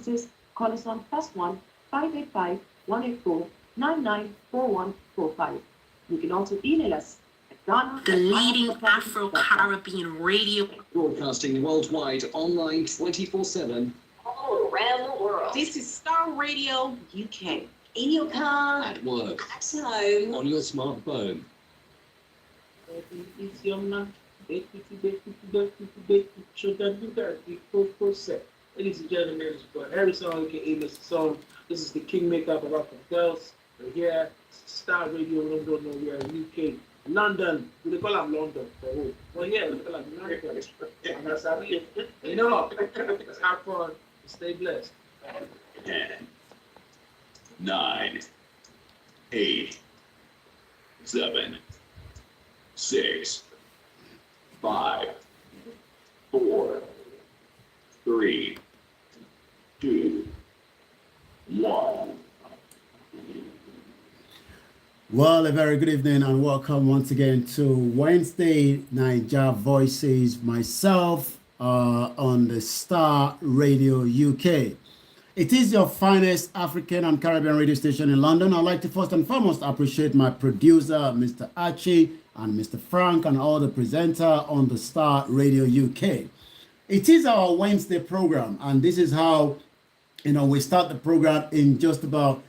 offices, call us on +1 585 184 994145. You can also email us at Ghana. The leading Afro-Caribbean radio. Broadcasting worldwide, online 24/7. All around the world. This is Starr Radio UK. In your car, At work, at home. on your smartphone. It's your man. Ladies and gentlemen, it's your boy Harrison, aka Mr. Song. This is the Kingmaker of Rock and Girls. We're here, Star Radio, London, we are in UK. London, we call them London. Well, yeah, we call them America. And that's how we, you know, let's have fun, stay blessed. 10, 9, 8, 7, 6, 5, 4, 3, 2, 1. Well, a very good evening and welcome once again to Wednesday Naija Voices, myself on the Star Radio UK. It is your finest African and Caribbean radio station in London. I'd like to first and foremost appreciate my producer, Mr. Archie, and Mr. Frank, and all the presenter on the Star Radio UK. It is our Wednesday program, and this is how, we start the program in just about,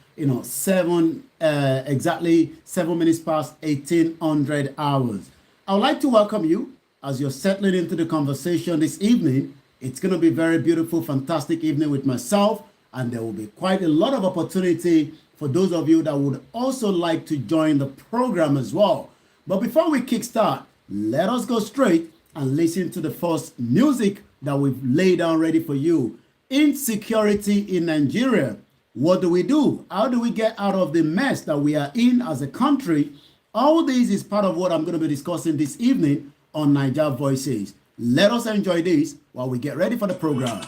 exactly 7 minutes past 1800 hours. I would like to welcome you as you're settling into the conversation this evening. It's going to be a very beautiful, fantastic evening with myself, and there will be quite a lot of opportunity for those of you that would also like to join the program as well. But before we kickstart, let us go straight and listen to the first music that we've laid down ready for you. Insecurity in Nigeria. What do we do? How do we get out of the mess that we are in as a country? All this is part of what I'm going to be discussing this evening on Naija Voices. Let us enjoy this while we get ready for the program.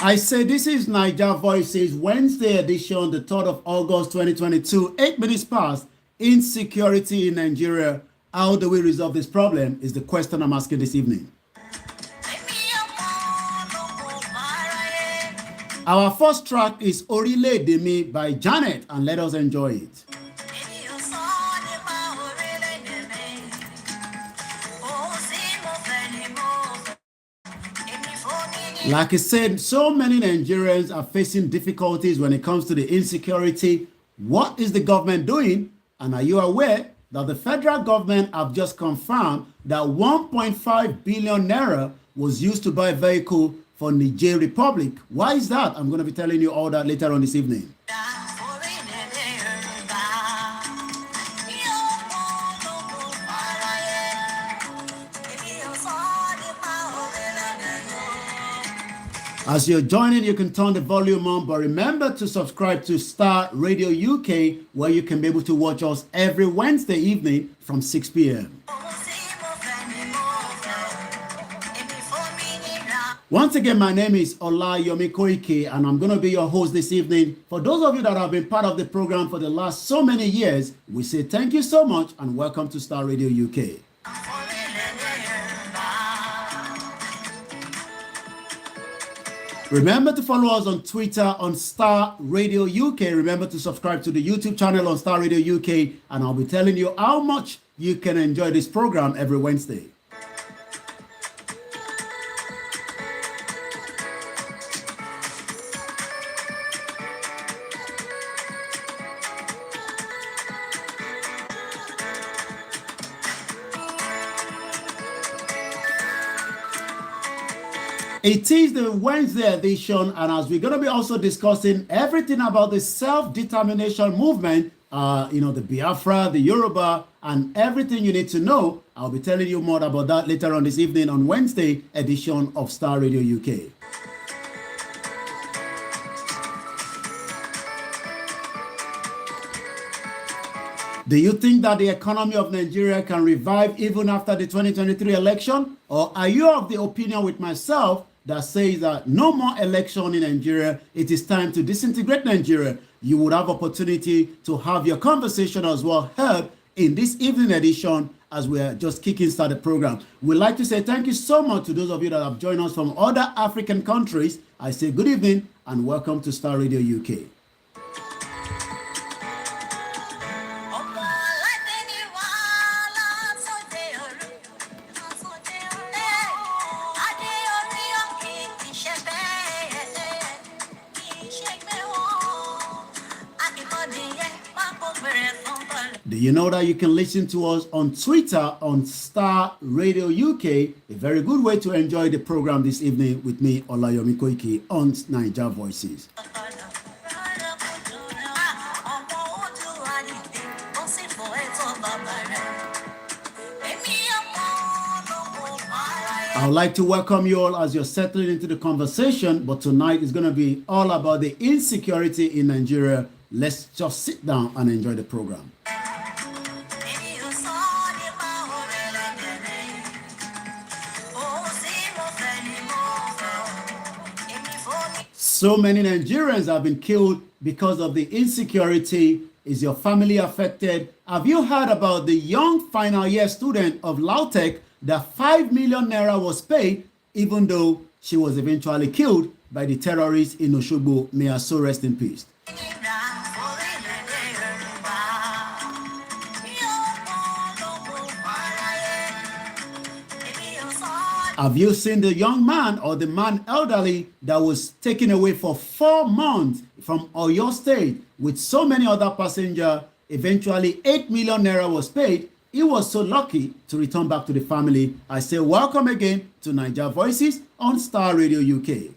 I say this is Naija Voices Wednesday edition, the 3rd of August 2022, 8 minutes past. Insecurity in Nigeria. How do we resolve this problem is the question I'm asking this evening. Our first track is Orile Demi by Janet, and let us enjoy it. Like I said, so many Nigerians are facing difficulties when it comes to the insecurity. What is the government doing? And are you aware that the federal government have just confirmed that 1.5 billion naira was used to buy a vehicle for Niger Republic? Why is that? I'm going to be telling you all that later on this evening. As you're joining, you can turn the volume on, but remember to subscribe to Star Radio UK, where you can be able to watch us every Wednesday evening from 6 p.m. Once again, my name is Olayomi Koiki, and I'm going to be your host this evening. For those of you that have been part of the program for the last so many years, we say thank you so much and welcome to Star Radio UK. Remember to follow us on Twitter on Star Radio UK. Remember to subscribe to the YouTube channel on Star Radio UK, and I'll be telling you how much you can enjoy this program every Wednesday. It is the Wednesday edition, and as we're going to be also discussing everything about the self-determination movement, the Biafra, the Yoruba, and everything you need to know, I'll be telling you more about that later on this evening on Wednesday edition of Star Radio UK. Do you think that the economy of Nigeria can revive even after the 2023 election? Or are you of the opinion with myself that says that no more election in Nigeria, it is time to disintegrate Nigeria? You would have opportunity to have your conversation as well heard in this evening edition as we are just kicking start the program. We'd like to say thank you so much to those of you that have joined us from other African countries. I say good evening and welcome to Starr Radio UK. Do you know that you can listen to us on Twitter on Starr Radio UK? A very good way to enjoy the program this evening with me, Olayomi Koiki, on Naija Voices. I would like to welcome you all as you're settling into the conversation, but tonight is going to be all about the insecurity in Nigeria. Let's just sit down and enjoy the program. So many Nigerians have been killed because of the insecurity. Is your family affected? Have you heard about the young final year student of Lautech that 5 million naira was paid even though she was eventually killed by the terrorists in Oshogbo? May her soul rest in peace. Have you seen the young man or the man elderly that was taken away for 4 months from Oyo State with so many other passengers? Eventually 8 million naira was paid. He was so lucky to return back to the family. I say welcome again to Naija Voices on Starr Radio UK.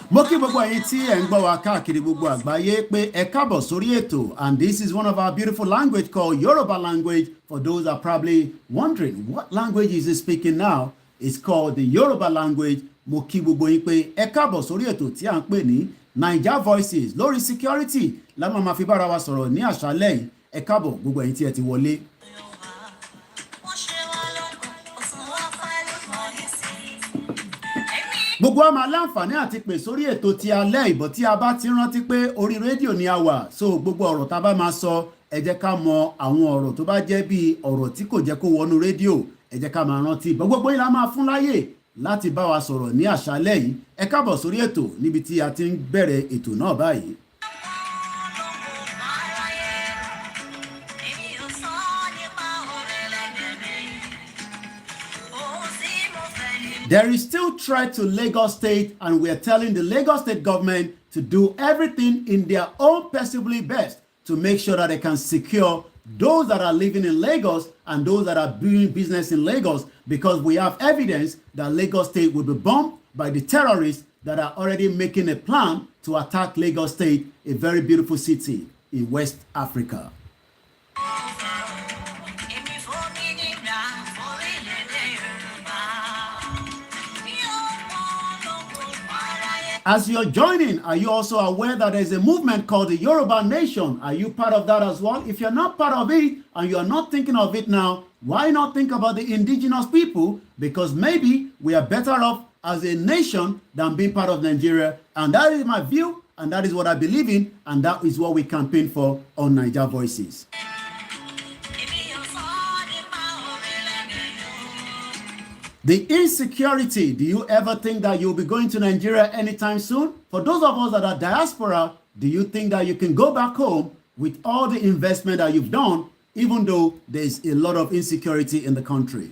Mo kí gbogbo ẹ̀yin tí ẹ̀ ń gbọ́ wa káàkiri gbogbo àgbáyé pé ẹ káàbọ̀ sórí ètò, and this is one of our beautiful language called Yoruba language. For those that are probably wondering what language is he speaking now, it's called the Yoruba language. Mo kí gbogbo yín pé ẹ káàbọ̀ sórí ètò tí à ń pè ní Naija Voices lórí security la máa fi bára wa sọ̀rọ̀ ní àṣálẹ́ yìí. Ẹ káàbọ̀ gbogbo ẹ̀yin tí ẹ ti wọlé. Gbogbo wa máa láǹfààní àti pè sórí ètò tí alẹ́ ìbọ̀ tí a bá ti rántí pé orí rédíò ni a wà, so gbogbo ọ̀rọ̀ tá a bá máa sọ ẹ jẹ́ ká mọ àwọn ọ̀rọ̀ tó bá jẹ́ bí ọ̀rọ̀ tí kò jẹ́ kó wọnú rédíò, ẹ jẹ́ ká máa rántí. Gbogbo yín la máa fún láyè láti bá wa sọ̀rọ̀ ní àṣálẹ́ yìí. Ẹ káàbọ̀ sórí ètò níbi tí a ti ń bẹ̀rẹ̀ ètò náà báyìí. There is still threat to Lagos State, and we are telling the Lagos State government to do everything in their own possibly best to make sure that they can secure those that are living in Lagos and those that are doing business in Lagos, because we have evidence that Lagos State will be bombed by the terrorists that are already making a plan to attack Lagos State, a very beautiful city in West Africa. As you're joining, are you also aware that there's a movement called the Yoruba Nation? Are you part of that as well? If you're not part of it and you're not thinking of it now, why not think about the indigenous people? Because maybe we are better off as a nation than being part of Nigeria. And that is my view, and that is what I believe in, and that is what we campaign for on Naija Voices. The insecurity, do you ever think that you'll be going to Nigeria anytime soon? For those of us that are diaspora, do you think that you can go back home with all the investment that you've done, even though there's a lot of insecurity in the country?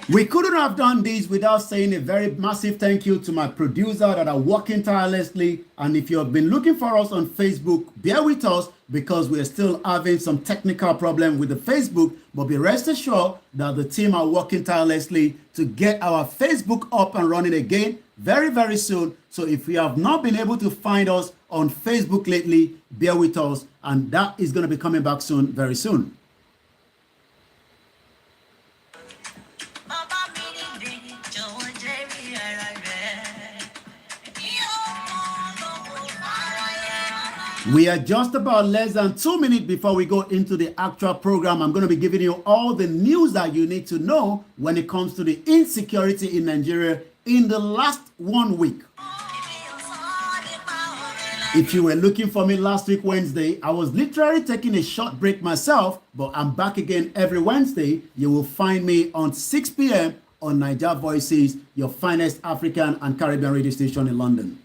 We couldn't have done this without saying a very massive thank you to my producer that are working tirelessly. And if you have been looking for us on Facebook, bear with us because we're still having some technical problem with the Facebook. But be rest assured that the team are working tirelessly to get our Facebook up and running again very, very soon. So if you have not been able to find us on Facebook lately, bear with us. And that is going to be coming back soon, very soon. We are just about less than 2 minutes before we go into the actual program. I'm going to be giving you all the news that you need to know when it comes to the insecurity in Nigeria in the last 1 week. If you were looking for me last week, Wednesday, I was literally taking a short break myself, but I'm back again every Wednesday. You will find me on 6 p.m. on Niger Voices, your finest African and Caribbean radio station in London.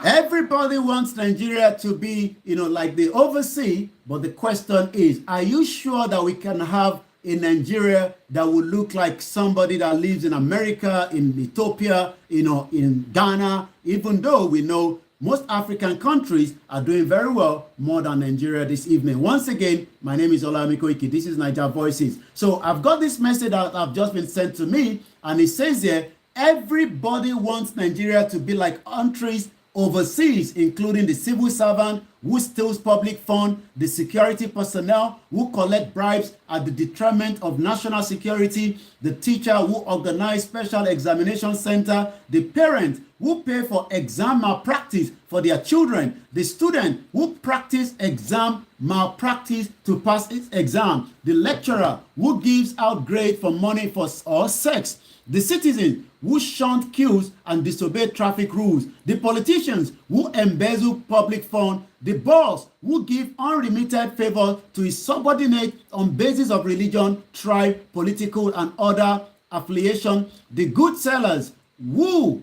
Everybody wants Nigeria to be, like the overseas, but the question is, are you sure that we can have a Nigeria that will look like somebody that lives in America, in Ethiopia, in Ghana, even though we know most African countries are doing very well more than Nigeria this evening. Once again, my name is Koikimedia. This is Niger Voices. So I've got this message that I've just been sent to me, and it says here, everybody wants Nigeria to be like countries overseas, including the civil servant who steals public funds, the security personnel who collect bribes at the detriment of national security, the teacher who organize special examination center, the parent who pay for exam malpractice for their children, the student who practice exam malpractice to pass its exam, the lecturer who gives out grade for money or sex, the citizens who shunt queues and disobey traffic rules, the politicians who embezzle public funds, the boss who give unremitted favor to his subordinate on basis of religion, tribe, political, and other affiliation, the good sellers who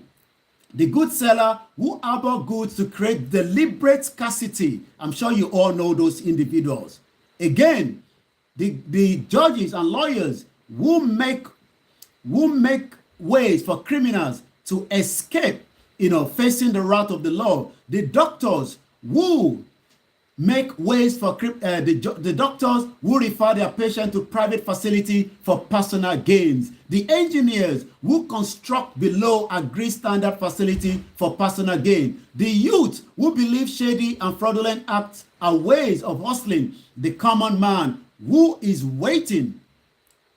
harbor goods to create deliberate scarcity. I'm sure you all know those individuals. Again, the judges and lawyers who make ways for criminals to escape, facing the wrath of the law. The doctors who make ways for the doctors who refer their patient to private facility for personal gains. The engineers who construct below agreed standard facility for personal gain. The youth who believe shady and fraudulent acts are ways of hustling. The common man who is waiting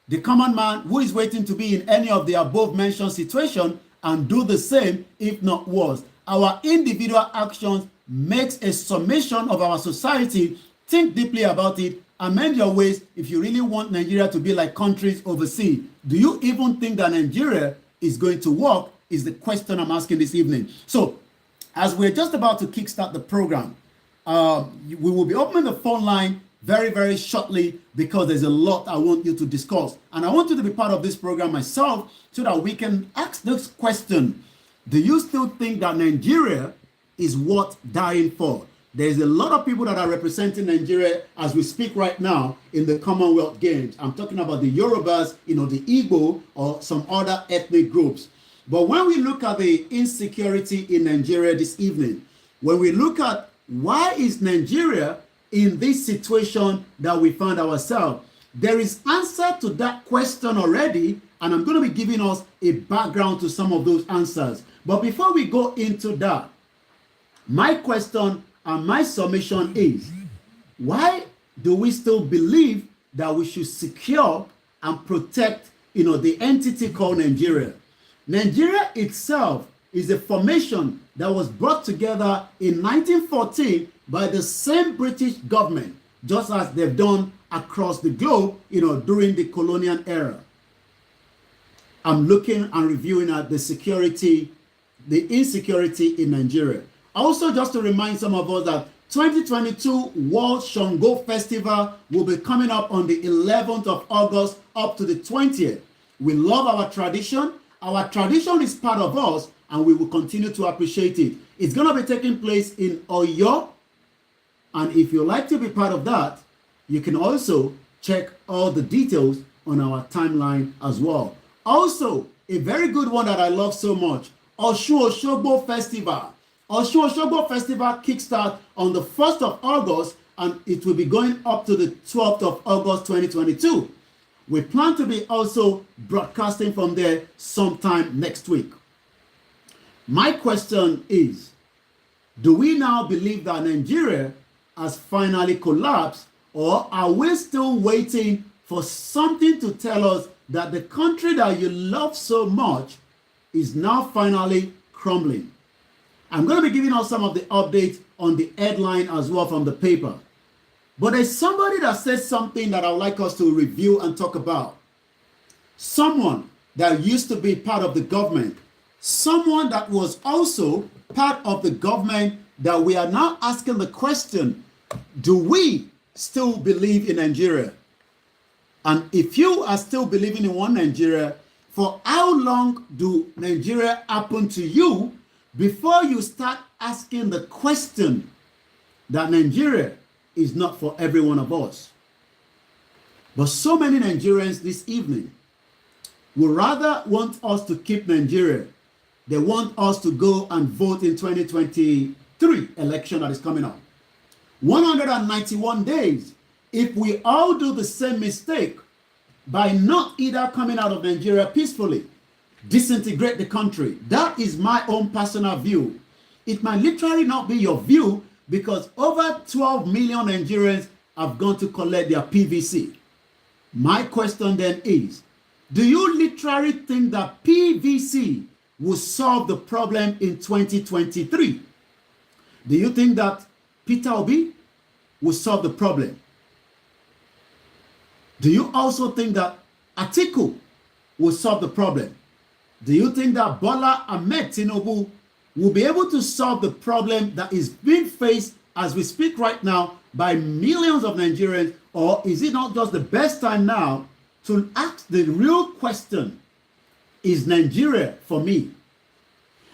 to be in any of the above mentioned situation and do the same, if not worse. Our individual actions makes a summation of our society. Think deeply about it. Amend your ways if you really want Nigeria to be like countries overseas. Do you even think that Nigeria is going to work? Is the question I'm asking this evening. So, as we're just about to kickstart the program, we will be opening the phone line very, very shortly because there's a lot I want you to discuss. And I want you to be part of this program myself so that we can ask this question. Do you still think that Nigeria is worth dying for? There's a lot of people that are representing Nigeria as we speak right now in the Commonwealth Games. I'm talking about the Yorubas, the Igbo, or some other ethnic groups. But when we look at the insecurity in Nigeria this evening, when we look at why is Nigeria in this situation that we found ourselves, there is answer to that question already, and I'm going to be giving us a background to some of those answers. But before we go into that, my question and my submission is, why do we still believe that we should secure and protect, the entity called Nigeria? Nigeria itself is a formation that was brought together in 1914 by the same British government, just as they've done across the globe, during the colonial era. I'm looking and reviewing at the insecurity in Nigeria. Also, just to remind some of us that 2022 World Shango Festival will be coming up on the 11th of August up to the 20th. We love our tradition. Our tradition is part of us, and we will continue to appreciate it. It's going to be taking place in Oyo. And if you like to be part of that, you can also check all the details on our timeline as well. Also, a very good one that I love so much, Osun Osogbo Festival. Osun Osogbo Festival kickstarts on the 1st of August, and it will be going up to the 12th of August 2022. We plan to be also broadcasting from there sometime next week. My question is, do we now believe that Nigeria has finally collapsed, or are we still waiting for something to tell us that the country that you love so much is now finally crumbling? I'm going to be giving us some of the updates on the headline as well from the paper. But there's somebody that said something that I would like us to review and talk about. Someone that used to be part of the government. Someone that was also part of the government that we are now asking the question, do we still believe in Nigeria? And if you are still believing in one Nigeria, for how long do Nigeria happen to you before you start asking the question that Nigeria is not for every one of us? But so many Nigerians this evening would rather want us to keep Nigeria. They want us to go and vote in 2023 election that is coming up. 191 days. If we all do the same mistake by not either coming out of Nigeria peacefully, disintegrate the country. That is my own personal view. It might literally not be your view, because over 12 million Nigerians have gone to collect their PVC. My question then is, do you literally think that PVC will solve the problem in 2023? Do you think that Peter Obi will solve the problem? Do you also think that Atiku will solve the problem? Do you think that Bola Ahmed Tinubu will be able to solve the problem that is being faced as we speak right now by millions of Nigerians? Or is it not just the best time now to ask the real question, is Nigeria for me?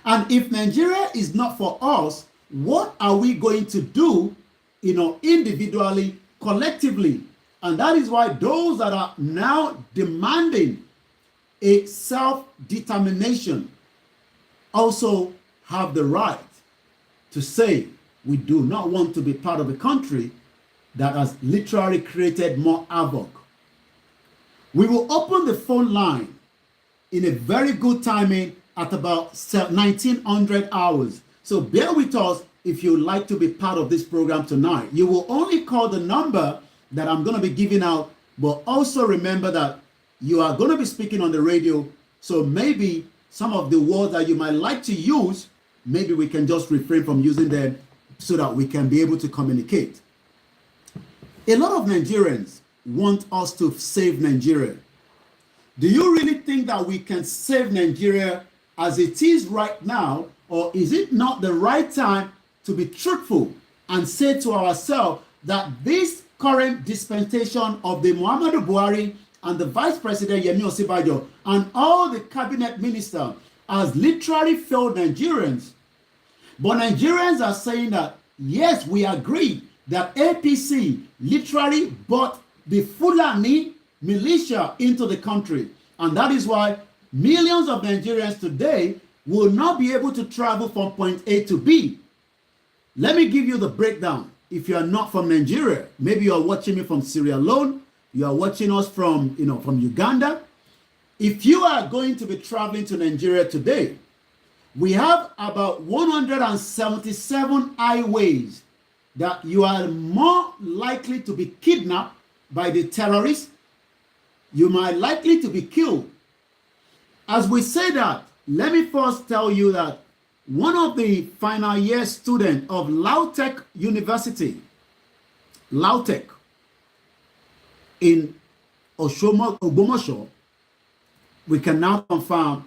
And if Nigeria is not for us, what are we going to do, individually, collectively? And that is why those that are now demanding a self-determination also have the right to say, we do not want to be part of a country that has literally created more havoc. We will open the phone line in a very good timing at about 1900 hours. So bear with us if you'd like to be part of this program tonight. You will only call the number that I'm going to be giving out, but also remember that you are going to be speaking on the radio, so maybe some of the words that you might like to use, maybe we can just refrain from using them so that we can be able to communicate. A lot of Nigerians want us to save Nigeria. Do you really think that we can save Nigeria as it is right now, or is it not the right time to be truthful and say to ourselves that this current dispensation of the Muhammadu Buhari and the Vice President Yemi Osinbajo and all the cabinet ministers has literally failed Nigerians? But Nigerians are saying that, yes, we agree that APC literally brought the Fulani militia into the country. And that is why millions of Nigerians today will not be able to travel from point A to B. Let me give you the breakdown. If you are not from Nigeria, maybe you are watching me from Sierra Leone, you are watching us from, from Uganda. If you are going to be traveling to Nigeria today, we have about 177 highways that you are more likely to be kidnapped by the terrorists. You might likely to be killed. As we say that, let me first tell you that one of the final year students of Lautech University, Lautech, in Ogbomoso, we can now confirm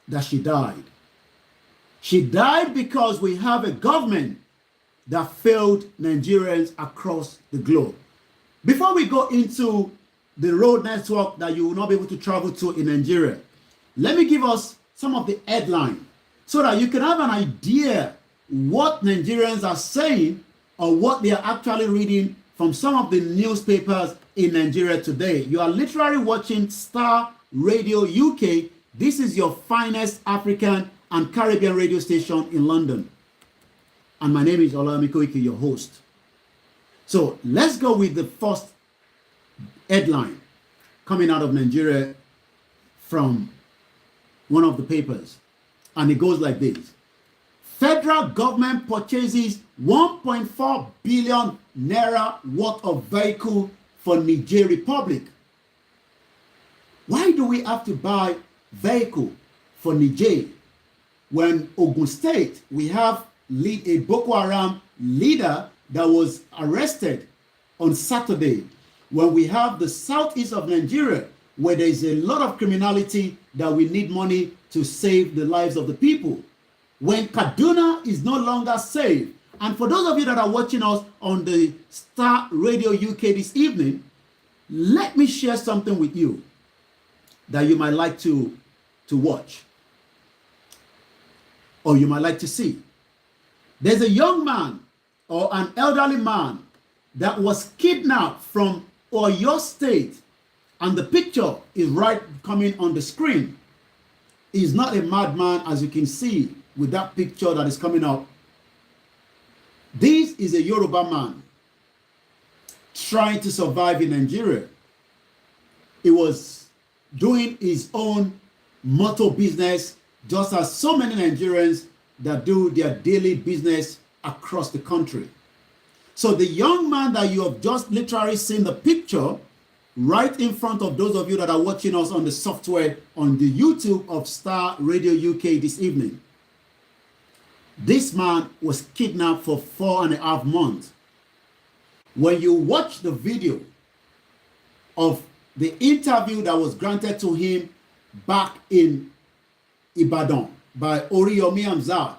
that she died. She died because we have a government that failed Nigerians across the globe. Before we go into the road network that you will not be able to travel to in Nigeria, let me give us some of the headline so that you can have an idea what Nigerians are saying or what they are actually reading from some of the newspapers in Nigeria today. You are literally watching Starr Radio UK. This is your finest African and Caribbean radio station in London. And my name is Koikimedia, your host. So let's go with the first headline coming out of Nigeria from one of the papers. And it goes like this. Federal government purchases 1.4 billion naira worth of vehicle for Niger Republic. Why do we have to buy vehicle for Niger when Ogun State, we have a Boko Haram leader that was arrested on Saturday, when we have the southeast of Nigeria, where there is a lot of criminality that we need money to save the lives of the people. When Kaduna is no longer safe, and for those of you that are watching us on the Starr Radio UK this evening, let me share something with you that you might like to watch, or you might like to see. There's a young man or an elderly man that was kidnapped from Oyo State, and the picture is right coming on the screen. He's not a madman, as you can see with that picture that is coming up. This is a Yoruba man trying to survive in Nigeria. He was doing his own motor business, just as so many Nigerians that do their daily business across the country. So the young man that you have just literally seen the picture right in front of those of you that are watching us on the software on the YouTube of Starr Radio UK this evening. This man was kidnapped for 4.5 months. When you watch the video of the interview that was granted to him back in Ibadan by Oriyomi Hamzat,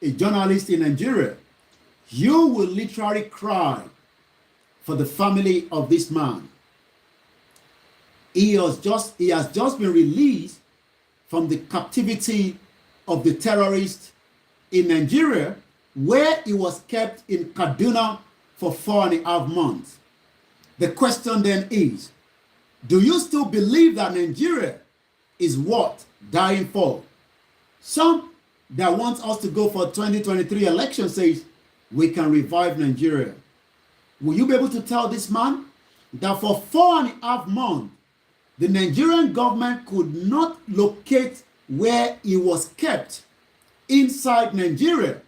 a journalist in Nigeria, you will literally cry for the family of this man. He has just been released from the captivity of the terrorists in Nigeria, where he was kept in Kaduna for 4.5 months. The question then is, do you still believe that Nigeria is worth dying for? Some that want us to go for 2023 election says we can revive Nigeria. Will you be able to tell this man that for 4.5 months, the Nigerian government could not locate where he was kept inside Nigeria?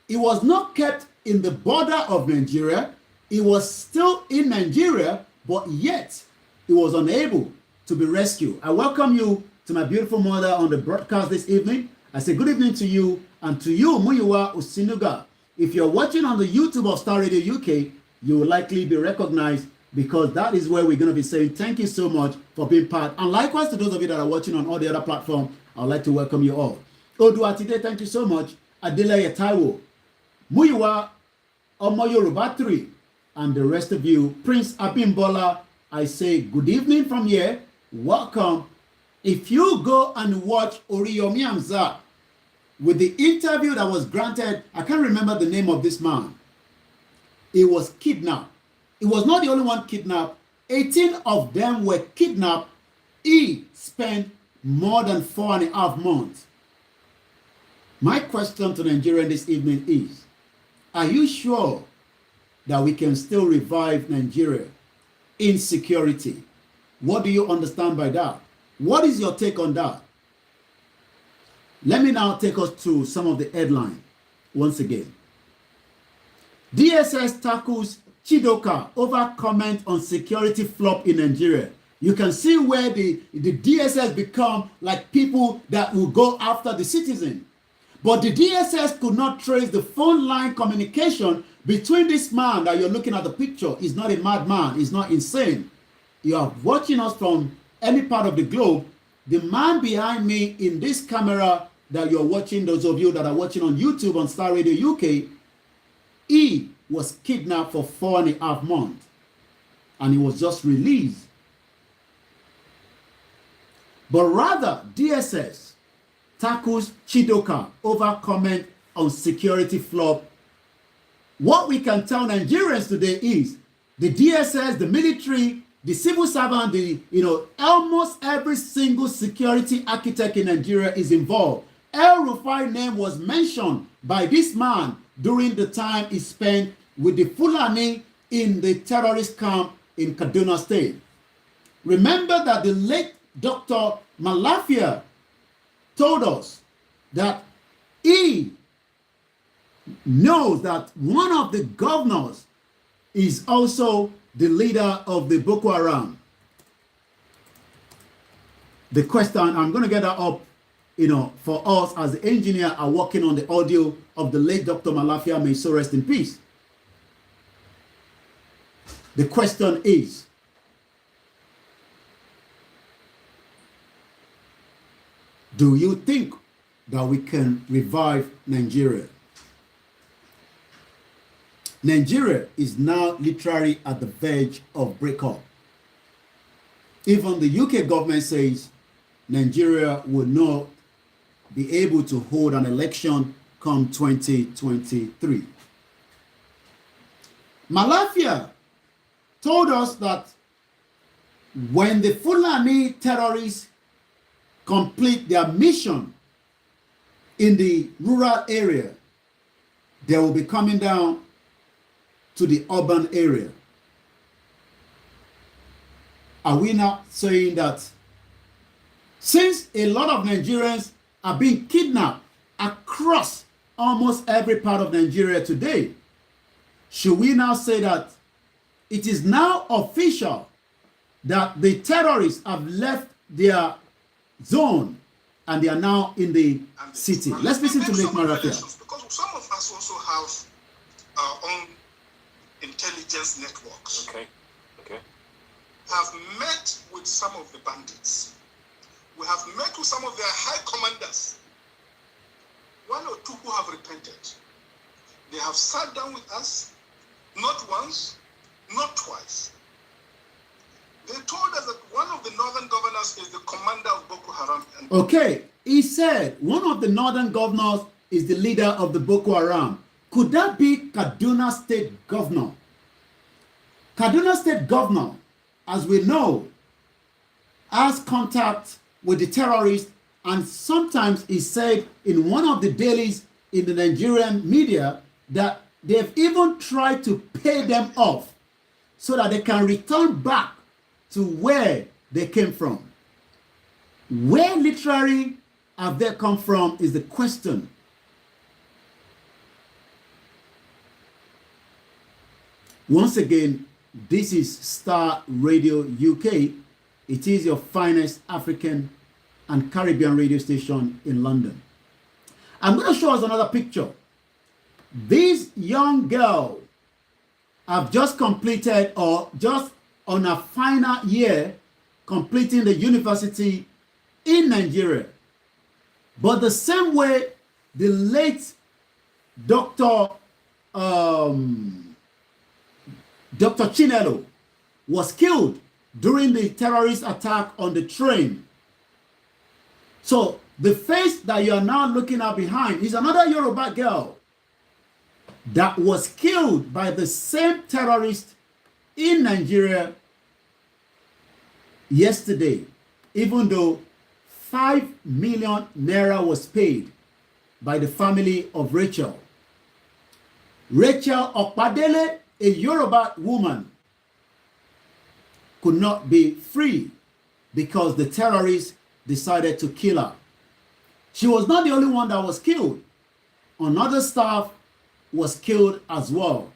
He was not kept in the border of Nigeria. He was still in Nigeria, but yet he was unable to be rescued. I welcome you to my beautiful mother on the broadcast this evening. I say good evening to you, and to you, Muyiwa Osinuga. If you're watching on the YouTube of Starr Radio UK, you will likely be recognized, because that is where we're going to be saying thank you so much for being part. And likewise to those of you that are watching on all the other platforms, I'd like to welcome you all. Oduatide, thank you so much. Adeleye Taiwo, Muyiwa Omo Yoruba 3, and the rest of you. Prince Abimbola, I say good evening from here. Welcome. If you go and watch Oriyomi Hamzat with the interview that was granted, I can't remember the name of this man. He was kidnapped. He was not the only one kidnapped. 18 of them were kidnapped. He spent more than 4.5 months. My question to Nigeria this evening is, are you sure that we can still revive Nigeria in security? What do you understand by that? What is your take on that? Let me now take us to some of the headlines once again. DSS tackles Chidoka over comment on security flop in Nigeria. You can see where the DSS become like people that will go after the citizen. But the DSS could not trace the phone line communication between this man that you're looking at the picture. He's not a madman. He's not insane. You are watching us from any part of the globe. The man behind me in this camera that you're watching, those of you that are watching on YouTube on Star Radio UK, he was kidnapped for 4.5 months and he was just released. But rather, DSS tackles Chidoka over comment on security flop. What we can tell Nigerians today is the DSS, the military, the civil servant, almost every single security architect in Nigeria is involved. El Rufai's name was mentioned by this man during the time he spent with the Fulani in the terrorist camp in Kaduna State. Remember that the late Dr. Malafia told us that he knows that one of the governors is also the leader of the Boko Haram. The question, I'm going to get that up, for us as the engineer are working on the audio of the late Dr. Malafia, may so rest in peace. The question is, do you think that we can revive Nigeria? Nigeria is now literally at the verge of breakup. Even the UK government says Nigeria will not be able to hold an election come 2023. Malafia told us that when the Fulani terrorists complete their mission in the rural area, they will be coming down to the urban area. Are we not saying that since a lot of Nigerians are being kidnapped across almost every part of Nigeria today, should we now say that it is now official that the terrorists have left their zone and they are now in the city? Let's listen to Lake Marafia. Because some of us also have our own intelligence networks. Okay. Have met with some of the bandits. We have met with some of their high commanders. One or two who have repented. They have sat down with us, not once, not twice. They told us that one of the northern governors is the commander of Boko Haram. Okay, he said one of the northern governors is the leader of the Boko Haram. Could that be Kaduna State Governor? Kaduna State Governor, as we know, has contact with the terrorists, and sometimes he said in one of the dailies in the Nigerian media that they've even tried to pay them off so that they can return back to where they came from. Where literally have they come from is the question. Once again, this is Star Radio UK. It is your finest African and Caribbean radio station in London. I'm going to show us another picture. These young girls have just completed, or just on a final year, completing the university in Nigeria. But the same way the late Dr. Chinelo was killed during the terrorist attack on the train. So the face that you are now looking at behind is another Yoruba girl that was killed by the same terrorist in Nigeria yesterday, even though 5 million naira was paid by the family of Rachel. Rachel Okpadele, a Yoruba woman, could not be free because the terrorists decided to kill her. She was not the only one that was killed. Another staff was killed as well.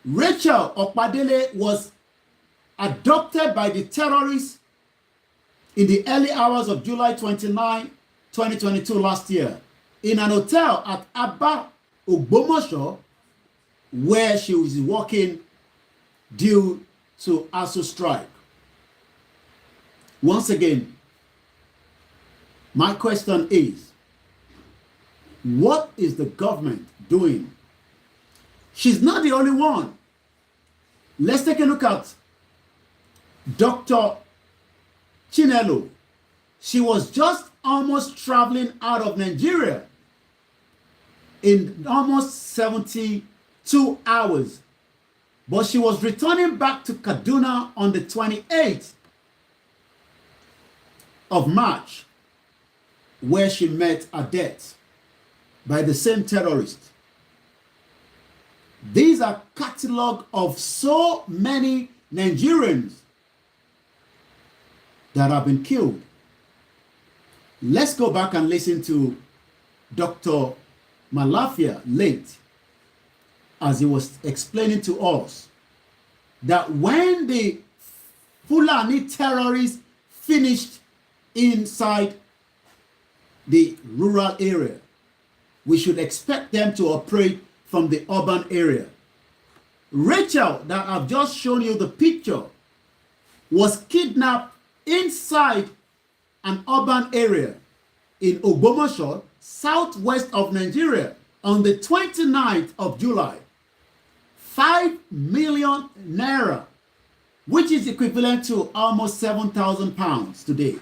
Rachel Okpadele was adopted by the terrorists in the early hours of July 29, 2022 last year in an hotel at Abba Ogbomosho, where she was working due to ASU strike. Once again, my question is, What is the government doing? She's not the only one. Let's take a look at Dr. Chinelo. She was just almost traveling out of Nigeria in almost 72 hours. But she was returning back to Kaduna on the 28th of March, where she met her death by the same terrorist. These are catalog of so many Nigerians that have been killed. Let's go back and listen to Dr. Malafia late, as he was explaining to us that when the Fulani terrorists finished inside the rural area, we should expect them to operate from the urban area. Rachel, that I've just shown you the picture, was kidnapped inside an urban area in Ogbomoso, southwest of Nigeria, on the 29th of July. 5 million naira, which is equivalent to almost 7,000 pounds today,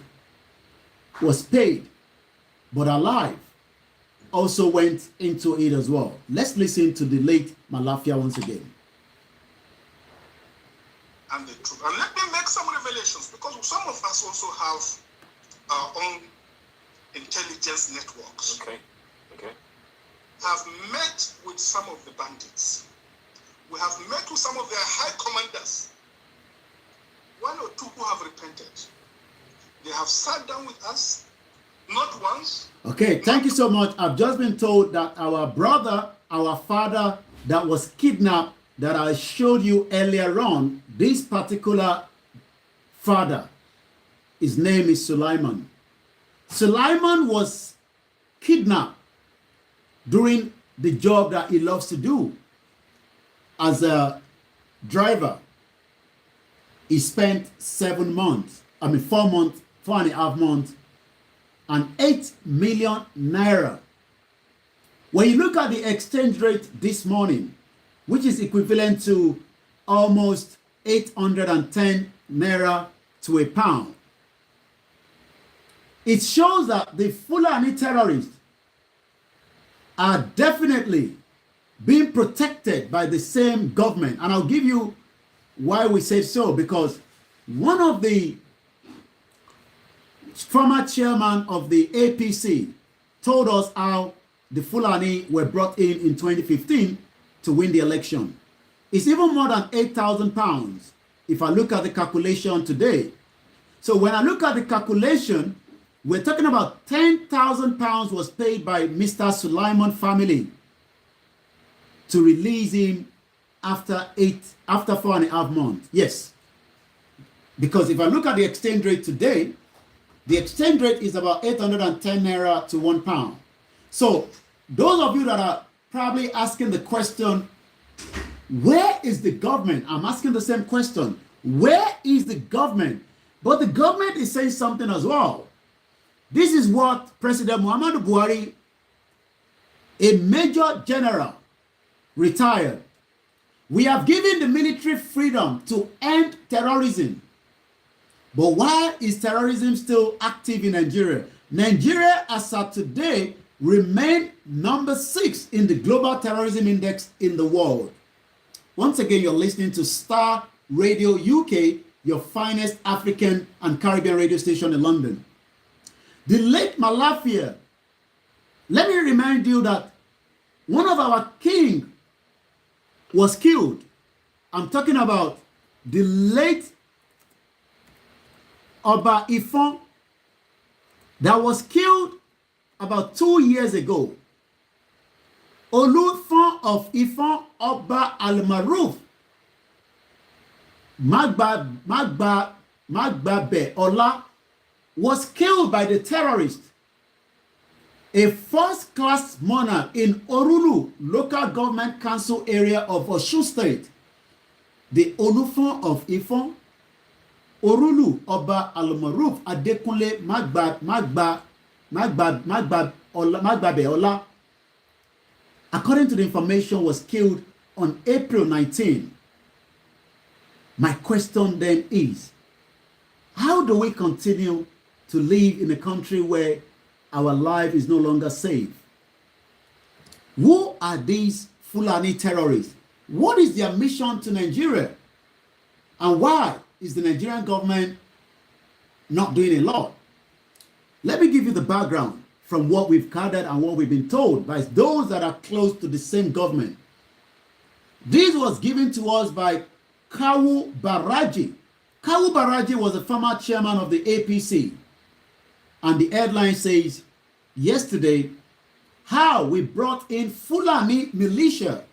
was paid, but her life also went into it as well. Let's listen to the late Malafia once again. And the truth. And let me make some revelations, because some of us also have our own intelligence networks. Okay. Have met with some of the bandits. We have met with some of their high commanders. One or two who have repented. They have sat down with us, not once. Okay, thank you so much. I've just been told that our brother, our father that was kidnapped, that I showed you earlier on, this particular father, his name is Sulaiman. Sulaiman was kidnapped during the job that he loves to do as a driver. He spent 4 months, 4.5 months, and 8 million naira. When you look at the exchange rate this morning, which is equivalent to almost 810 naira to a pound, it shows that the Fulani terrorists are definitely being protected by the same government. And I'll give you why we say so, because one of the former chairman of the APC told us how the Fulani were brought in 2015 to win the election. It's even more than 8,000 pounds if I look at the calculation today. So when I look at the calculation, we're talking about 10,000 pounds was paid by Mr. Sulaiman family to release him after 4.5 months. Yes. Because if I look at the exchange rate today, the exchange rate is about 810 naira to 1 pound. So those of you that are probably asking the question, where is the government? I'm asking the same question. Where is the government? But the government is saying something as well. This is what President Muhammadu Buhari, a major general, retired. We have given the military freedom to end terrorism. But why is terrorism still active in Nigeria? Nigeria, as of today, remain number 6 in the global terrorism index in the world. Once again, you're listening to Starr Radio UK, your finest African and Caribbean radio station in London. The late Malafia, let me remind you that one of our king was killed. I'm talking about the late Oba Ifon that was killed about 2 years ago. Olufon of Ifon, Oba Al-Maruf, Magbabe Ola, was killed by the terrorists. A first-class monarch in Orulu, local government council area of Osun State. The Olufon of Ifon, Orulu, Oba Al-Maruf Adekunle Magbabe Ola, according to the information, was killed on April 19. My question then is, how do we continue to live in a country where our life is no longer safe? Who are these Fulani terrorists? What is their mission to Nigeria? And why is the Nigerian government not doing a lot? Let me give you the background from what we've gathered and what we've been told by those that are close to the same government. This was given to us by Kawu Baraji. Kawu Baraji was a former chairman of the APC. And the headline says, yesterday, how we brought in Fulani militia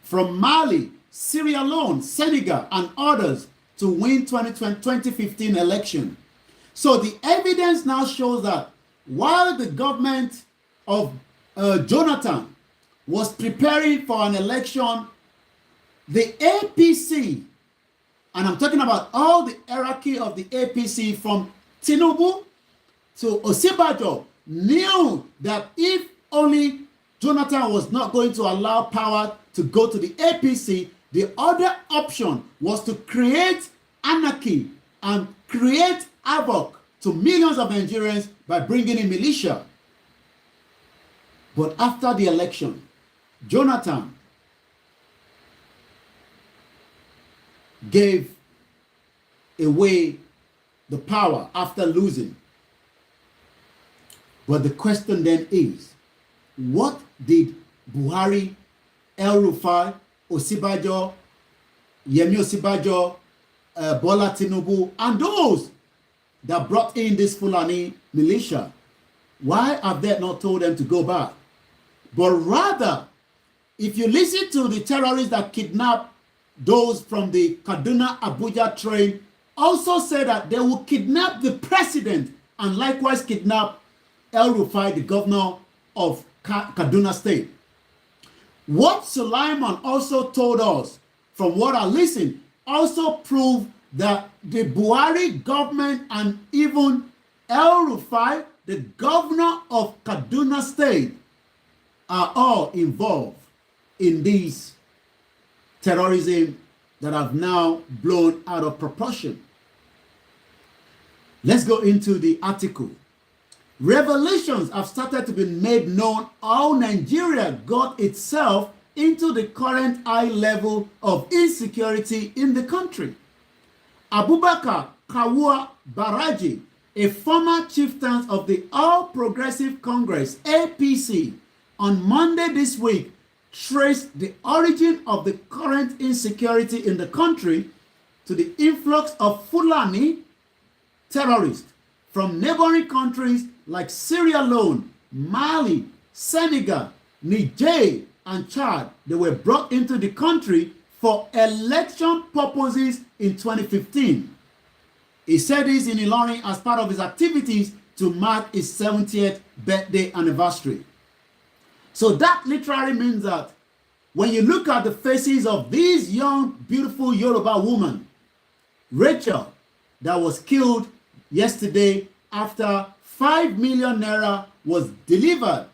from Mali, Sierra Leone, Senegal, and others to win 2015 election. So the evidence now shows that while the government of Jonathan was preparing for an election, the APC, and I'm talking about all the hierarchy of the APC from Tinubu to Osibajo, knew that if only Jonathan was not going to allow power to go to the APC, the other option was to create anarchy and create havoc to millions of Nigerians by bringing in militia. But after the election, Jonathan gave away the power after losing. But the question then is, what did Buhari, El-Rufai, Osibajo, Yemi Osibajo, Bola Tinubu, and those that brought in this Fulani militia, why have they not told them to go back? But rather, if you listen to the terrorists that kidnapped those from the Kaduna-Abuja train, also say that they will kidnap the president and likewise kidnap El-Rufai, the governor of Kaduna State. What Sulaiman also told us, from what I listened, also proved that the Buhari government and even El-Rufai, the governor of Kaduna State, are all involved in these terrorism that have now blown out of proportion. Let's go into the article. Revelations have started to be made known how Nigeria got itself into the current high level of insecurity in the country. Abubakar Kawua Baraji, a former chieftain of the All Progressive Congress, APC, on Monday this week, traced the origin of the current insecurity in the country to the influx of Fulani terrorists from neighboring countries like Sierra Leone, Mali, Senegal, Niger, and Chad. They were brought into the country for election purposes in 2015. He said this in Ilorin as part of his activities to mark his 70th birthday anniversary. So that literally means that when you look at the faces of these young, beautiful Yoruba women, Rachel, that was killed yesterday after 5 million naira was delivered,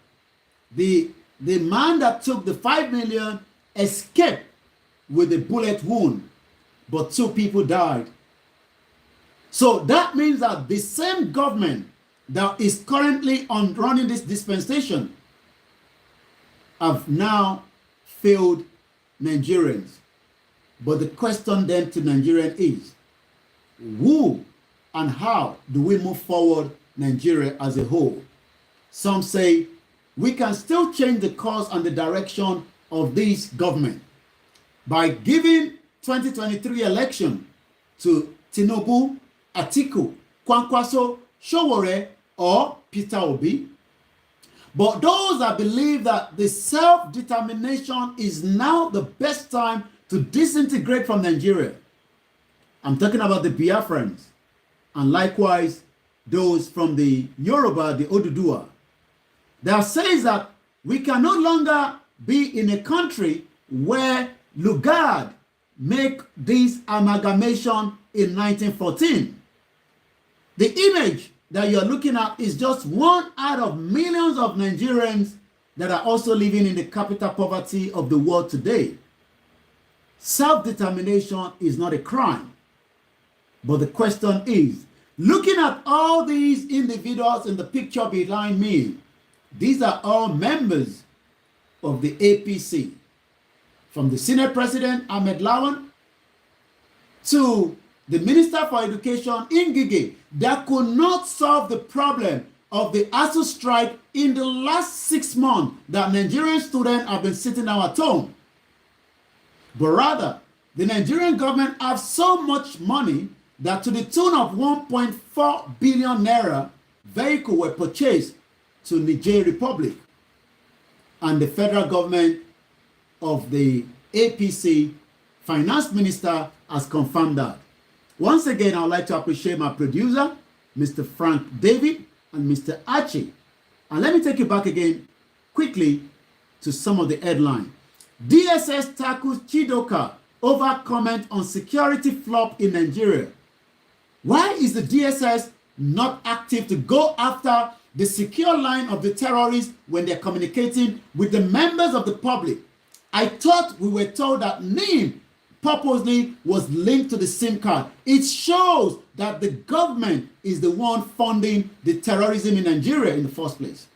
the man that took the 5 million escaped with a bullet wound, but 2 people died. So that means that the same government that is currently on running this dispensation have now failed Nigerians. But the question then to Nigerians is, who and how do we move forward Nigeria as a whole? Some say we can still change the course and the direction of this government by giving 2023 election to Tinubu, Atiku, Kwankwaso, Sowore, or Peter Obi. But those that believe that the self-determination is now the best time to disintegrate from Nigeria, I'm talking about the Biafrans, and likewise those from the Yoruba, the Oduduwa, that says that we can no longer be in a country where Lugard make this amalgamation in 1914. The image that you're looking at is just one out of millions of Nigerians that are also living in the capital poverty of the world today. Self-determination is not a crime. But the question is, looking at all these individuals in the picture behind me, these are all members of the APC. From the Senate President Ahmed Lawan to the Minister for Education Ngige, that could not solve the problem of the ASU strike in the last 6 months that Nigerian students have been sitting down at home. But rather, the Nigerian government have so much money that to the tune of 1.4 billion naira, vehicles were purchased to Niger Republic. And the federal government of the APC finance minister has confirmed that. Once again, I would like to appreciate my producer, Mr. Frank David and Mr. Archie. And let me take you back again quickly to some of the headlines. DSS tackles Chidoka over comment on security flop in Nigeria. Why is the DSS not active to go after the secure line of the terrorists when they're communicating with the members of the public? I thought we were told that NIM purposely was linked to the SIM card. It shows that the government is the one funding the terrorism in Nigeria in the first place.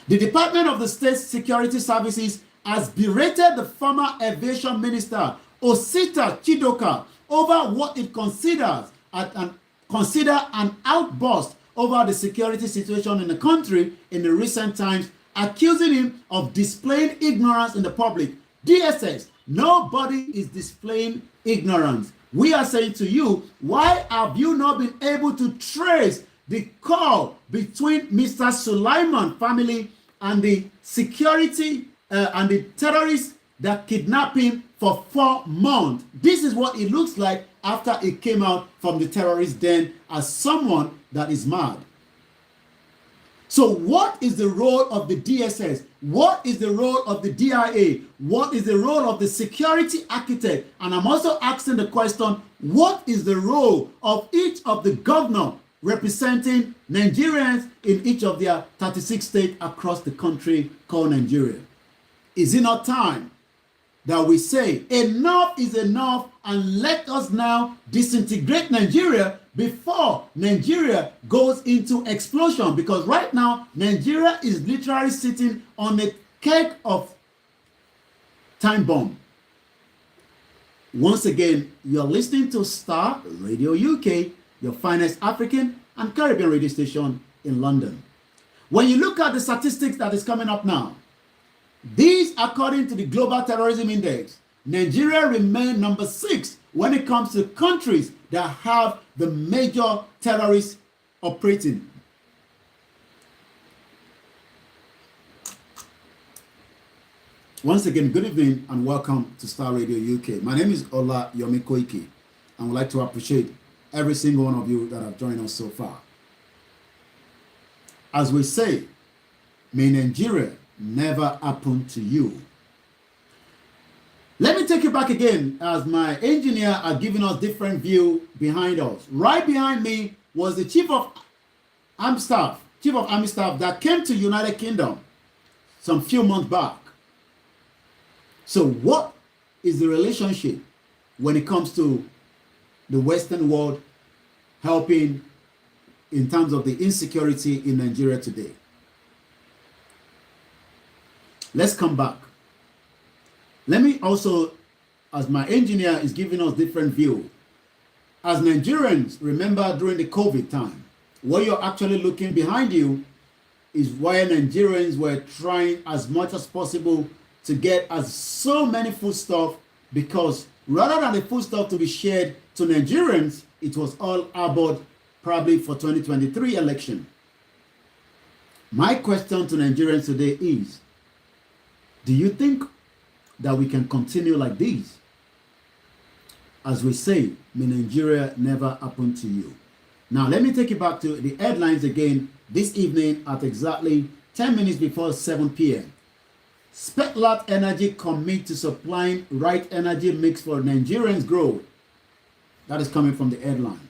The Department of the State Security Services has berated the former aviation minister, Osita Chidoka, over what it considers an outburst over the security situation in the country in the recent times, accusing him of displaying ignorance in the public. DSS, nobody is displaying ignorance. We are saying to you, why have you not been able to trace the call between Mr. Sulaiman family and the security and the terrorists that kidnapped him for 4 months? This is what it looks like after it came out from the terrorist den as someone that is mad. So what is the role of the DSS? What is the role of the DIA? What is the role of the security architect? And I'm also asking the question, what is the role of each of the governors representing Nigerians in each of their 36 states across the country called Nigeria? Is it not time that we say enough is enough and let us now disintegrate Nigeria before Nigeria goes into explosion? Because right now, Nigeria is literally sitting on a keg of time bomb. Once again, you're listening to Starr Radio UK, your finest African and Caribbean radio station in London. When you look at the statistics that is coming up now, these, according to the Global Terrorism Index, Nigeria remains number 6 when it comes to countries that have the major terrorists operating. Once again, good evening and welcome to Starr Radio UK. My name is Ola Yomi Koiki, and would like to appreciate every single one of you that have joined us so far. As we say, may Nigeria never happen to you. Let me take you back again as my engineer are giving us different view behind us. Right behind me was the Chief of Army Staff that came to United Kingdom some few months back. So what is the relationship when it comes to the Western world helping in terms of the insecurity in Nigeria today? Let's come back. Let me also, as my engineer is giving us different view, as Nigerians, remember during the COVID time, what you're actually looking behind you is where Nigerians were trying as much as possible to get as so many foodstuff, because rather than the foodstuff to be shared to Nigerians, it was all about probably for 2023 election. My question to Nigerians today is, do you think that we can continue like this? As we say, may Nigeria never happen to you. Now, let me take you back to the headlines again this evening at exactly 10 minutes before 7 p.m. Speclat Energy commit to supplying right energy mix for Nigerians' growth. That is coming from the headline.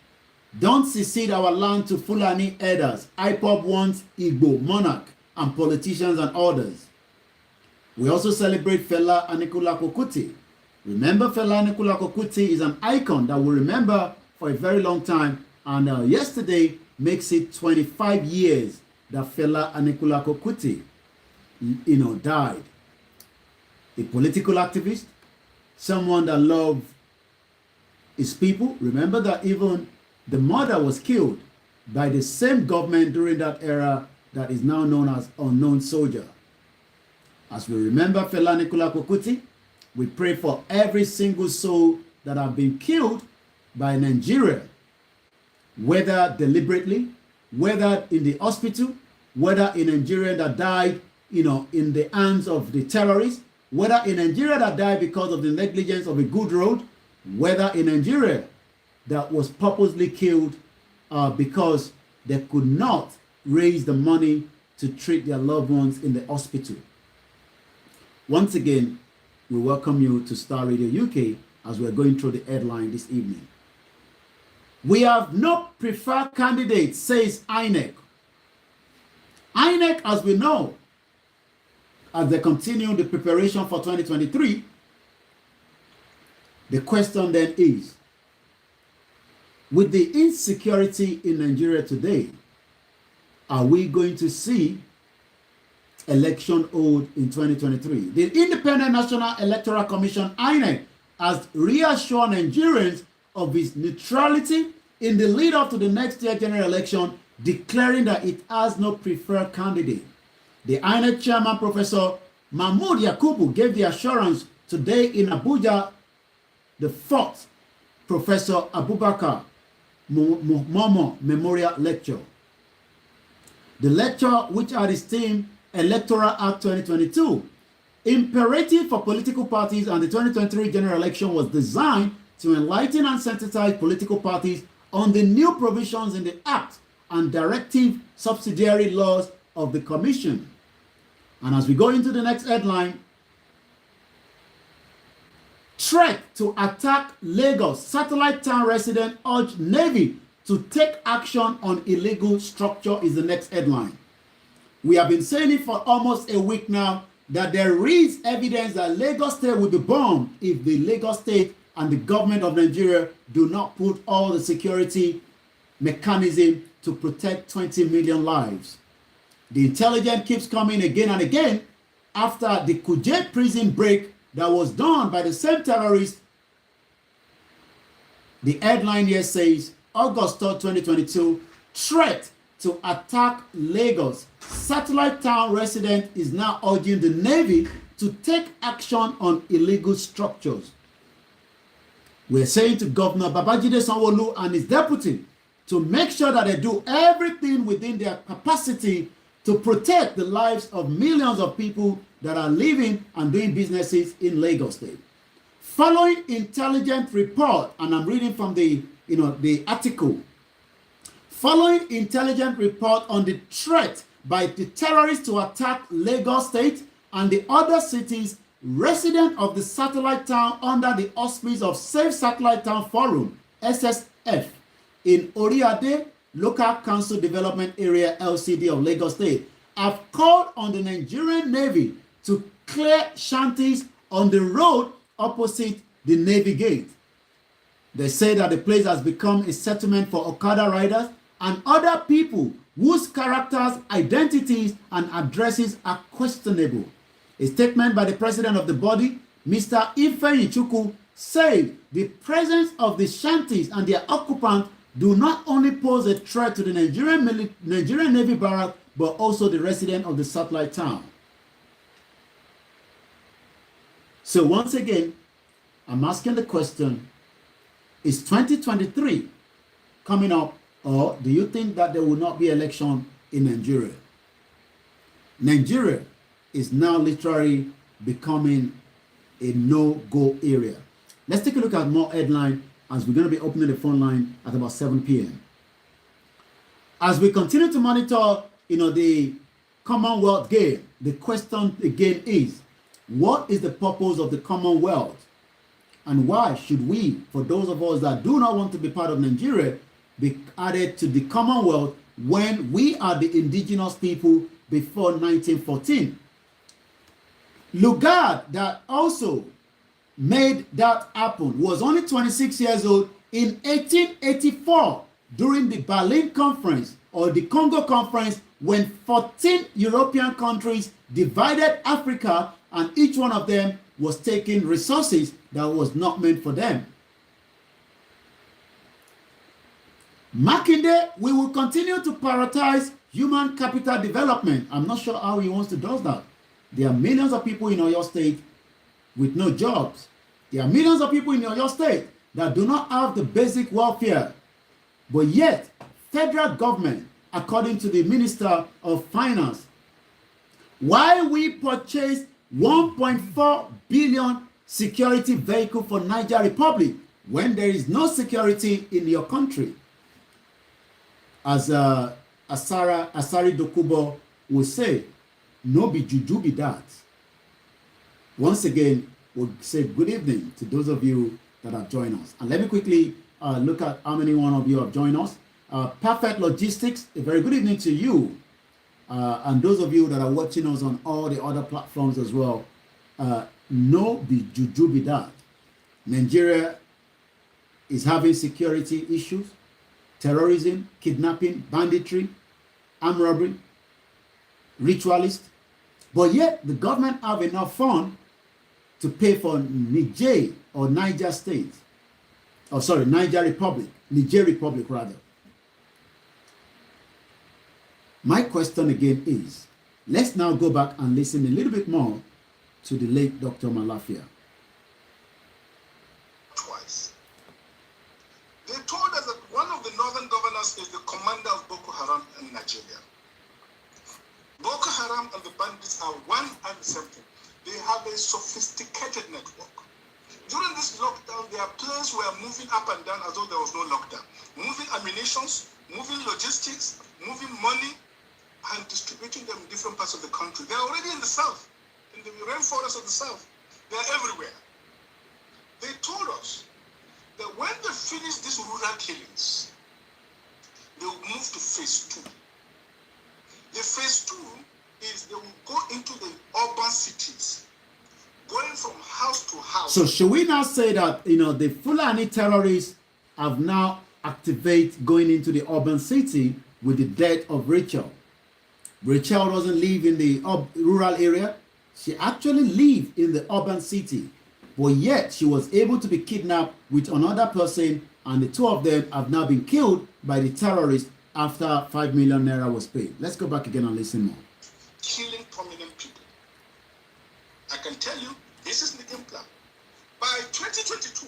Don't secede our land to Fulani herders. IPOB wants Igbo, monarch, and politicians and others. We also celebrate Fela Anikulapo Kuti. Remember, Fela Anikulapo Kuti is an icon that we remember for a very long time. And yesterday makes it 25 years that Fela Anikulapo Kuti, died. A political activist, someone that loved his people. Remember that even the mother was killed by the same government during that era that is now known as Unknown Soldier. As we remember Fela Anikulapo Kuti, we pray for every single soul that have been killed by Nigeria, whether deliberately, whether in the hospital, whether in Nigeria that died, in the hands of the terrorists, whether in Nigeria that died because of the negligence of a good road, whether in Nigeria that was purposely killed because they could not raise the money to treat their loved ones in the hospital. Once again, we welcome you to Starr Radio UK as we're going through the headline this evening. We have no preferred candidate, says INEC. INEC, as we know, as they continue the preparation for 2023, the question then is, with the insecurity in Nigeria today, are we going to see election hold in 2023? The Independent National Electoral Commission, INEC, has reassured Nigerians of its neutrality in the lead up to the next year general election, declaring that it has no preferred candidate. The INEC chairman, Professor Mahmoud Yakubu, gave the assurance today in Abuja, the 4th Professor Abubakar Momo Memorial Lecture. The lecture, which had its theme Electoral Act 2022, imperative for political parties and the 2023 general election, was designed to enlighten and sensitize political parties on the new provisions in the Act and directive subsidiary laws of the Commission. And as we go into the next headline, threat to attack Lagos, satellite town resident urge Navy to take action on illegal structure is the next headline. We have been saying it for almost a week now that there is evidence that Lagos State will be bombed if the Lagos State and the government of Nigeria do not put all the security mechanism to protect 20 million lives. The intelligence keeps coming again and again after the Kuje prison break that was done by the same terrorists. The headline here says, August 3rd, 2022, threat to attack Lagos. Satellite town resident is now urging the Navy to take action on illegal structures. We're saying to Governor Babajide Sanwo-Olu and his deputy to make sure that they do everything within their capacity to protect the lives of millions of people that are living and doing businesses in Lagos State. Following intelligence report, and I'm reading from the article, following intelligence report on the threat by the terrorists to attack Lagos State and the other cities, residents of the satellite town under the auspices of Safe Satellite Town Forum, SSF, in Oriade Local Council Development Area LCD of Lagos State, have called on the Nigerian Navy to clear shanties on the road opposite the Navy Gate. They say that the place has become a settlement for Okada riders and other people whose characters, identities, and addresses are questionable. A statement by the president of the body, Mr. Ifeanyi Chukwu, said the presence of the shanties and their occupants do not only pose a threat to the Nigerian Navy barrack, but also the residents of the satellite town. So once again, I'm asking the question, is 2023 coming up, or do you think that there will not be election in Nigeria? Nigeria is now literally becoming a no-go area. Let's take a look at more headline as we're going to be opening the phone line at about 7 p.m. As we continue to monitor, the Commonwealth game, the question again is, what is the purpose of the Commonwealth? And why should we, for those of us that do not want to be part of Nigeria, be added to the Commonwealth when we are the indigenous people before 1914? Lugard, that also made that happen, was only 26 years old in 1884 during the Berlin Conference or the Congo Conference, when 14 European countries divided Africa and each one of them was taking resources that was not meant for them. Makinde, we will continue to prioritize human capital development. I'm not sure how he wants to do that. There are millions of people in Oyo State with no jobs. There are millions of people in Oyo State that do not have the basic welfare. But yet, federal government, according to the Minister of Finance, why we purchased 1.4 billion security vehicle for Niger Republic when there is no security in your country? As Asari Dokubo will say, no be juju be that. Once again, we'll say good evening to those of you that have joined us. And let me quickly look at how many one of you have joined us. Perfect Logistics, a very good evening to you. And those of you that are watching us on all the other platforms as well. No be juju be that. Nigeria is having security issues, terrorism, kidnapping, banditry, armed robbery, ritualists. But yet the government have enough fund to pay for Niger or Niger State. Oh, sorry, Niger Republic. Niger Republic, rather. My question again is, let's now go back and listen a little bit more to the late Dr. Malafia. Twice. They told us that one of the northern governors is the commander of Boko Haram in Nigeria. Boko Haram and the bandits are one and the same thing. They have a sophisticated network. During this lockdown, their planes were moving up and down as though there was no lockdown. Moving ammunitions, moving logistics, moving money, and distributing them in different parts of the country. They're already in the south, in the rainforest of the south. They're everywhere. They told us that when they finish these rural killings, they will move to phase 2. The phase 2 is they will go into the urban cities, going from house to house. So should we now say that, the Fulani terrorists have now activated going into the urban city with the death of Rachel? Rachel doesn't live in the rural area. She actually lived in the urban city. But yet she was able to be kidnapped with another person, and the two of them have now been killed by the terrorists after 5 million naira was paid. Let's go back again and listen more. Killing prominent people. I can tell you, this is the game plan. By 2022,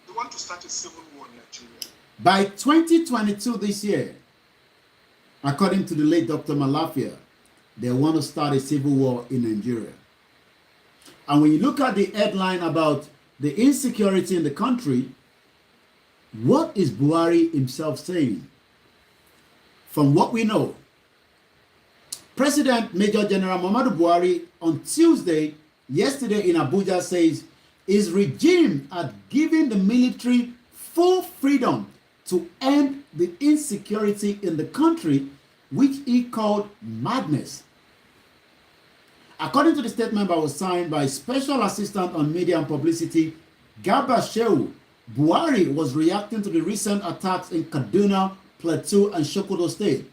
they want to start a civil war in Nigeria. By 2022 this year, according to the late Dr. Malafia, they want to start a civil war in Nigeria. And when you look at the headline about the insecurity in the country, what is Buhari himself saying? From what we know, President Major General Muhammadu Buhari on Tuesday, yesterday in Abuja, says his regime had given the military full freedom to end the insecurity in the country, which he called madness. According to the statement that was signed by Special Assistant on Media and Publicity, Garba Shehu, Buhari was reacting to the recent attacks in Kaduna, Plateau, and Sokoto State.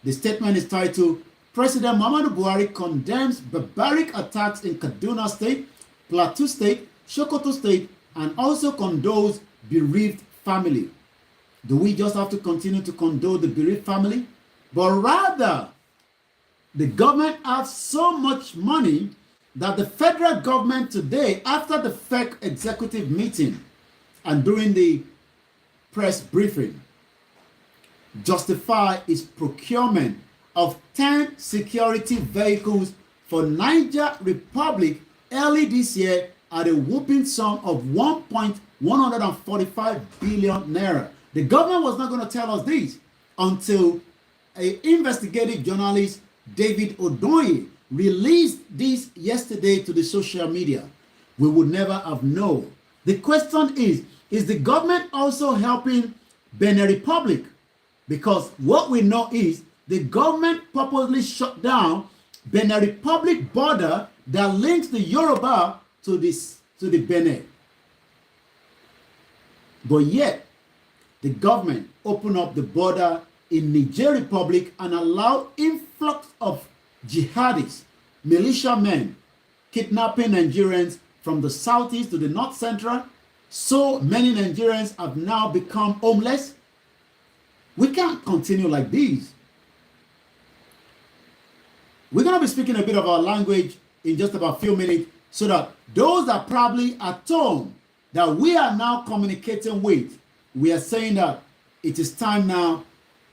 The statement is titled, President Muhammadu Buhari condemns barbaric attacks in Kaduna State, Plateau State, Sokoto State, and also condones bereaved family. Do we just have to continue to condone the bereaved family? But rather, the government has so much money that the federal government today, after the fake executive meeting and during the press briefing, justify its procurement of 10 security vehicles for Niger Republic early this year at a whooping sum of 1.145 billion naira. The government was not going to tell us this until an investigative journalist, David Odoye, released this yesterday to the social media. We would never have known. The question is the government also helping Benin Republic? Because what we know is the government purposely shut down Benin Republic border that links the Yoruba to the Benin. But yet, the government opened up the border in Niger Republic and allowed influx of jihadists, militiamen, kidnapping Nigerians from the southeast to the north central. So many Nigerians have now become homeless. We can't continue like this. We're going to be speaking a bit of our language in just about a few minutes so that those that probably at home that we are now communicating with, we are saying that it is time now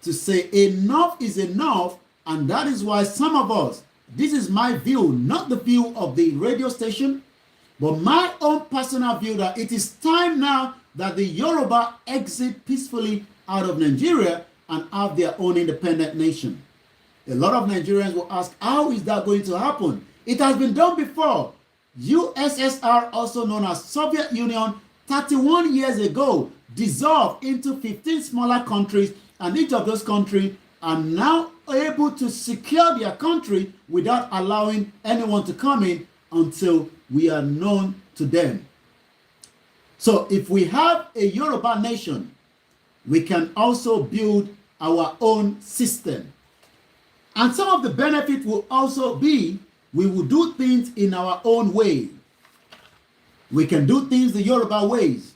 to say enough is enough. And that is why some of us, this is my view, not the view of the radio station, but my own personal view, that it is time now that the Yoruba exit peacefully out of Nigeria and have their own independent nation. A lot of Nigerians will ask, how is that going to happen? It has been done before. USSR, also known as Soviet Union, 31 years ago, dissolved into 15 smaller countries, and each of those countries are now able to secure their country without allowing anyone to come in until we are known to them. So if we have a Yoruba nation, we can also build our own system. And some of the benefit will also be, we will do things in our own way. We can do things the Yoruba ways.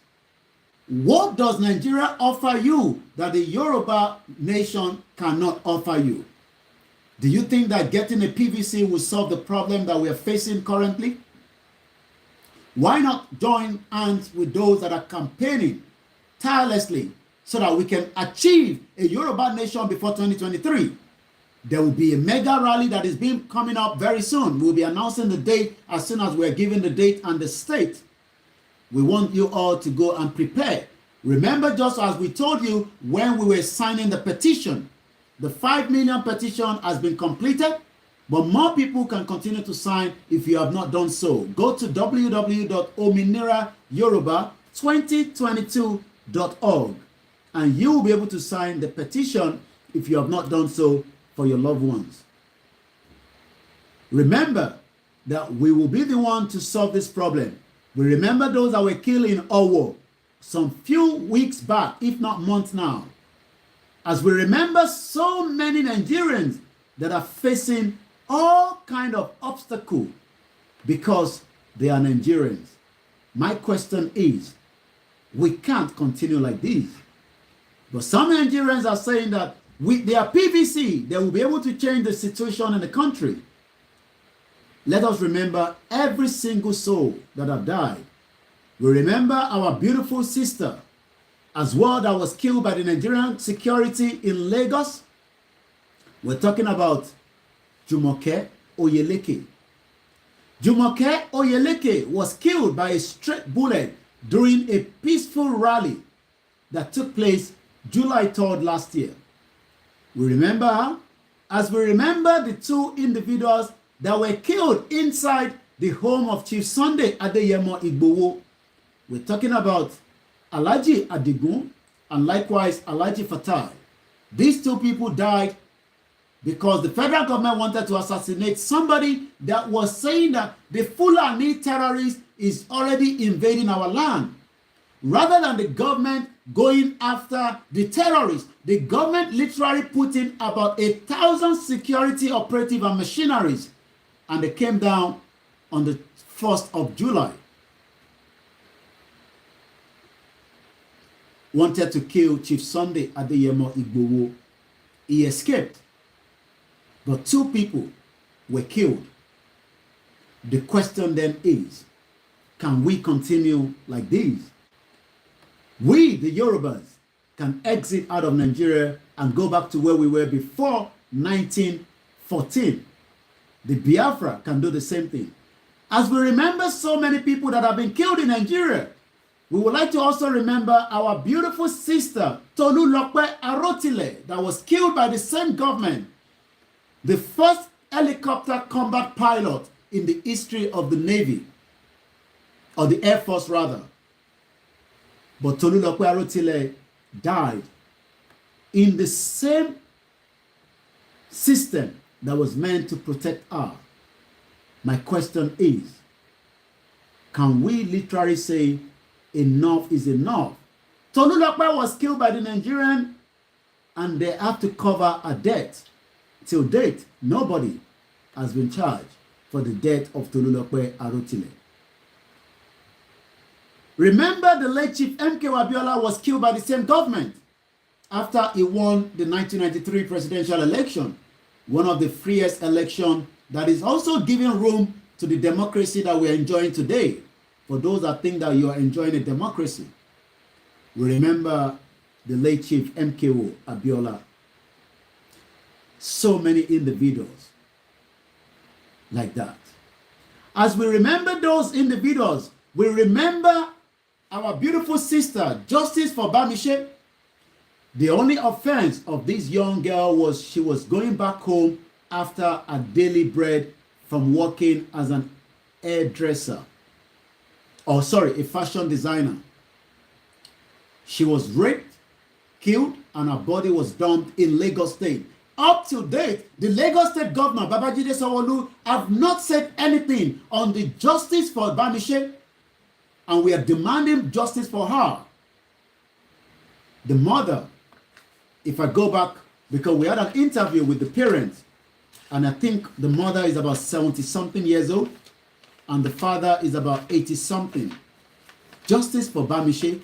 What does Nigeria offer you that the Yoruba nation cannot offer you? Do you think that getting a PVC will solve the problem that we are facing currently? Why not join hands with those that are campaigning tirelessly so that we can achieve a Yoruba nation before 2023? There will be a mega rally that is coming up very soon. We'll be announcing the date as soon as we're given the date and the state. We want you all to go and prepare. Remember, just as we told you when we were signing the petition, the 5 million petition has been completed, but more people can continue to sign if you have not done so. Go to www.ominirayoruba2022.org and you will be able to sign the petition if you have not done so for your loved ones. Remember that we will be the one to solve this problem. We remember those that were killed in Owo some few weeks back, if not months now. As we remember so many Nigerians that are facing all kind of obstacle because they are Nigerians. My question is, we can't continue like this. But some Nigerians are saying that with their PVC, they will be able to change the situation in the country. Let us remember every single soul that have died. We remember our beautiful sister as well that was killed by the Nigerian security in Lagos. We're talking about Jumoke Oyeleke. Jumoke Oyeleke was killed by a straight bullet during a peaceful rally that took place July 3rd last year. We remember her as we remember the two individuals that were killed inside the home of Chief Sunday Adeyemo Igboho. We're talking about Alhaji Adigun and likewise Alhaji Fatai. These two people died because the federal government wanted to assassinate somebody that was saying that the Fulani terrorist is already invading our land. Rather than the government going after the terrorists, the government literally put in about 1,000 security operative and machineries, and they came down on the 1st of July. Wanted to kill Chief Sunday Adeyemo Igboho. He escaped, but two people were killed. The question then is, can we continue like this? We, the Yorubas, can exit out of Nigeria and go back to where we were before 1914. The Biafra can do the same thing. As we remember so many people that have been killed in Nigeria, we would like to also remember our beautiful sister, Tolulope Arotile, that was killed by the same government, the first helicopter combat pilot in the history of the Navy, or the Air Force rather. But Tolulope Arotile died in the same system that was meant to protect her. My question is, can we literally say enough is enough? Tolulope was killed by the Nigerian and they have to cover a debt. Till date, nobody has been charged for the death of Tolulope Arotile. Remember, the late Chief MK Abiola was killed by the same government after he won the 1993 presidential election, one of the freest elections that is also giving room to the democracy that we're enjoying today. For those that think that you are enjoying a democracy, we remember the late Chief MKO Abiola. So many individuals like that. As we remember those individuals, we remember our beautiful sister, Justice for Bamishe. The only offense of this young girl was she was going back home after a daily bread from working as an hairdresser. A fashion designer. She was raped, killed, and her body was dumped in Lagos State. Up to date, the Lagos State Governor, Babajide Sanwo-Olu, have not said anything on the justice for Bamishe, and we are demanding justice for her. The mother, if I go back, because we had an interview with the parents, and I think the mother is about 70-something years old, and the father is about 80-something. Justice for Bamishe.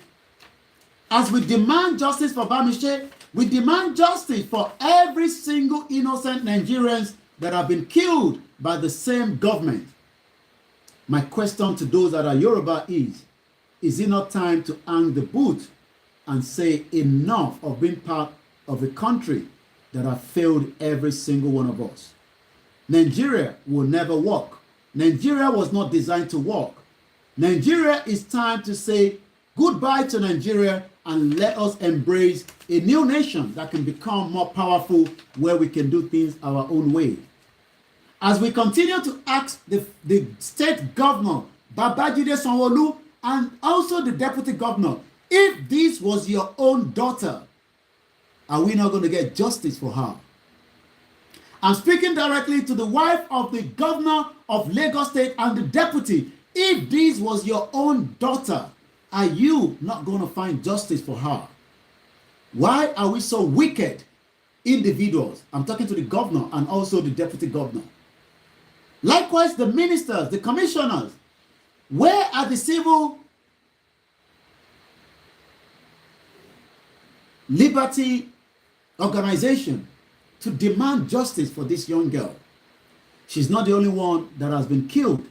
As we demand justice for Bamishe, we demand justice for every single innocent Nigerians that have been killed by the same government. My question to those that are Yoruba is it not time to hang the boot and say enough of being part of a country that have failed every single one of us? Nigeria will never work. Nigeria was not designed to work. Nigeria is time to say goodbye to Nigeria and let us embrace a new nation that can become more powerful, where we can do things our own way. As we continue to ask the state governor, Babajide Sanwo-Olu, and also the deputy governor, if this was your own daughter, are we not going to get justice for her? I'm speaking directly to the wife of the governor of Lagos State and the deputy. If this was your own daughter, are you not going to find justice for her? Why are we so wicked individuals? I'm talking to the governor and also the deputy governor. Likewise, the ministers, the commissioners. Where are the civil liberty organization to demand justice for this young girl? She's not the only one that has been killed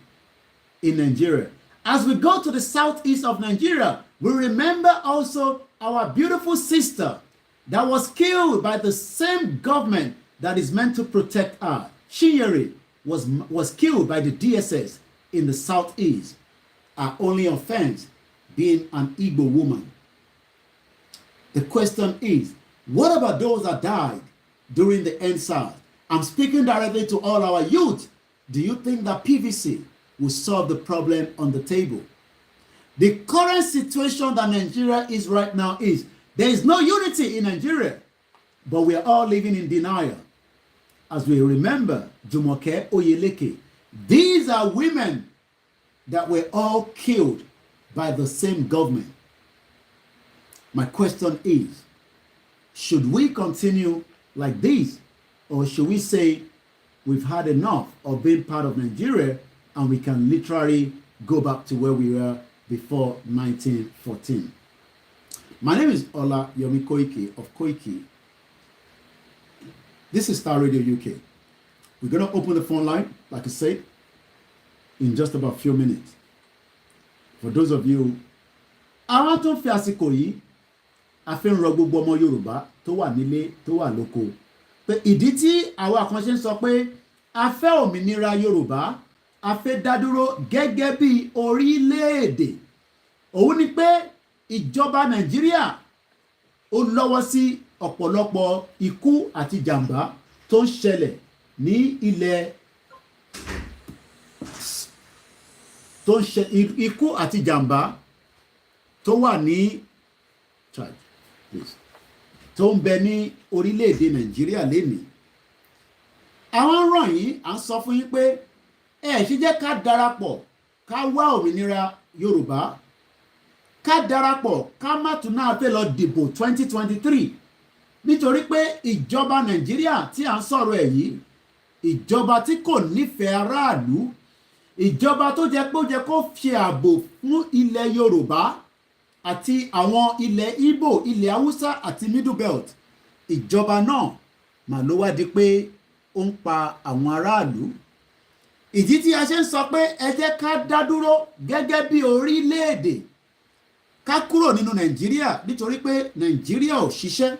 in Nigeria. As we go to the southeast of Nigeria, we remember also our beautiful sister that was killed by the same government that is meant to protect her. Chinyere was killed by the DSS in the southeast. Her only offense being an Igbo woman. The question is, what about those that died during the NSAS? I'm speaking directly to all our youth. Do you think that PVC will solve the problem on the table? The current situation that Nigeria is right now is there is no unity in Nigeria, but we are all living in denial. As we remember Jumoke Oyeleke, these are women that were all killed by the same government. My question is, should we continue like this, or should we say we've had enough of being part of Nigeria and we can literally go back to where we were before 1914? My name is Ola Yomi Koiki of Koiki. This is Starr Radio UK. We're going to open the phone line, like I said, in just about a few minutes. For those of you, àwọn tó ń fi àsìkò yìí, a fi ń rọ gbogbo ọmọ Yorùbá tó wà nílé tó wà lóko pé ìdí tí àwọn àkànṣe ń sọ pé a fẹ́ òmìnira Yorùbá, a fẹ́ dádúró gẹ́gẹ́ bí orílẹ̀-èdè, òun ni pé ìjọba Nàìjíríà ó lọ́wọ́ sí ọ̀pọ̀lọpọ̀ ikú àti jàǹbá tó ń ṣẹlẹ̀ ní ilẹ̀ tó ń ṣe ikú àti jàǹbá tó wà ní tó ń bẹ ní orílẹ̀-èdè Nàìjíríà lénìí. àwọn ràn yín à ń sọ fún yín pé ẹ ṣe jẹ́ ká darapọ̀ ká wá òmìnira Yorùbá, ká darapọ̀ ká má tún náà fẹ́ lọ dìbò 2023 nítorí pé ìjọba Nàìjíríà tí à ń sọ̀rọ̀ ẹ̀ yìí ìjọba tí kò nífẹ̀ẹ́ aráàlú, ìjọba tó jẹ́ pé ó jẹ́ kó fi ààbò fún ilẹ̀ Yorùbá àti àwọn ilẹ̀ Ìgbò, ilẹ̀ Haúsá àti Middle Belt, ìjọba náà mà ló wá di pé ó ń pa àwọn aráàlú. Ìdí tí a ṣe ń sọ pé ẹ jẹ́ ká dá dúró gẹ́gẹ́ bí orílẹ̀-èdè, ká kúrò nínú Nàìjíríà nítorí pé Nàìjíríà ò ṣiṣẹ́.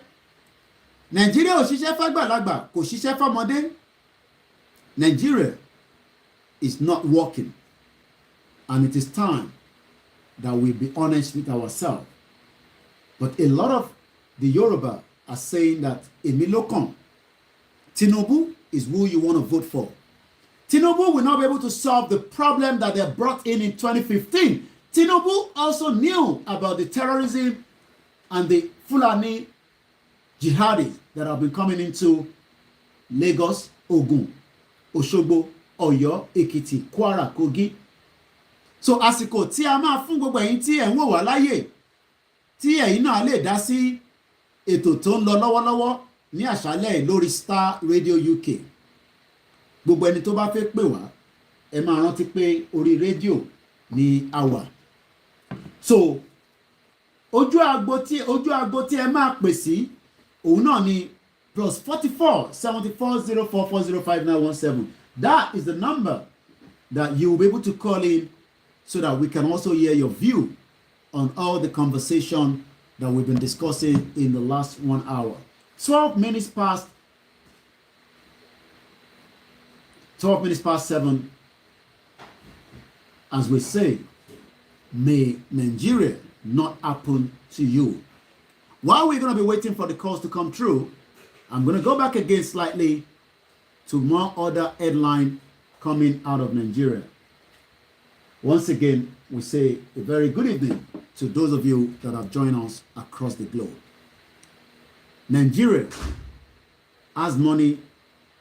Nàìjíríà ò ṣiṣẹ́ fágbàlagbà, kò ṣiṣẹ́ fọ́mọdé. Nigeria is not working, and it is time that we be honest with ourselves. But a lot of the Yoruba are saying that èmi ló kàn. Tinubu is who you want to vote for. Tinubu will not be able to solve the problem that they brought in 2015. Tinubu also knew about the terrorism and the Fulani jihadis that have been coming into Lagos, Ogun, Òṣogbo, Ọ̀yọ́, Èkìtì, Kwara, Kogi. So àsìkò tí a máa fún gbogbo ẹ̀yin tí ẹ ń wò wá láyè, tí ẹ̀yin náà lè dá sí ètò tó ń lọ lọ́wọ́lọ́wọ́ ní àṣálẹ́ lórí Star Radio UK. Gbogbo ẹni tó bá fẹ́ pè wá, ẹ máa rántí pé orí rédíò ni a wà. So ojú agbo tí ẹ máa pè sí òun náà ni +44 74 04 405 917. That is the number that you will be able to call in so that we can also hear your view on all the conversation that we've been discussing in the last 1 hour. 12 minutes past 7, as we say, may Nigeria not happen to you. While we're going to be waiting for the calls to come through, I'm going to go back again slightly to more other headline coming out of Nigeria. Once again, we say a very good evening to those of you that have joined us across the globe. Nigeria has money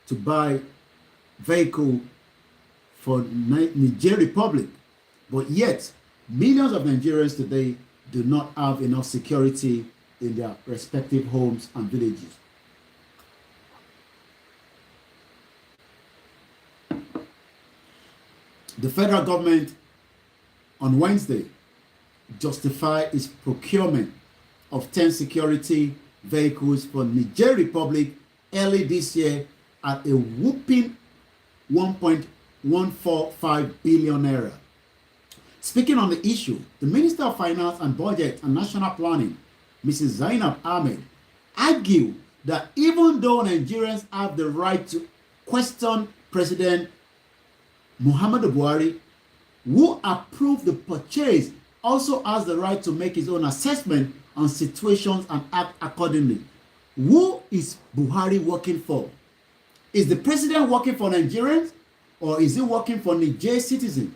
to buy vehicle for Niger Republic, but yet millions of Nigerians today do not have enough security in their respective homes and villages. The federal government on Wednesday justified its procurement of 10 security vehicles for Niger Republic early this year at a whopping 1.145 billion naira. Speaking on the issue, the Minister of Finance and Budget and National Planning, Mrs. Zainab Ahmed, argued that even though Nigerians have the right to question President Muhammadu Buhari, who approved the purchase, also has the right to make his own assessment on situations and act accordingly. Who is Buhari working for? Is the president working for Nigerians, or is he working for Niger citizens?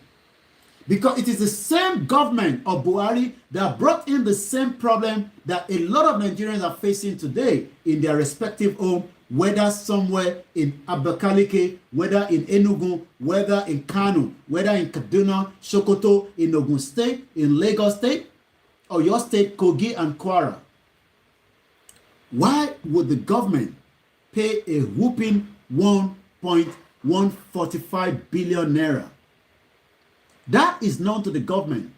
Because it is the same government of Buhari that brought in the same problem that a lot of Nigerians are facing today in their respective home, whether somewhere in Abakaliki, whether in Enugu, whether in Kano, whether in Kaduna, Sokoto, in Ogun State, in Lagos State, or your state, Kogi and Kwara. Why would the government pay a whopping 1.145 billion naira? That is known to the government.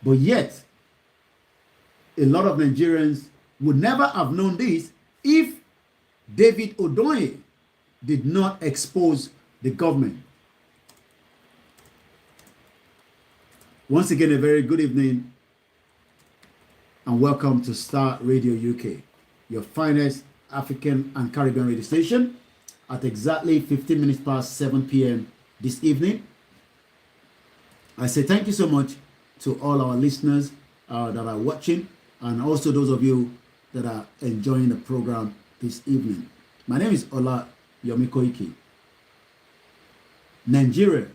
But yet, a lot of Nigerians would never have known this if David Odoye did not expose the government. Once again, a very good evening and welcome to Star Radio UK, your finest African and Caribbean radio station, at exactly 15 minutes past 7 p.m. this evening. I say thank you so much to all our listeners that are watching, and also those of you that are enjoying the program this evening. My name is Ola Yomi Koiki. Nigeria,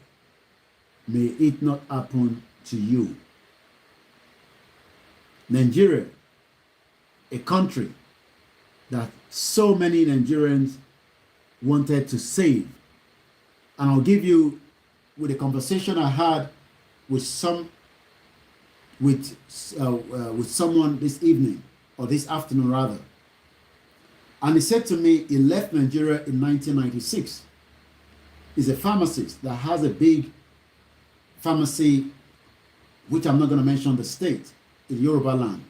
may it not happen to you. Nigeria, a country that so many Nigerians wanted to save. And I'll give you, with a conversation I had with someone this evening, or this afternoon rather. And he said to me he left Nigeria in 1996. He's a pharmacist that has a big pharmacy, which I'm not going to mention the state, in Yoruba land.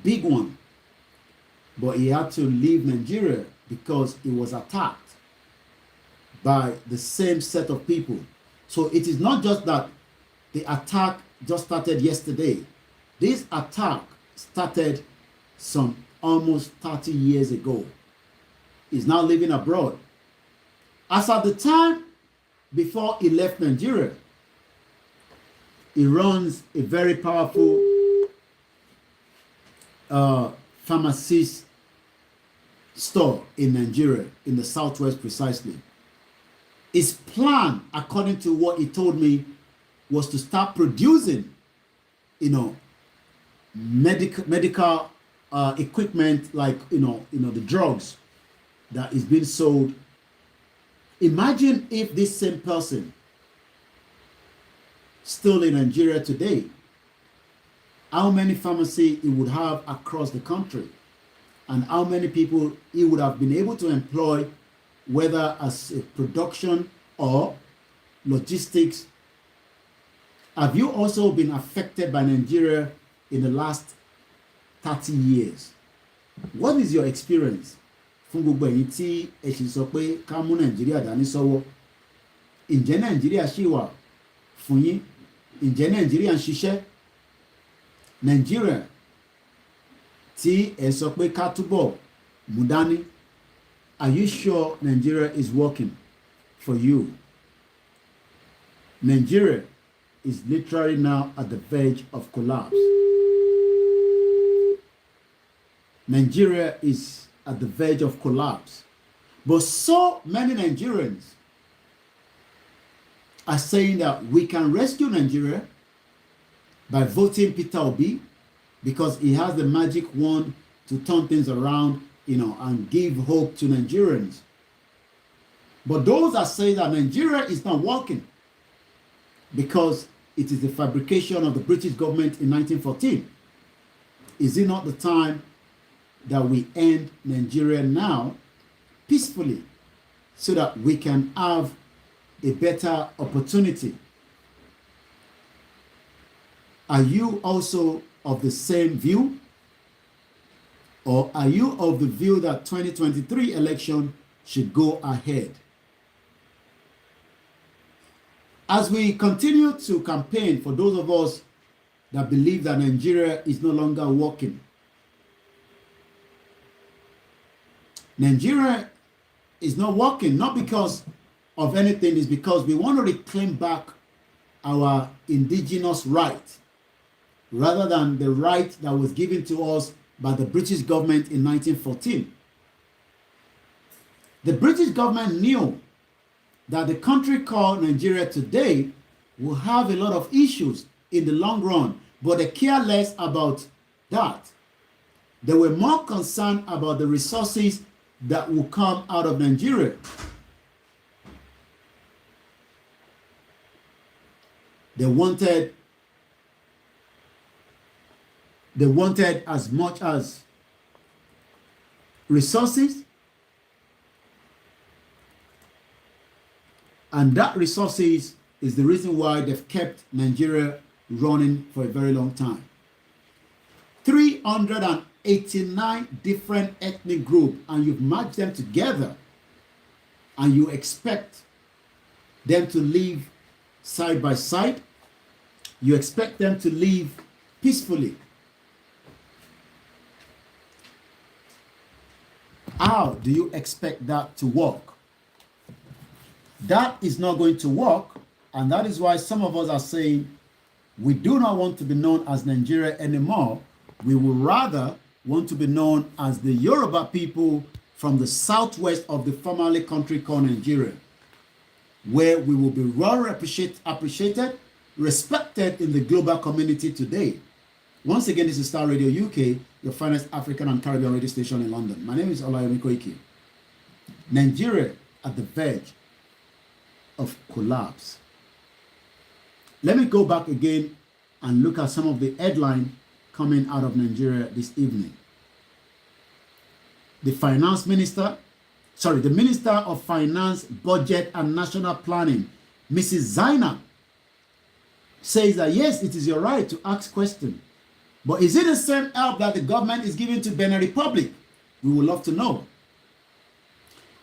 Big one. But he had to leave Nigeria because he was attacked by the same set of people. So it is not just that the attack just started yesterday. This attack started some almost 30 years ago. He's now living abroad. As at the time before he left Nigeria, he runs a very powerful pharmacist store in Nigeria, in the southwest precisely. His plan, according to what he told me, was to start producing, medical equipment, like the drugs that is being sold. Imagine if this same person still in Nigeria today, how many pharmacies he would have across the country, and how many people he would have been able to employ, whether as a production or logistics. Have you also been affected by Nigeria in the last 30 years? What is your experience? Fún gbogbo ẹ̀yin tí ẹ sì sọ pé ká mú Nàìjíríà dání sọ́wọ́. Ǹjẹ́ Nàìjíríà ṣì wà fún yín? Ǹjẹ́ Nàìjíríà ń ṣiṣẹ́? Nàìjíríà tí ẹ sọ pé ká túbọ̀ mú dání. Are you sure Nigeria is working for you? Nigeria is literally now at the verge of collapse. Nigeria is at the verge of collapse. But so many Nigerians are saying that we can rescue Nigeria by voting Peter Obi, because he has the magic wand to turn things around, and give hope to Nigerians. But those that say that Nigeria is not working because it is the fabrication of the British government in 1914. Is it not the time that we end Nigeria now peacefully, so that we can have a better opportunity? Are you also of the same view? Or are you of the view that 2023 election should go ahead? As we continue to campaign, for those of us that believe that Nigeria is no longer working, Nigeria is not working, not because of anything, it's because we want to reclaim back our indigenous right, rather than the right that was given to us by the British government in 1914. The British government knew that the country called Nigeria today will have a lot of issues in the long run, but they care less about that. They were more concerned about the resources that will come out of Nigeria. They wanted as much as resources, and that resources is the reason why they've kept Nigeria running for a very long time. 389 different ethnic groups, and you've matched them together, and you expect them to live side by side. You expect them to live peacefully. How do you expect that to work? That is not going to work, and that is why some of us are saying we do not want to be known as Nigeria anymore. We would rather want to be known as the Yoruba people from the southwest of the formerly country called Nigeria, where we will be well appreciated, respected in the global community today. Once again, this is Starr Radio UK, your finest African and Caribbean radio station in London. My name is Koikimedia. Nigeria at the verge of collapse. Let me go back again and look at some of the headlines coming out of Nigeria this evening. The Minister of Finance, Budget and National Planning, Mrs. Zainab, says that yes, it is your right to ask questions. But is it the same help that the government is giving to Benin Republic? We would love to know.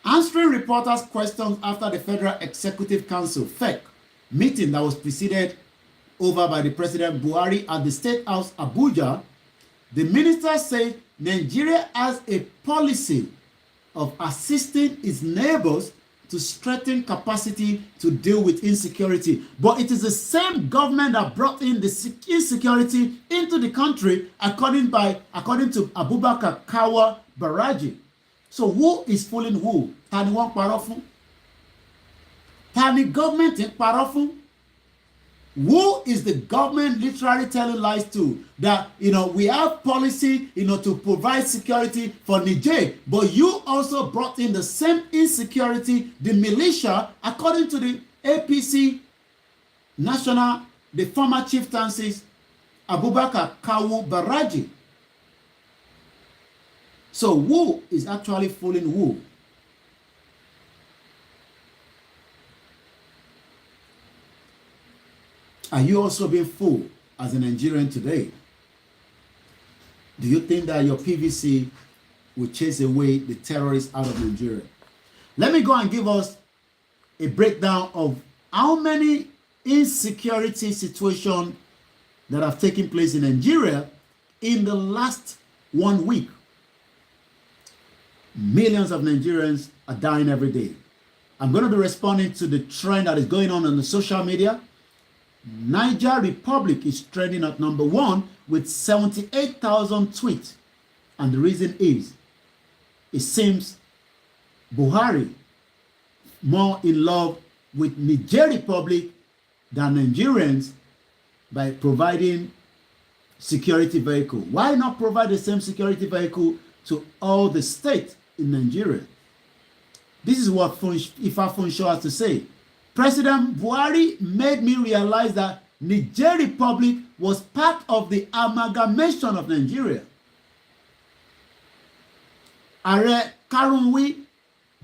Answering reporters' questions after the Federal Executive Council, FEC, meeting that was preceded over by the President Buhari at the State House, Abuja, the minister said Nigeria has a policy of assisting its neighbors to strengthen capacity to deal with insecurity. But it is the same government that brought in the insecurity into the country, according to Abubakar Kawa Baraji. So who is fooling who? Tani won parọ́ fún? Tani government in parọ́ fún? Who is the government literally telling lies to? That, we have policy, to provide security for Niger, but you also brought in the same insecurity, the militia, according to the APC national, the former chieftains, Abubakar Kawu Baraji. So who is actually fooling who? Are you also being fooled as a Nigerian today? Do you think that your PVC will chase away the terrorists out of Nigeria? Let me go and give us a breakdown of how many insecurity situations that have taken place in Nigeria in the last 1 week. Millions of Nigerians are dying every day. I'm going to be responding to the trend that is going on the social media. Niger Republic is trending at number 1 with 78,000 tweets. And the reason is, it seems Buhari more in love with Niger Republic than Nigerians by providing security vehicle. Why not provide the same security vehicle to all the states in Nigeria? This is what Ifa Funsho has to say. President Buhari made me realize that Niger Republic was part of the amalgamation of Nigeria. Ààrẹ Karunwi,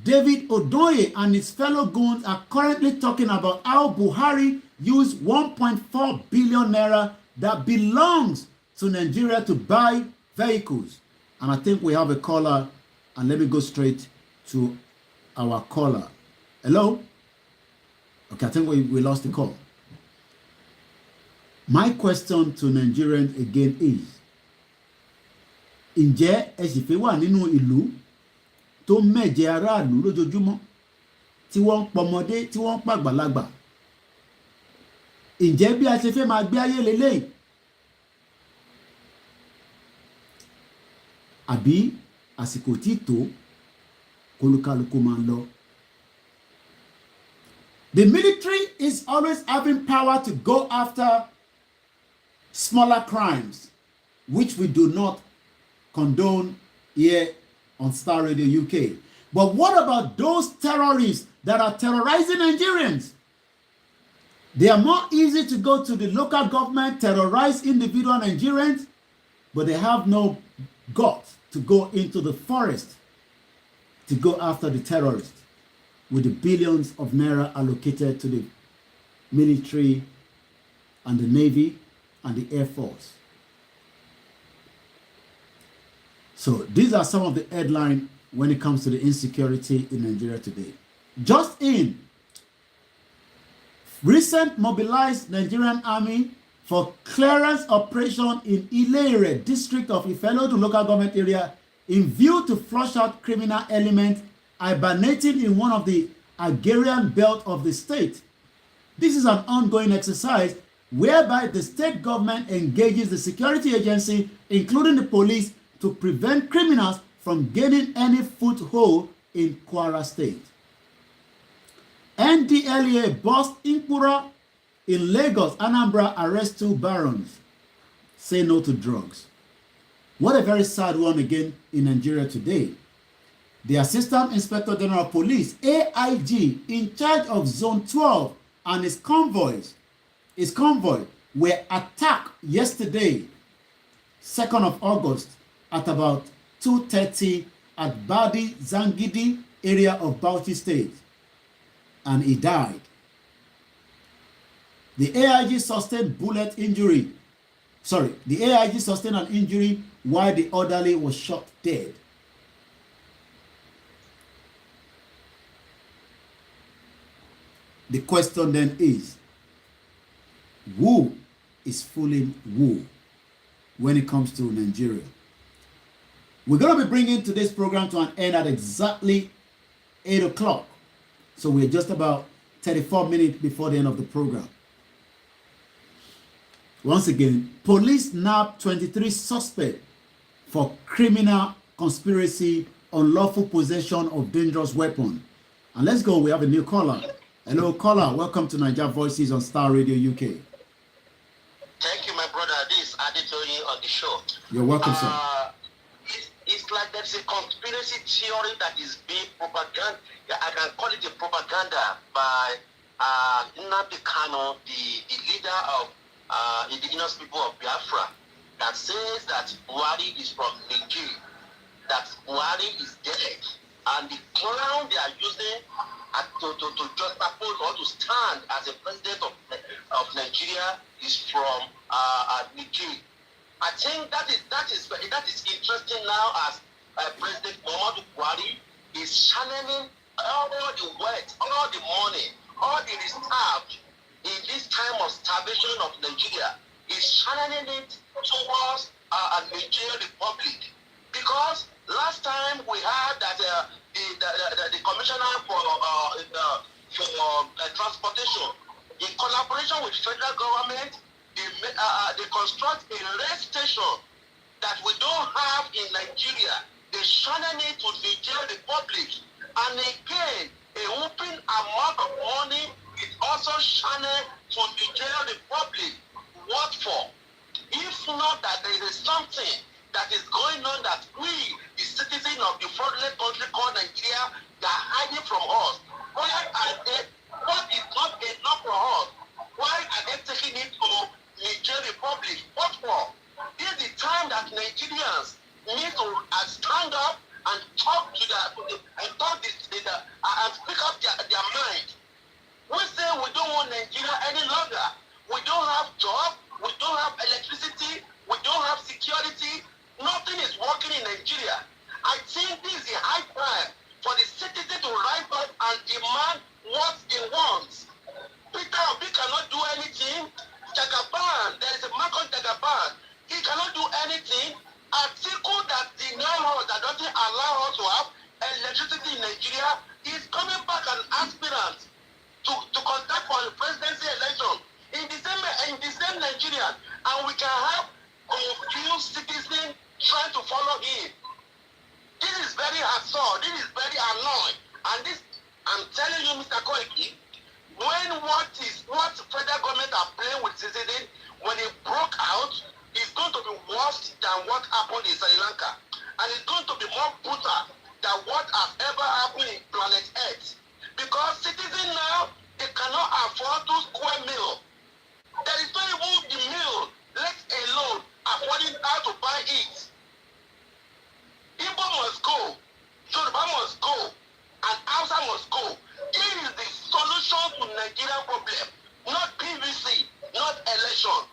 David Odoye and his fellow goons are currently talking about how Buhari used 1.4 billion naira that belongs to Nigeria to buy vehicles. And I think we have a caller, and let me go straight to our caller. Hello? Okay, I think we lost the call. My question to Nigerians again is, ǹjẹ́ ẹ sì fẹ́ wà nínú ìlú tó mẹ́jẹ aráàlú lójoojúmọ́, tí wọ́n ń pọmọdé, tí wọ́n ń pàgbàlagbà? Ǹjẹ́ bí a ṣe fẹ́ máa gbé ayé lélẹ́yìn? Àbí àsìkò tí tó kólúkálukú máa lọ? The military is always having power to go after smaller crimes, which we do not condone here on Starr Radio UK. But what about those terrorists that are terrorizing Nigerians? They are more easy to go to the local government, terrorize individual Nigerians, but they have no guts to go into the forest to go after the terrorists with the billions of naira allocated to the military and the Navy and the Air Force. So these are some of the headlines when it comes to the insecurity in Nigeria today. Just in, recent mobilized Nigerian army for clearance operation in Ilere district of Ifelo to local government area in view to flush out criminal elements hibernating in one of the agrarian belt of the state. This is an ongoing exercise whereby the state government engages the security agency, including the police, to prevent criminals from gaining any foothold in Kwara State. NDLEA bust Inkura in Lagos, Anambra arrest 2 barons. Say no to drugs. What a very sad one again in Nigeria today. The Assistant Inspector General of Police, AIG, in charge of Zone 12 and his convoy were attacked yesterday, 2nd of August, at about 2:30 at Badi Zangidi area of Bauchi State, and he died. The AIG sustained bullet injury. The AIG sustained an injury while the orderly was shot dead. The question then is, who is fooling who when it comes to Nigeria? We're going to be bringing today's program to an end at exactly 8 o'clock. So we're just about 34 minutes before the end of the program. Once again, police nabbed 23 suspects for criminal conspiracy, unlawful possession of dangerous weapon. And let's go, we have a new caller. Hello, caller. Welcome to Niger Voices on Star Radio UK. Thank you, my brother. This is Aditoyi on the show. You're welcome, sir. It's like there's a conspiracy theory that is being propaganda. I can call it a propaganda by Nnamdi Kanu, the leader of indigenous people of Biafra, that says that Buhari is from Niger, that Buhari is dead, and the ground they are using to juxtapose or to stand as a president of Nigeria is from Niger. I think that is interesting now as President Muhammadu Buhari is channeling all the wealth, all the money, all the reserve in this time of starvation of Nigeria, is channeling it towards a Nigerian Republic. Because last time we heard that the commissioner for transportation, in collaboration with federal government, they construct a rail station that we don't have in Nigeria. They channel it to the Nigerian Republic, and again, a whooping amount of money is also channeled to the Nigerian Republic. What for? If not that there is something that is going on that we, the citizens of the fraudulent country called Nigeria, they are hiding from us. Why are they? What is not enough for us? Why are they taking it to Nigerian Republic? What for? This is the time that Nigerians need to stand up and talk to and speak up their mind. We say we don't want Nigeria any longer. We don't have job. We don't have electricity. We don't have security. Nothing is working in Nigeria. I think this is a high time for the citizen to rise up and demand what he wants. Peter Obi cannot do anything. Jagaban, there is a man called Jagaban. He cannot do anything. Article that deny us, that doesn't allow us to have electricity in Nigeria, is coming back an aspirant to contest for the presidency election in the same Nigeria, and we can have confused citizens trying to follow him. This is very absurd. This is very annoying. And this, I'm telling you, Mr. Koiki, when what federal government are playing with citizens, when it broke out, it's going to be worse than what happened in Sri Lanka. And it's going to be more brutal than what has ever happened in planet Earth. Because citizens now, they cannot afford 2 square meal. There is not even the meal, let alone affording how to buy it. Igbo must go, Yoruba must go, and Hausa must go. This is the solution to Nigerian problem, not PVC, not election.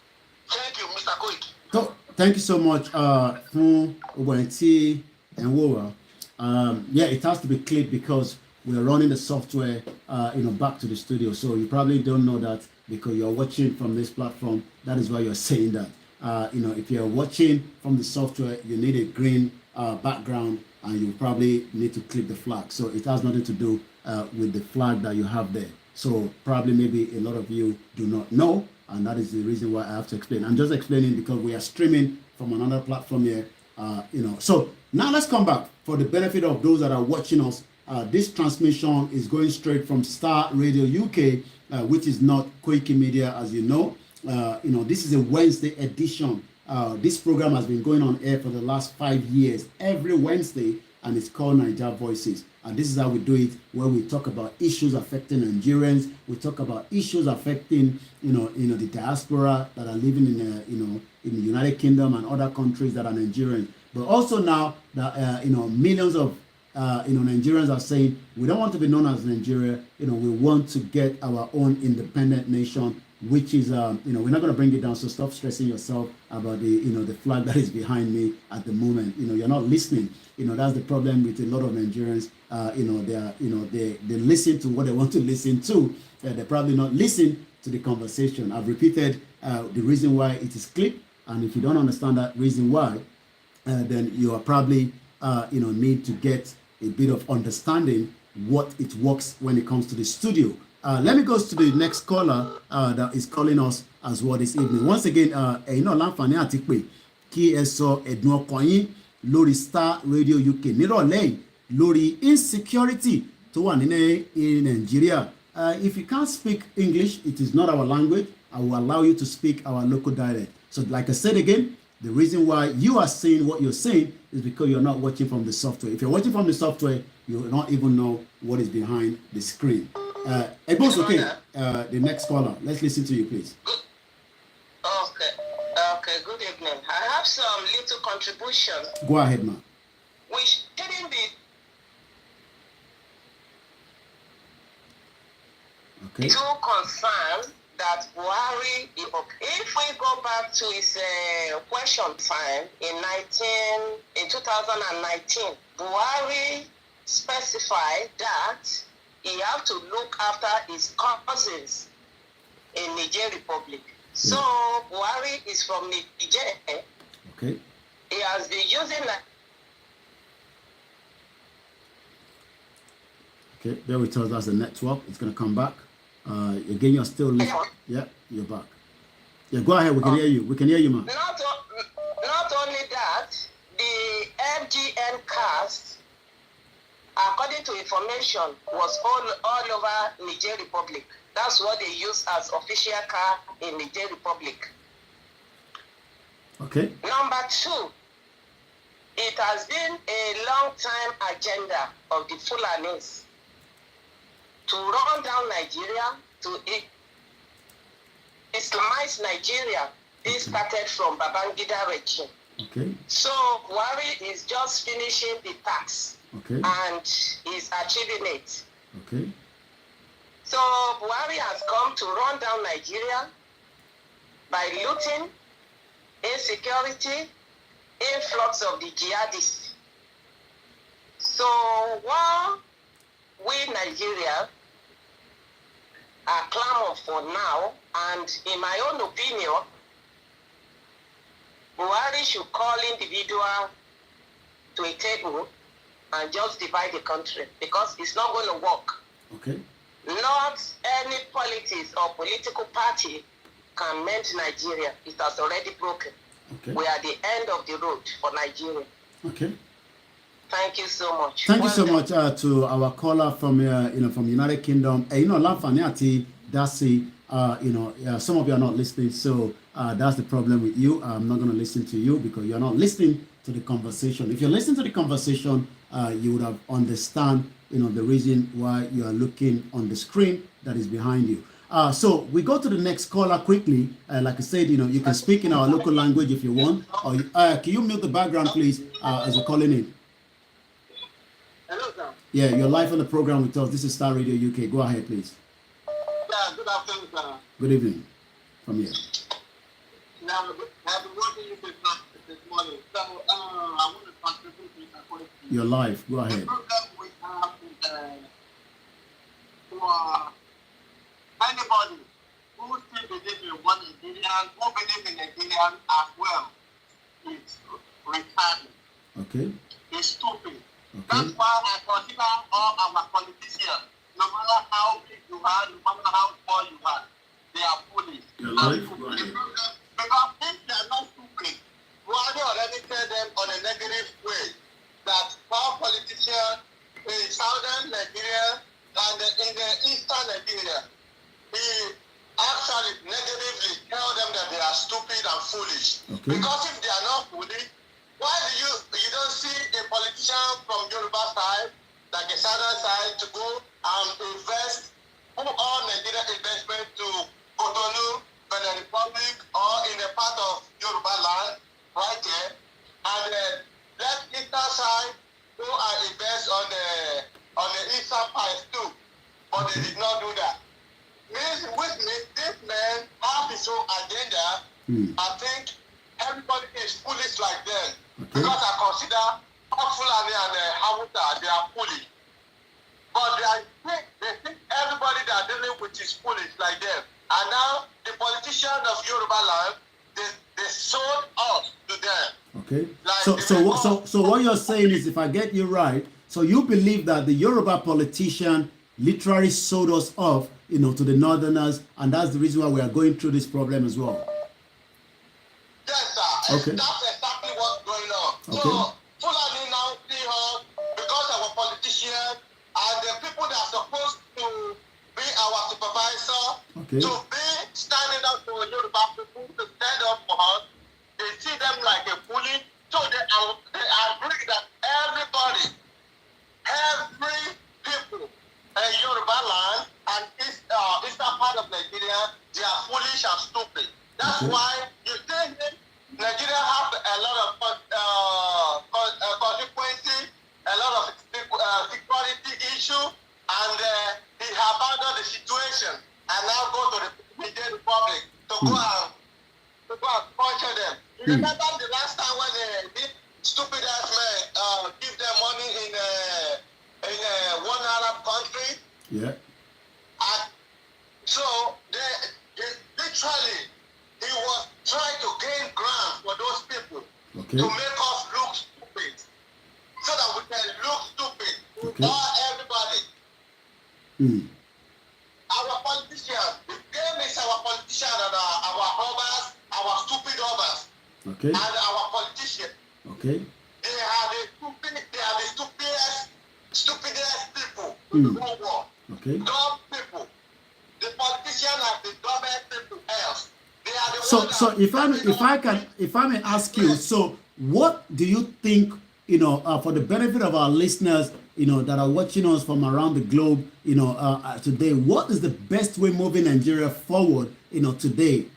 Thank you, Mr. Koiki. So, thank you so much, Fun, Obanti, and Wora. Yeah, it has to be clipped because we're running the software, back to the studio. So you probably don't know that because you're watching from this platform. That is why you're saying that. If you're watching from the software, you need a green background, and you probably need to clip the flag. So it has nothing to do with the flag that you have there. So probably maybe a lot of you do not know, and that is the reason why I have to explain. I'm just explaining because we are streaming from another platform here. So now let's come back for the benefit of those that are watching us. This transmission is going straight from Star Radio UK, which is not Koikimedia, as you know. This is a Wednesday edition. This program has been going on air for the last 5 years. Every Wednesday, and it's called Niger Voices. And this is how we do it, where we talk about issues affecting Nigerians. We talk about issues affecting, the diaspora that are living in the United Kingdom and other countries that are Nigerians. But also now that millions of Nigerians are saying we don't want to be known as Nigeria. We want to get our own independent nation, which is we're not going to bring it down. So stop stressing yourself about the flag that is behind me at the moment. You're not listening. That's the problem with a lot of Nigerians. They listen to what they want to listen to. They probably not listen to the conversation. I've repeated the reason why it is clipped, and if you don't understand that reason why, then you are probably need to get a bit of understanding what it works when it comes to the studio. Let me go to the next caller that is calling us as well this evening. Once again, láǹfààní àti pé kí ẹ sọ ẹ̀dùn ọkàn yín lórí Star Radio UK nírọ̀lẹ́ lórí insecurity tó wà ní Nigeria. If you can't speak English, it is not our language. I will allow you to speak our local dialect. So like I said again, the reason why you are saying what you're saying is because you're not watching from the software. If you're watching from the software, you will not even know what is behind the screen. The next caller. Let's listen to you, please. Okay, good evening. I have some little contribution. Go ahead, ma. We shouldn't be too concerned that Buhari, if we go back to his question time in 2019, Buhari specified that he have to look after his cousins in Niger Republic. So Buhari is from Niger. Okay. He has been using that. Okay, there we tell us the network. It's going to come back. Again, you're still listening. Yeah, you're back. Yeah, go ahead. We can hear you. We can hear you, man. Not only that, the FGN cast, according to information, was all over Niger Republic. That's what they use as official car in Niger Republic. Okay. Number two, it has been a long-time agenda of the Fulanis to run down Nigeria, to Islamize Nigeria. This started from Babangida regime. Okay. So Buhari is just finishing the tax. Okay. And is achieving it. Okay. So Buhari has come to run down Nigeria by looting, insecurity, influx of the jihadists. So while we Nigeria are clamor for now, and in my own opinion, Buhari should call individual to a table and just divide the country, because it's not going to work. Okay. Not any politics or political party can mend Nigeria. It has already broken. Okay. We are at the end of the road for Nigeria. Okay. Thank you so much. Thank you so much to our caller from from United Kingdom. Láǹfààní àti Dasi. Some of you are not listening, so that's the problem with you. I'm not going to listen to you because you're not listening to the conversation. If you listen to the conversation, you would have understand, the reason why you are looking on the screen that is behind you. So we go to the next caller quickly. Like I said, you can speak in our local language if you want. Or can you mute the background, please, as you're calling in? Hello, sir. Yeah, you're live on the program with us. This is Star Radio UK. Go ahead, please. Yeah, good afternoon, sir. Good evening from here. Now, I've been watching you this morning, so I want to contribute to your question. You're live. Go ahead. The problem we have is for anybody who still believes in one Nigerian, who believes in Nigerian as well, is retarded. Okay. It's stupid. Okay. That's why I consider all our politicians, no matter how big you are, no matter how small you are, they are foolish. You're live. Go ahead. Because if they are not stupid, Buhari already tell them on a negative way that all politicians in southern Nigeria and in the eastern Nigeria, he actually negatively tell them that they are stupid and foolish. Okay. Because if they are not foolish, why Why do you don't see a politician from Yoruba side, like a southern side, to go and invest, put all Nigerian investment to Cotonou, Benin Republic, or in a part of Yoruba land, right there, and let eastern side go and invest on the eastern part too, but they did not do that. Which means this man have his own agenda. I think everybody is foolish like them. Because I consider Fulani and Hausa, they are foolish. But they think everybody that are dealing with is foolish like them. And now the politicians of Yoruba land, they sold us to them. Okay. Like So what you're saying is, if I get you right, so you believe that the Yoruba politician literally sold us off, to the northerners, and that's the reason why we are going through this problem as well. Yes, sir. Okay. That's exactly what's going on. Okay. So Fulani now see us because our politicians and the people that are supposed to be our supervisor, to be standing up for Yoruba people, to stand up for us. They see them like a bully. So they agree that every people in Yoruba land and eastern part of Nigeria, they are foolish and stupid. That's why you think Nigeria have a lot of consequences, a lot of security issue, and they have abandoned the situation and now go to the Dominican Republic to go and sponsor them. You remember the last time when this stupid ass man give them money in one Arab country? Yeah. And so they literally, he was trying to gain ground for those people to make us look stupid, so that we can look stupid to everybody. Our politicians, the game is our politicians and our hobas, our stupid hobas, and our politicians. They are the stupidest people in the whole world. Dumb people. The politicians and the dumbest people else. They are the ones that if I may ask you, so what do you think, for the benefit of our listeners, that are watching us from around the globe, today, what is the best way moving Nigeria forward, today?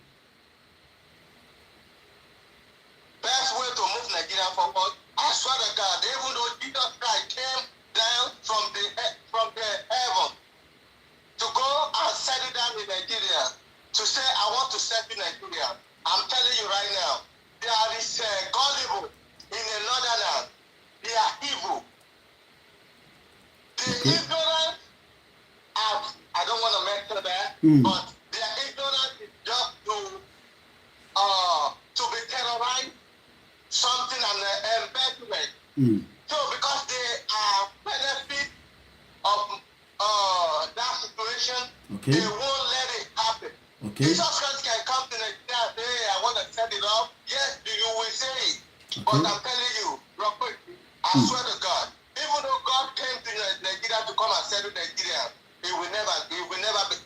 Best way to move Nigeria forward, I swear to God, even though Jesus Christ came down from the heaven to go and settle down in Nigeria, to say, I want to settle Nigeria. I'm telling you right now, there is gullible in the northern land. They are evil. The ignorant, I don't want to mention that, but their ignorance is just to be terrorized, something and embezzlement. So because they are benefit of that situation, they won't let it happen. Jesus Christ can come to Nigeria and say, hey, I want to set it up. Yes, you will say it. But I'm telling you, Robert, I swear to God, even though God came to Nigeria to come and settle Nigeria, he will never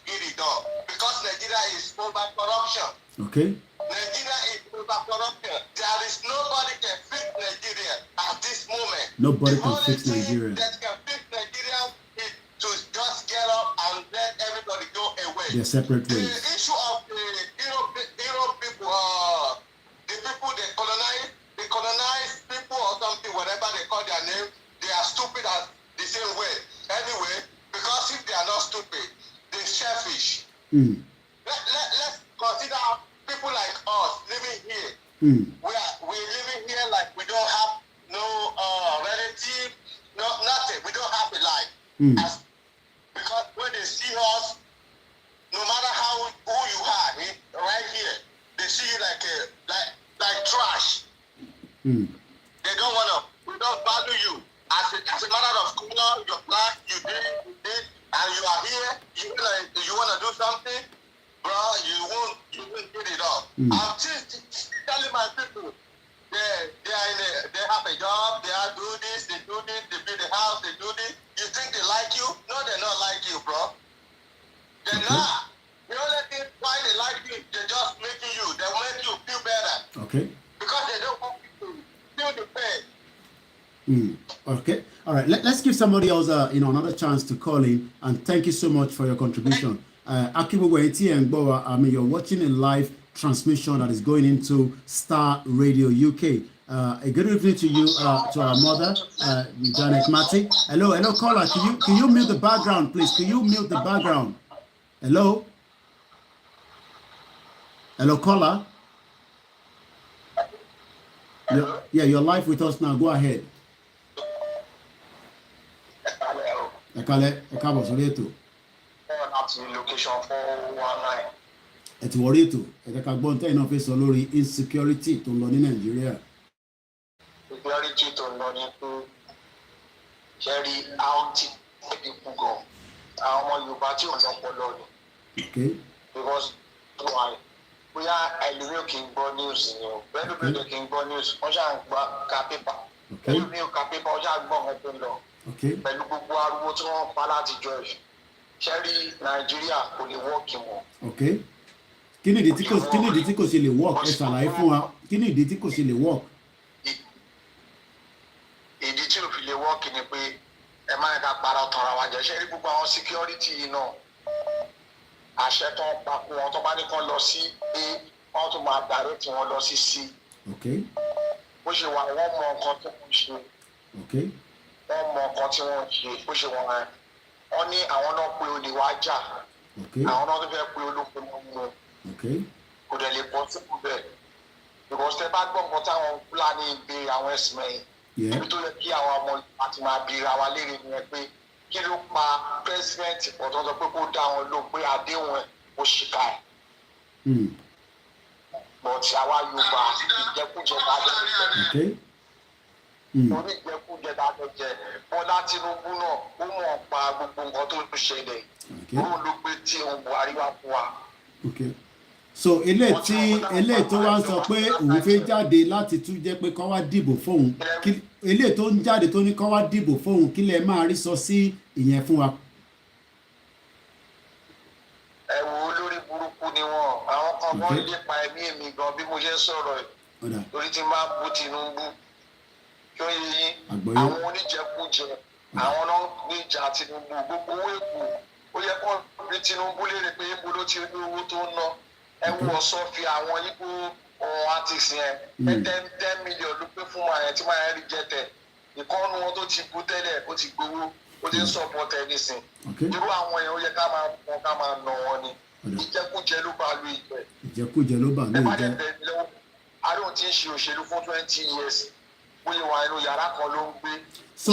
get it done. Because Nigeria is over corruption. Nigeria is over corruption. There is nobody can fix Nigeria at this moment. Nobody can fix Nigeria. That can fix Nigeria is to just get up and let everybody go away. They're separate ways. The issue of the Europe people, the people they colonize people or something, whatever they call their name, they are stupid as the same way. Anyway, because if they are not stupid, they're selfish. Let's consider people like us living here. We're living here like we don't have no relative, nothing. We don't have a life. Because when they see us, no matter who you are, right here, they see you like trash. They we don't value you. As a matter of color, your class, you did, and you are here, you wanna do something, bro, you won't get it up. I'm just telling my people, they have a job, they do this, they build the house, they do this. You think they like you? No, they're not like you, bro. They're not. The only thing why they like you, they're just making you. They make you feel better. Because they don't want you to feel the pain. Okay. All right. Let's give somebody else, another chance to call in. And thank you so much for your contribution. I mean, you're watching a live transmission that is going into Star Radio UK. A good evening to you, to our mother, Janet Matty. Hello, caller. Can you mute the background, please? Can you mute the background? Hello, caller. You're live with us now. Go ahead. Location 419. Ẹ ti wọrí ètò ẹ̀ka gbọ́n tẹ́yìn náà fẹ́ sọ lórí insecurity tó ń lọ ní Nàìjíríà. Security tó ń lọ ní pé ṣẹ́rí áùtì níbi kú gan. Àwọn ọmọ Yorùbá tí ò lọ́pọlọ ni. Because bóyá ẹlòmíì kì í gbọ́ news ni o. Ẹlòmíì kì í gbọ́ news. Wọ́n ṣáà ń gba ka pépà. Ẹlòmíì ka pépà wọ́n ṣáà gbọ́ ọ̀hún tó ń lọ. Pẹ̀lú gbogbo ariwo tí wọ́n pa láti jọ ẹ̀. Ṣẹ́rí Nàìjíríà kò lè wọ́ọ̀kì wọn. Kí ni ìdí tí kò ṣe lè work? Ẹ ṣàlàyé fún wa. Kí ni ìdí tí kò ṣe lè work? Ìdí tí ò fi lè work ni pé ẹ máa ń ka para tọ̀ra wa jẹ́. Ṣẹ́rí gbogbo àwọn security yìí náà àṣẹ tó ń pa kú wọn tó bá ní kán lọ sí A wọ́n tún máa dàrẹ́ tí wọ́n lọ sí C. Bó ṣe wà wọ́n mọ nǹkan tó ń ṣe. Wọ́n mọ nǹkan tí wọ́n ń ṣe bó ṣe wọ́n rẹ̀. Wọ́n ní àwọn náà pé olè wá jà. Àwọn náà tó fẹ́ pé olóko ló ń mú. Kò dẹ̀ lè bọ́ sípò bẹ́ẹ̀. Because tẹ bá gbọ́ nǹkan táwọn Fúlàní gbé àwọn ẹ̀sìn mẹ́yìn. Ibi tó yẹ kí àwọn ọmọ àti máa bi ra wa léèrè nìyẹn pé kí ló pa pírẹsidẹ́ǹtì pọ̀ tó ń sọ pé kó dá wọn lóhùn pé àdéhùn ẹ̀ ó ṣìkà ẹ̀. But àwa Yorùbá ìjẹkújẹ bá jẹ orí ìjẹkújẹ bá jẹ Bọ́lá Tinubu náà ó mọ̀ pa gbogbo nǹkan tó ń ṣẹlẹ̀ ó ló gbé tí òun Buhari wá fún wa. So eléyìí tó wá ń sọ pé òun fẹ́ jáde láti tún jẹ́ pé kó wá dìbò fóun eléyìí tó ń jáde tó ní kó wá dìbò fóun kí lẹ máa rí sọ sí ìyẹn fún wa. Ẹ wo olórí burúkú ni wọn àwọn kan wọn lè pa ẹ̀mí mi gan bí mo ṣe ń sọ̀rọ̀ ẹ̀ torí tí máa bú Tinubu kí ó yẹ yín àwọn oníjẹkújẹ àwọn náà ń gbèjà Tinubu gbogbo owó èkó ó yẹ kó bí Tinubu léèrè pé ibo ló ti rí owó tó ń ná ẹ wo ọ̀sọ́ fi àwọn ibo artist yẹn 10 million ló pé fún àyẹ̀ tí máa rí jẹ́tẹ̀ ìkọ́nù wọn tó ti bú tẹ́lẹ̀ ó ti gbowó ó ti ń support ẹ nísìn irú àwọn yẹn ó yẹ ká máa nà wọn ni ìjẹkújẹ ló bá lu ìjẹ. ìjẹkújẹ ló bá lu ìjẹ. àdéhùn tí ń ṣe òṣèlú fún 20 years bóyá wà nínú yàrá kan ló ń gbé. So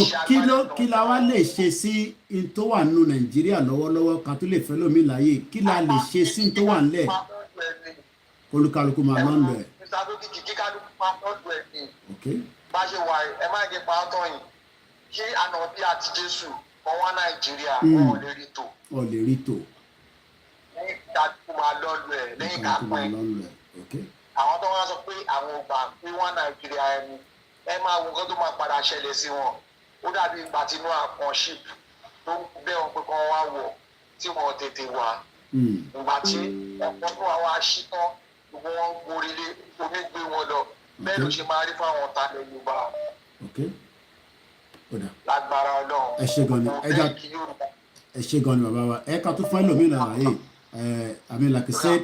kí la wá lè ṣe sí in tó wà nínú Nàìjíríà lọ́wọ́lọ́wọ́ ká tó lè fẹ́ lómi láyé kí la lè ṣe sí in tó wà nílẹ̀ olúkálùkù máa lọ́n lẹ̀. ìsàdókìkì kíkálùkù máa lọ́dọ̀ ẹ̀ ní. bá ṣe wà ẹ má jẹ pàtó yìí kí ànàbí àti Jésù wọn wá Nàìjíríà wọn ò lè rí tò. ọ̀ lè rí tò. lẹ́yìn ìdádúgbò máa lọ́dọ̀ ẹ̀ lẹ́yìn kápẹ́. àwọn tó wá sọ pé àwọn ò gbà pé wọ́n Nàìjíríà ẹni ẹ máa wo nǹkan tó máa padà ṣẹlẹ̀ sí wọn ó dàbí ìgbà tí inú àpọ̀nṣip tó ń bẹ́ wọn pé kán wá wọ̀ tí wọ́n tètè wá ìgbà tí ọ̀pọ̀ tó wá ṣítán gbogbo wọn gorí lé omi gbé wọn lọ bẹ́ẹ̀ ló ṣe máa rí fáwọn ọ̀tá ilẹ̀ Yorùbá lágbára Ọlọ́run ẹ ṣé gan ni ẹ ṣé gan ni bàbá wa ẹ ká tó fún ẹlòmíràn ààyè I mean like I said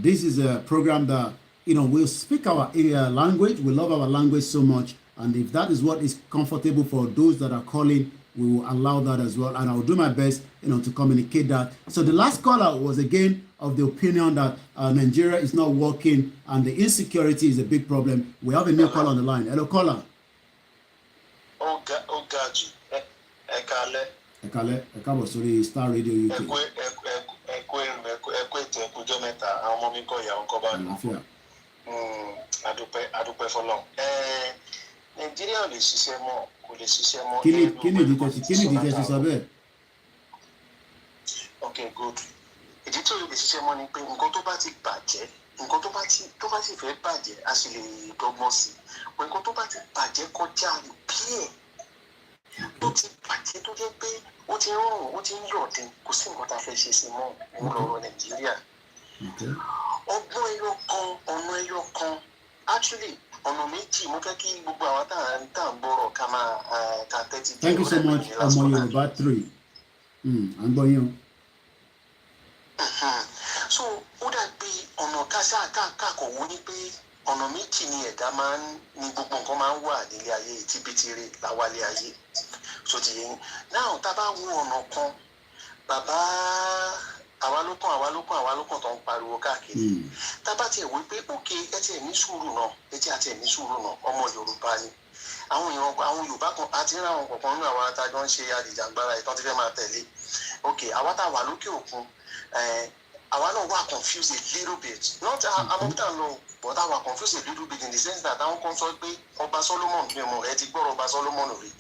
this is a program that we'll speak our language. We love our language so much. And if that is what is comfortable for those that are calling, we will allow that as well. And I will do my best, to communicate that. So the last caller was again of the opinion that Nigeria is not working and the insecurity is a big problem. We have a new caller on the line. Hello, caller. Ogaji, Ekale. Ekale, sorry, Star Radio UK. Adúpẹ́ fọlọ́run. Nàìjíríà ò lè ṣiṣẹ́ mọ́ kò lè ṣiṣẹ́ mọ́. Kí ni ìdí tẹ́ ṣe sọ bẹ́ẹ̀? Okay, good. Ìdí tó lè ṣiṣẹ́ mọ́ ni pé nǹkan tó bá ti bàjẹ́ nǹkan tó bá sì fẹ́ bàjẹ́ a sì lè dọ́gbọ́n sí i. Nǹkan tó bá ti bàjẹ́ kọjá repair tó ti bàjẹ́ tó jẹ́ pé ó ti ń rùn ó ti ń yọ̀dẹ̀ kò sí nǹkan tá a fẹ́ ṣe sí mọ́ òun lọ́rọ̀ Nàìjíríà. Ọgbọ́n ẹyọ kan ọ̀nà ẹyọ kan actually ọ̀nà méjì mo fẹ́ kí gbogbo àwọn tá à ń bọ̀rọ̀ ká máa ká tẹ́tí tí Thank you so much, Ọmọ Yorùbá 3. I'm going. So ó dàbí ọ̀nà kákọ̀ wó ní pé ọ̀nà méjì ni ẹ̀dá máa ń ní gbogbo nǹkan máa ń wà nílé ayé tìbítìrì láwálé ayé so ti yẹn náà tá a bá wo ọ̀nà kan bàbá àwa ló kàn tó ń pariwo káàkiri tá a bá tiẹ̀ wí pé òkè ẹ tiẹ̀ ní sùúrù náà ọmọ Yorùbá ni àwọn Yorùbá kan àti ní àwọn kọ̀ọ̀kan nínú àwọn atajọ́ ń ṣe àdìjàgbara ìtàn tí fẹ́ máa tẹ̀lé òkè àwa tá a wà lókè òkun àwa náà wà confused a little bit not amọ̀bítà lọ but àwa confused a little bit in the sense that àwọn kan sọ pé ọba Solomon bí mo ẹ ti gbọ́rọ̀ ọba Solomon rí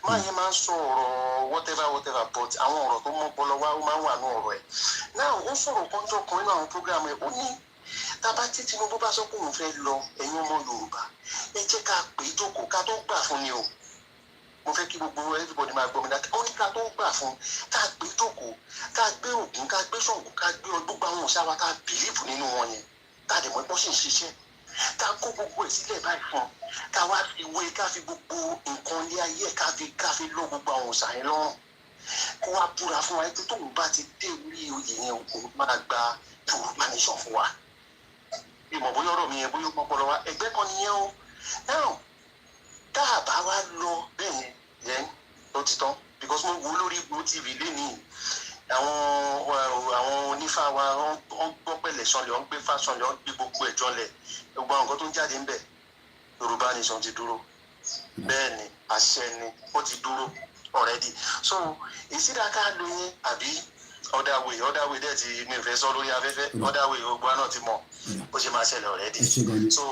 máa yẹn máa ń sọ ọ̀rọ̀ whatever but àwọn ọ̀rọ̀ tó mọ́ ọpọlọ wa ó máa ń wà ní ọ̀rọ̀ ẹ̀ náà ó sọ̀rọ̀ kọ́ńtọ̀ kan nínú àwọn program ẹ̀ ó ní tábà tí Tinubu bá sọ pé òun fẹ́ lọ ẹ̀yin ọmọ Yorùbá ẹ jẹ́ ká pè é jókòó ká tó gbà fún ni o mo fẹ́ kí gbogbo everybody máa gbọ́ mi dáadáa ó ní ká tó gbà fún ká gbé jókòó ká gbé Ògún ká gbé Ṣàngó ká gbé gbogbo àwọn òṣà wa ká bìlíìfù nínú wọn yẹn ká dẹ̀ mọ́ ẹ̀pọ́ sì ń ṣiṣẹ́ ká kó gbogbo ẹ̀ sílẹ̀ báyìí fún ká wá fi wé ká fi gbogbo nǹkan ilé ayé ká fi lọ gbogbo àwọn òṣà yẹn lọ́rùn kó wá búra fún wa pé tóun bá ti dé orí oyè yẹn òun máa gba Yorùbá nation fún wa ìmọ̀ bóyá ọ̀rọ̀ mi yẹn bóyá ọpọlọ wa ẹgbẹ́ kan nìyẹn o now tá a bá wá lọ bẹ́ẹ̀ yẹn ló ti tán because mo wo lórí Igbo TV lénìí àwọn onífá wa wọ́n gbọ́ pẹ̀lẹ́ sọlẹ̀ wọ́n gbé fá sọlẹ̀ wọ́n gbé gbogbo ẹ̀jọ́ lẹ̀ gbogbo àwọn nǹkan tó ń jáde ń bẹ̀ Yorùbá nation ti dúró bẹ́ẹ̀ ni àṣẹ ni ó ti dúró already so ìsídàká ló yẹn àbí other way dẹ̀ ti mi fẹ́ sọ lórí afẹ́fẹ́ other way gbogbo náà ti mọ̀ ó ṣe máa ṣẹlẹ̀ already so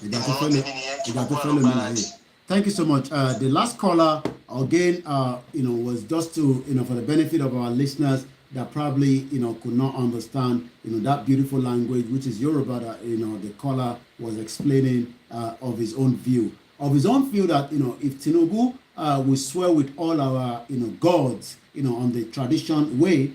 ìmọ̀ràn tèmi nìyẹn kí gbogbo àlọ́ gbáradì. Thank you so much. The last caller, again, was just to, for the benefit of our listeners that probably, could not understand, that beautiful language, which is Yoruba, that, the caller was explaining of his own view. Of his own view that, if Tinubu will swear with all our, gods, on the tradition way,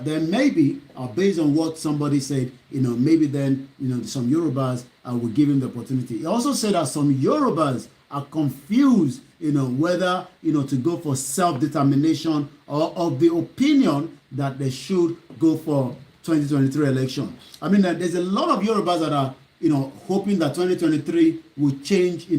then maybe, based on what somebody said, maybe then, some Yorubas will give him the opportunity. He also said that some Yorubas are confused, whether, to go for self-determination or of the opinion that they should go for 2023 election. I mean, there's a lot of Yorubas that are, hoping that 2023 will change, the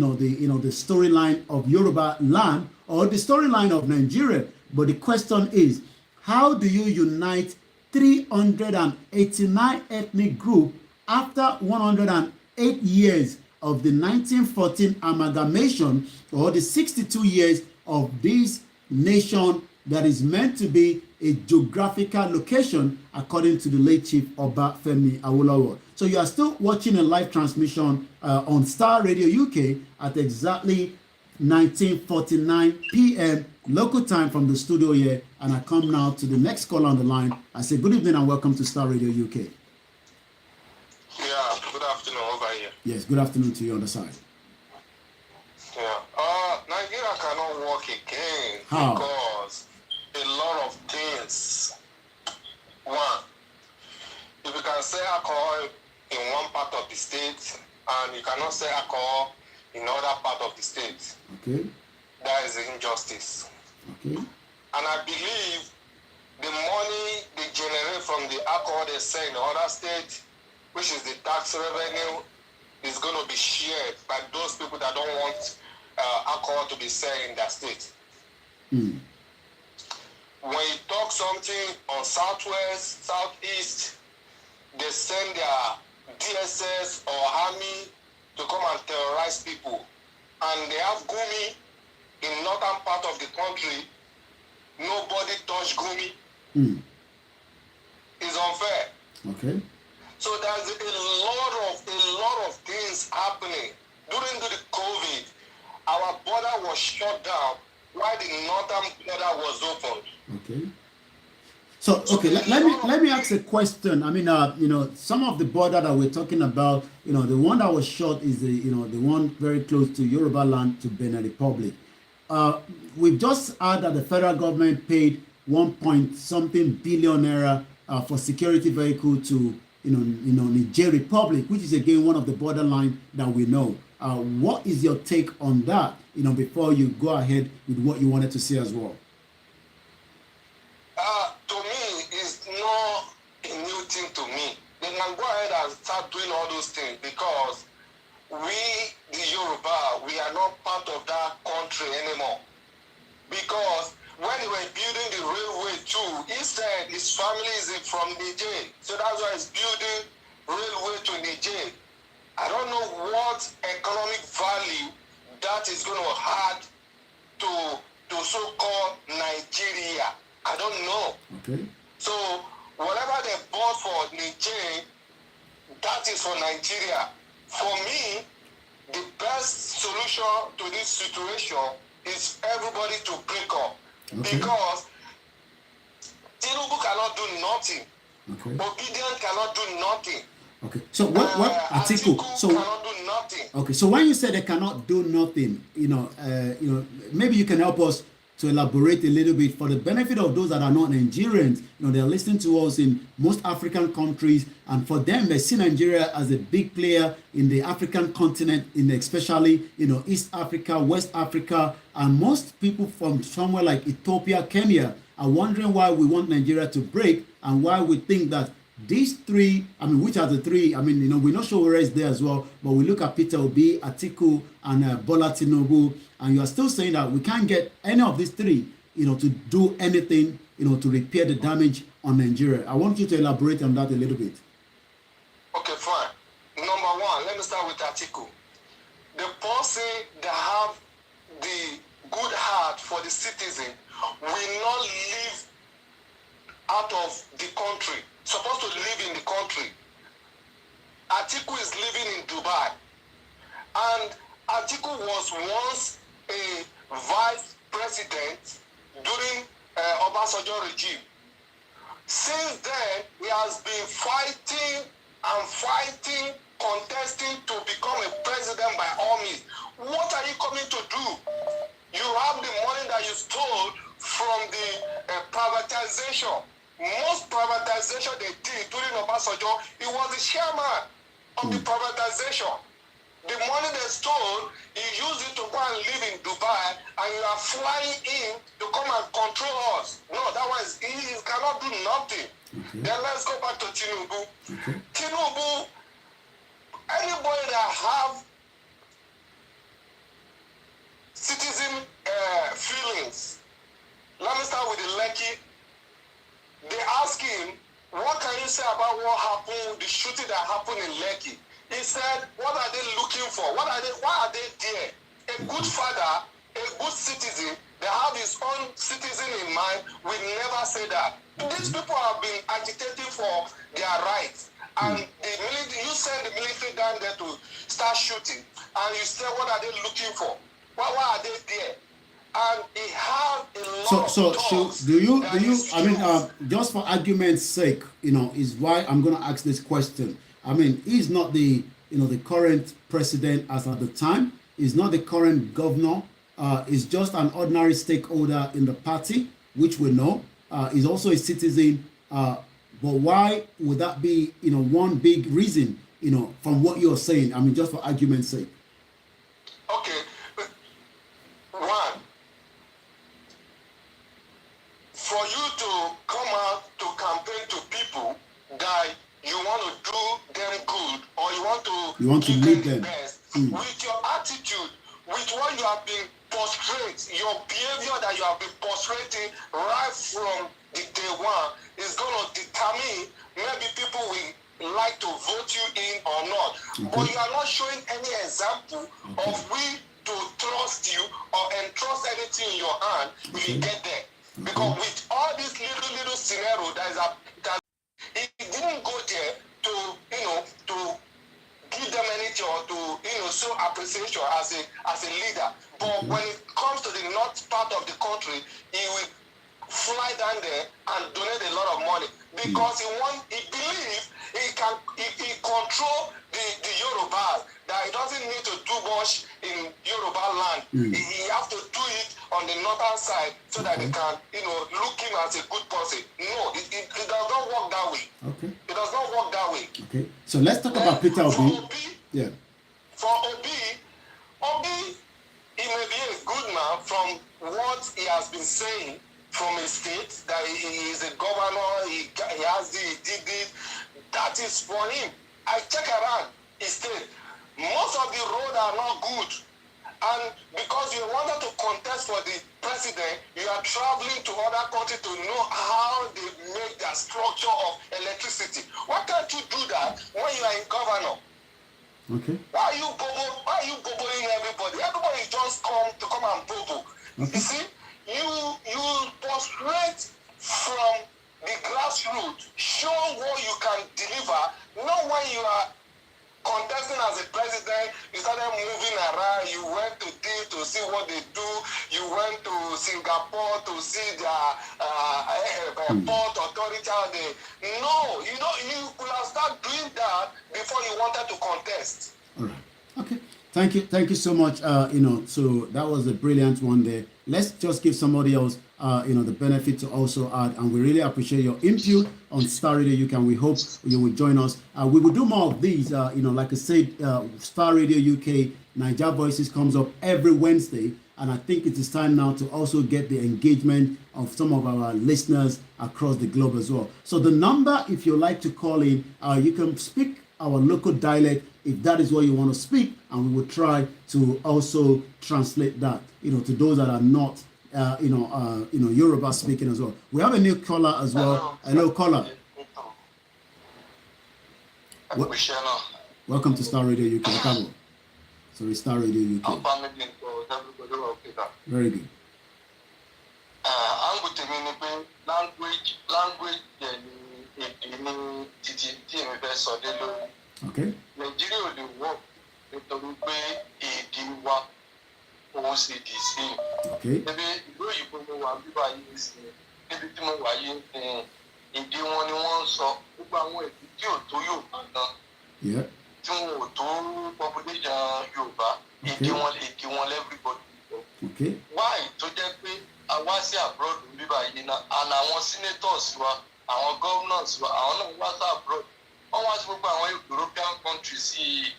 storyline of Yoruba land or the storyline of Nigeria. But the question is, how do you unite 389 ethnic groups after 108 years of the 1914 amalgamation, or the 62 years of this nation that is meant to be a geographical location, according to the late Chief Oba Femi Awolowo. So you are still watching a live transmission on Starr Radio UK at exactly 19:49 p.m. local time from the studio here, and I come now to the next caller on the line. I say good evening and welcome to Starr Radio UK. Yeah, good afternoon over here. Yes, good afternoon to you on the side. Yeah. Nigeria cannot work again. How? Because a lot of things. One, if you can sell alcohol in one part of the state and you cannot sell alcohol in other part of the state, Okay. that is injustice. Okay. And I believe the money they generate from the alcohol they sell in the other states, which is the tax revenue, is going to be shared by those people that don't want alcohol to be sold in their state. Mm. When you talk something on Southwest, Southeast, they send their DSS or army to come and terrorize people. And they have Gumi in northern part of the country. Nobody touch Gumi. Mm. It's unfair. Okay. So there's a lot of things happening. During the COVID, our border was shut down while the northern border was open. Okay. So okay, let me ask a question. I mean, some of the border that we're talking about, the one that was shot is the one very close to Yoruba land to Benin Republic. We've just heard that the federal government paid 1 point something billion naira for security vehicle to Niger Republic, which is again one of the borderline that we know. What is your take on that? Before you go ahead with what you wanted to say as well. To me, it's not a new thing to me. They can go ahead and start doing all those things because we, the Yoruba, we are not part of that country anymore. Because when they were building the railway too, he said his family is from Niger. So that's why he's building railway to Niger. I don't know what economic value that is going to add to so-called Nigeria. I don't know. Okay. So whatever they bought for Niger, that is for Nigeria. For me, the best solution to this situation is everybody to break up. Okay. Because Tinubu cannot do nothing. Okay. Obedient cannot do nothing. Okay. So what Atiku? So cannot do nothing. okay. So when you say they cannot do nothing, maybe you can help us to elaborate a little bit for the benefit of those that are not Nigerians. They're listening to us in most African countries, and for them, they see Nigeria as a big player in the African continent, especially East Africa, West Africa, and most people from somewhere like Ethiopia, Kenya, are wondering why we want Nigeria to break and why we think that these three, which are the three? We're not sure where is there as well, but we look at Peter Obi, Atiku, and Bola Tinubu, and you are still saying that we can't get any of these three, to do anything, to repair the damage on Nigeria. I want you to elaborate on that a little bit. Okay, fine. Number one, let me start with Atiku. The person that have the good heart for the citizen will not live out of the country. Supposed to live in the country. Atiku is living in Dubai. And Atiku was once a vice president during Obasanjo regime. Since then, he has been fighting, contesting to become a president by all means. What are you coming to do? You have the money that you stole from the privatization. Most privatization they did during Obasanjo, he was the chairman of the privatization. The money they stole, he used it to go and live in Dubai, and you are flying in to come and control us. No, that was, he cannot do nothing. Okay. Then let's go back to Tinubu. Okay. Tinubu, anybody that have citizen feelings, let me start with the Lekki. They ask him, what can you say about what happened, the shooting that happened in Lekki? He said, what are they looking for? Why are they there? A good father, a good citizen, they have his own citizen in mind, will never say that. These people have been agitating for their rights. And the military, you send the military down there to start shooting, and you say, what are they looking for? Why are they there? And he had a lot of talks. Do you just for argument's sake, is why I'm going to ask this question. He's not the current president as at the time. He's not the current governor. He's just an ordinary stakeholder in the party, which we know. He's also a citizen. But why would that be, one big reason, from what you're saying? Just for argument's sake. Okay. One, for you to come out to campaign to people that you want to do them good, or you want to lead them the best, with your attitude, with what you have been portrayed, your behavior that you have been portraying right from the day one is going to determine maybe people will like to vote you in or not. Okay. But you are not showing any example of we to trust you or entrust anything in your hand when you get there. Because with all this little scenario it didn't go there to give them anything or to show appreciation as a leader. But when it comes to the north part of the country, he will fly down there and donate a lot of money because he believes he control the Yorubas, that he doesn't need to do much in Yoruba land. He has to do it on the northern side so that they can, look him as a good person. No, it does not work that way. Okay. It does not work that way. Okay. So let's talk about Peter Obi. Yeah. For Obi, he may be a good man from what he has been saying from his state, that he is a governor, he has he did this. That is for him. I check around his state. Most of the roads are not good. And because you wanted to contest for the president, you are traveling to other countries to know how they make their structure of electricity. Why can't you do that when you are in governor? Okay. Why are you boboing everybody? Everybody just come and bobo. Okay. You see, you frustrate from the grassroots, show what you can deliver, not when you are contesting as a president, you started moving around, you went to see what they do, you went to Singapore to see their port authority out there. No, you could have started doing that before you wanted to contest. All right. Okay. Thank you so much. So that was a brilliant one there. Let's just give somebody else, the benefit to also add. And we really appreciate your input on Starr Radio UK. And we hope you will join us. We will do more of these. Like I said, Starr Radio UK, Niger Voices comes up every Wednesday. And I think it is time now to also get the engagement of some of our listeners across the globe as well. So the number, if you like to call in, you can speak our local dialect if that is what you want to speak, and we will try to also translate that, to those that are not, Yoruba speaking as well. We have a new caller as well. Hello, caller. Welcome to Starr Radio UK. Sorry, Starr Radio UK. Very good. Okay. Nigeria ò lè wọ̀ nítorí pé èdè wa òun ṣe dì sí i. Okay. Níbi ìlú òyìnbó mo wà bíbá yìí sí i, níbi tí mo wà yìí èdè wọn ni wọ́n ń sọ. Gbogbo àwọn èdè tí ò tó Yorùbá gan. Tí wọn ò tó population Yorùbá, èdè wọn everybody sọ. Okay. Why tó jẹ́ pé a wá sí abroad bíbá yìí náà, and àwọn senators wa, àwọn governors wa, àwọn náà wá sí abroad. Wọ́n wá sí gbogbo àwọn European countries sí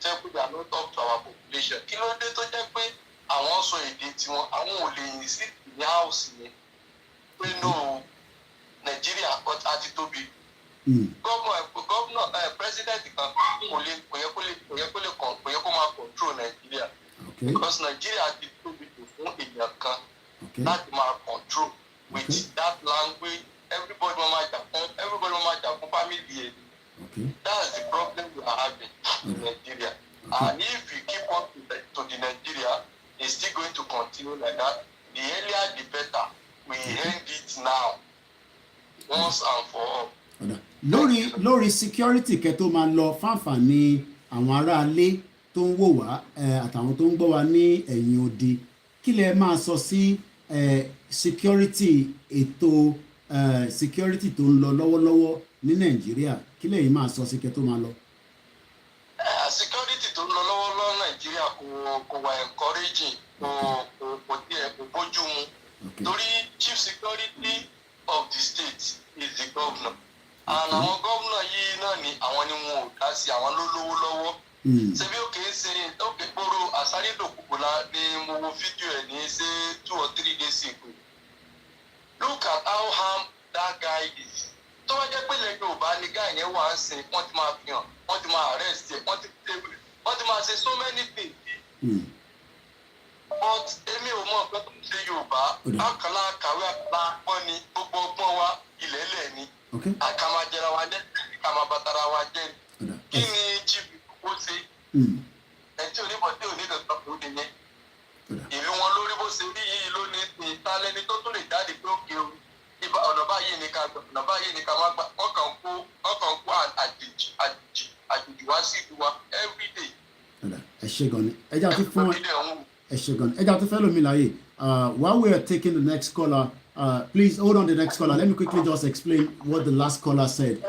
jẹ́ pé they are not up to our population. Kí ló dé tó jẹ́ pé àwọn sọ èdè tiwọn, àwọn ò lè yìn sí ní house yẹn pé no Nàìjíríà àti tóbi. Gọ́vnọ̀ president kan kò yẹ kó máa control Nàìjíríà. Because Nàìjíríà ti tóbi jù fún èèyàn kan láti máa control with that language. Everybody máa jà fún family yẹn. That's the problem we are having in Nigeria. And if we keep on to the Nigeria, it's still going to continue like that. The earlier, the better. We end it now, once and for all. Lórí security kẹ́tó máa lọ fáǹfààní àwọn aráalé tó ń wò wá àtàwọn tó ń gbọ́ wá ní ẹ̀yìn odi, kí lẹ máa sọ sí security ètò security tó ń lọ lọ́wọ́lọ́wọ́ ní Nàìjíríà, kí lẹ́yìn máa sọ sí kẹ́tó máa lọ? Security tó ń lọ lọ́wọ́lọ́wọ́ Nàìjíríà kò wà encouraging, kò bójú mu. Torí chief security of the state is the governor. And àwọn gómìnà yìí náà ni àwọn ni wọn ò dá sí, àwọn ló lówó lọ́wọ́. Ṣebí òkè gbòòrò àsárédòkùnkùnlá ni mo wo fídíò ẹ̀ ní ṣe 2 or 3 days ago. Look at how harm that guy is. Tó bá jẹ́ pé lẹ́yìn Yorùbá ni guy yẹn wà ń sìn, wọ́n ti máa fi hàn, wọ́n ti máa arrest ẹ̀, wọ́n ti máa ṣe so many things. But èmi ò mọ̀ nǹkan tó ń ṣe Yorùbá, àkàlà kàwé àkàlà pọ́n ni, gbogbo ọgbọ́n wa ilẹ̀ẹ́lẹ̀ ni. Àkàmàjẹra wa jẹ́, àkàmàbàtàrà wa jẹ́. Kí ni chief kò ṣe? Ẹ̀tí oníbọ̀dé onídọ̀tọ̀ kò dé yẹn. Ìlú wọn lórí bó ṣe rí yìí lónìí ní ìtàlẹ́ni tó tún lè jáde pé ó kéwù. Ọ̀nà báyìí ni ká gbà, ọ̀nà báyìí ni ká má gbà. Wọ́n kàn kó àjèjì wá sí ìlú wa every day. Ẹ ṣé gan ni. Ẹ ṣé gan ni. Ẹja tó fẹ́ lómi láyè. While we are taking the next caller, please hold on the next caller. Let me quickly just explain what the last caller said.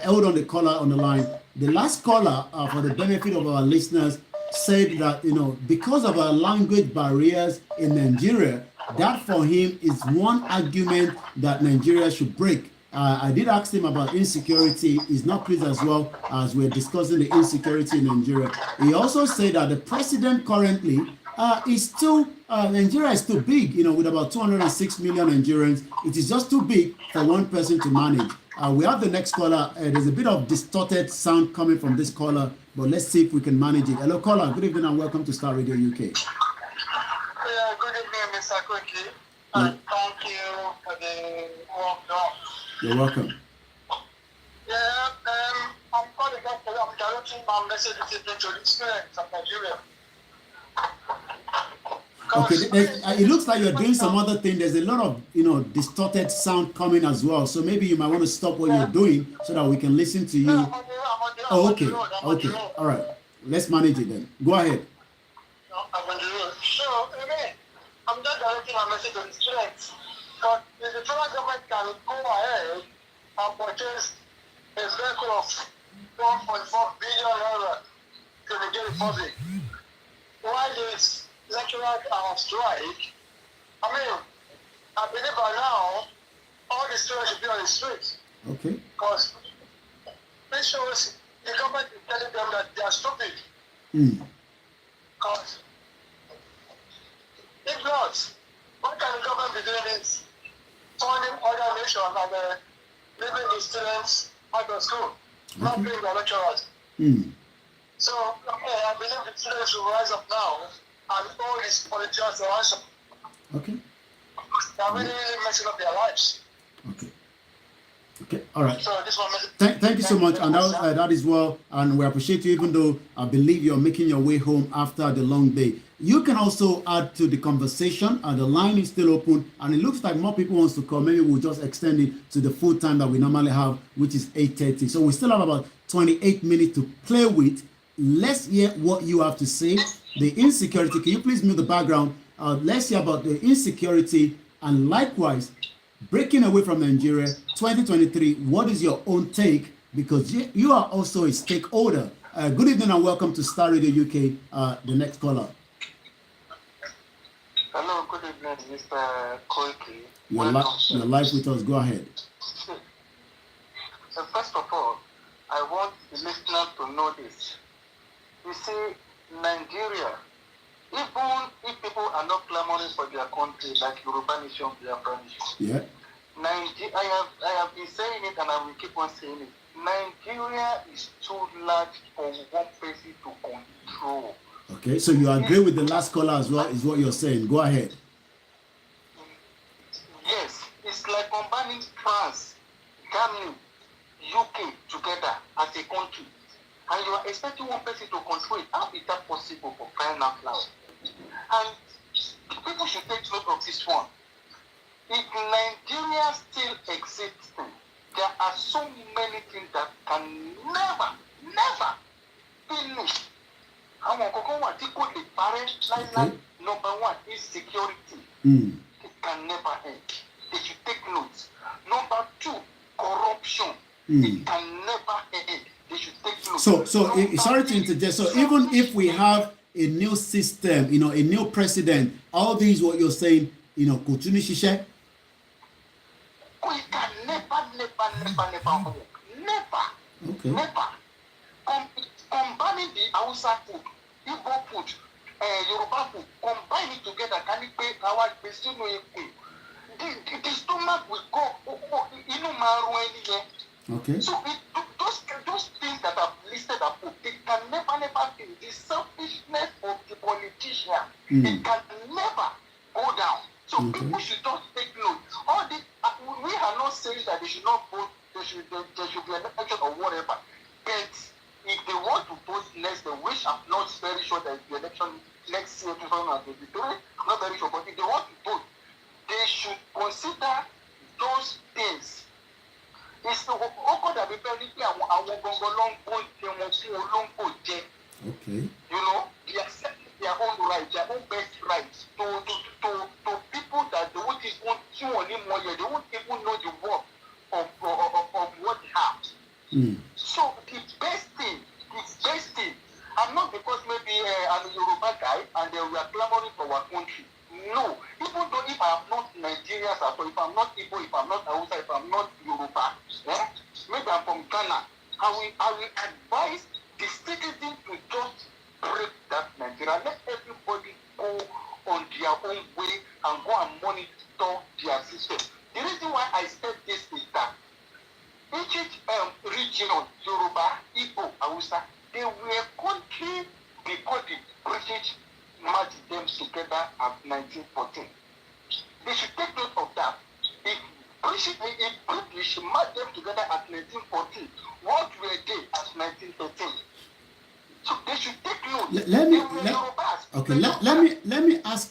Hold on the caller on the line. The last caller, for the benefit of our listeners, said that, because of our language barriers in Nigeria, that for him is one argument that Nigeria should break. I did ask him about insecurity. He's not pleased as well as we're discussing the insecurity in Nigeria. He also said that the president currently is still, Nigeria is too big, with about 206 million Nigerians. It is just too big for one person to manage. We have the next caller. There's a bit of distorted sound coming from this caller, but let's see if we can manage it. Hello, caller. Good evening and welcome to Starr Radio UK. Yeah, good evening, Mr. Koiki. And thank you for the work done. You're welcome. Yeah, I'm calling up. I'm directing my message to the students of Nigeria. Okay, it looks like you're doing some other thing. There's a lot of, distorted sound coming as well. So maybe you might want to stop what you're doing so that we can listen to you. Oh, okay. Okay. All right. Let's manage it then. Go ahead. I'm on the road. So, I'm just directing my message to the students. But if the federal government can go ahead and purchase a vehicle of 1.4 billion naira to the Nigeria Republic, why this lecturers are on strike? I believe by now, all the students should be on the streets. Okay. Because this shows the government is telling them that they are stupid. Because if not, what can the government be doing this? Funding other nations and leaving the students out of school, not paying the lecturers. So, I believe the students will rise up now and all these politicians will answer. Okay. They are really messing up their lives. Okay. Okay. All right. So this one. Thank you so much, and that is well, and we appreciate you, even though I believe you're making your way home after the long day. You can also add to the conversation, and the line is still open, and it looks like more people wants to call. Maybe we'll just extend it to the full time that we normally have, which is 8:30. So we still have about 28 minutes to play with. Let's hear what you have to say. The insecurity. Can you please mute the background? Let's hear about the insecurity, and likewise, breaking away from Nigeria 2023. What is your own take? Because you are also a stakeholder. Good evening and welcome to Starr Radio UK. The next caller. Hello, good evening, Mr. Koiki. You're live with us. Go ahead. So first of all, I want the listeners to know this. You see, Nigeria, even if people are not clamoring for their country like Yoruba Nation, Biafra Nation, Yeah. I have been saying it and I will keep on saying it. Nigeria is too large for one person to control. Okay, so you agree with the last caller as well, is what you're saying. Go ahead. Yes, it's like combining France, Germany, UK together as a country. And you are expecting one person to control it. How is that possible for crying out loud? And people should take note of this one. If Nigeria still exists, there are so many things that can never finish. Number one is security. It can never end. They should take note. Number two, corruption. It can never end. They should take note. So sorry to interject. So even if we have a new system, a new president, all these what you're saying, continue shisha. We can never work. Never. Okay. Never. Combining the Hausa food, Igbo food, Yoruba food, combine it together, can it pay our question? The stomach will go, Okay. So those things that I've listed up, they can never finish. The selfishness of the politician, it can never go down. So people should just take note. All this, we are not saying that they should not vote, there should be an election or whatever. But if they want to vote next, which I'm not very sure that the election next year, 2023, I'm not very sure, but if they want to vote, they should consider those things. It's the okay that we Okay. they accept their own rights, their own best rights to people that they won't even they won't even know the work of what they have. So the best thing, and not because maybe I'm a Yoruba guy, and we are clamoring for our country. No, even though if I am not Nigerian, if I'm not Igbo, if I'm not Hausa, if I'm not Yoruba, maybe I'm from Ghana, I will advise the citizens to just break that Nigeria. Let everybody go on their own way and go and monitor their system. The reason why I said this is that each region, Yoruba, Igbo, Hausa, they were country before the British merged them together at 1914. They should take note of that. If British merged them together at 1914, what were they at 1913? So they should take note. Let me ask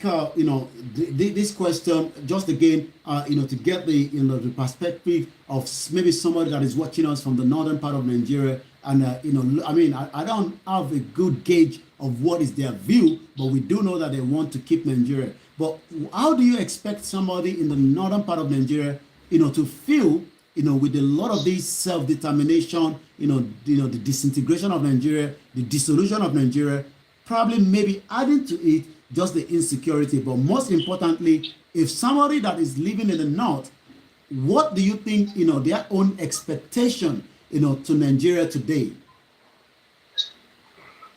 this question just again to get the perspective of maybe somebody that is watching us from the northern part of Nigeria, and I don't have a good gauge of what is their view, but we do know that they want to keep Nigeria. But how do you expect somebody in the northern part of Nigeria to feel with a lot of this self-determination, the disintegration of Nigeria, the dissolution of Nigeria, probably maybe adding to it just the insecurity. But most importantly, if somebody that is living in the north, what do you think, their own expectation, to Nigeria today?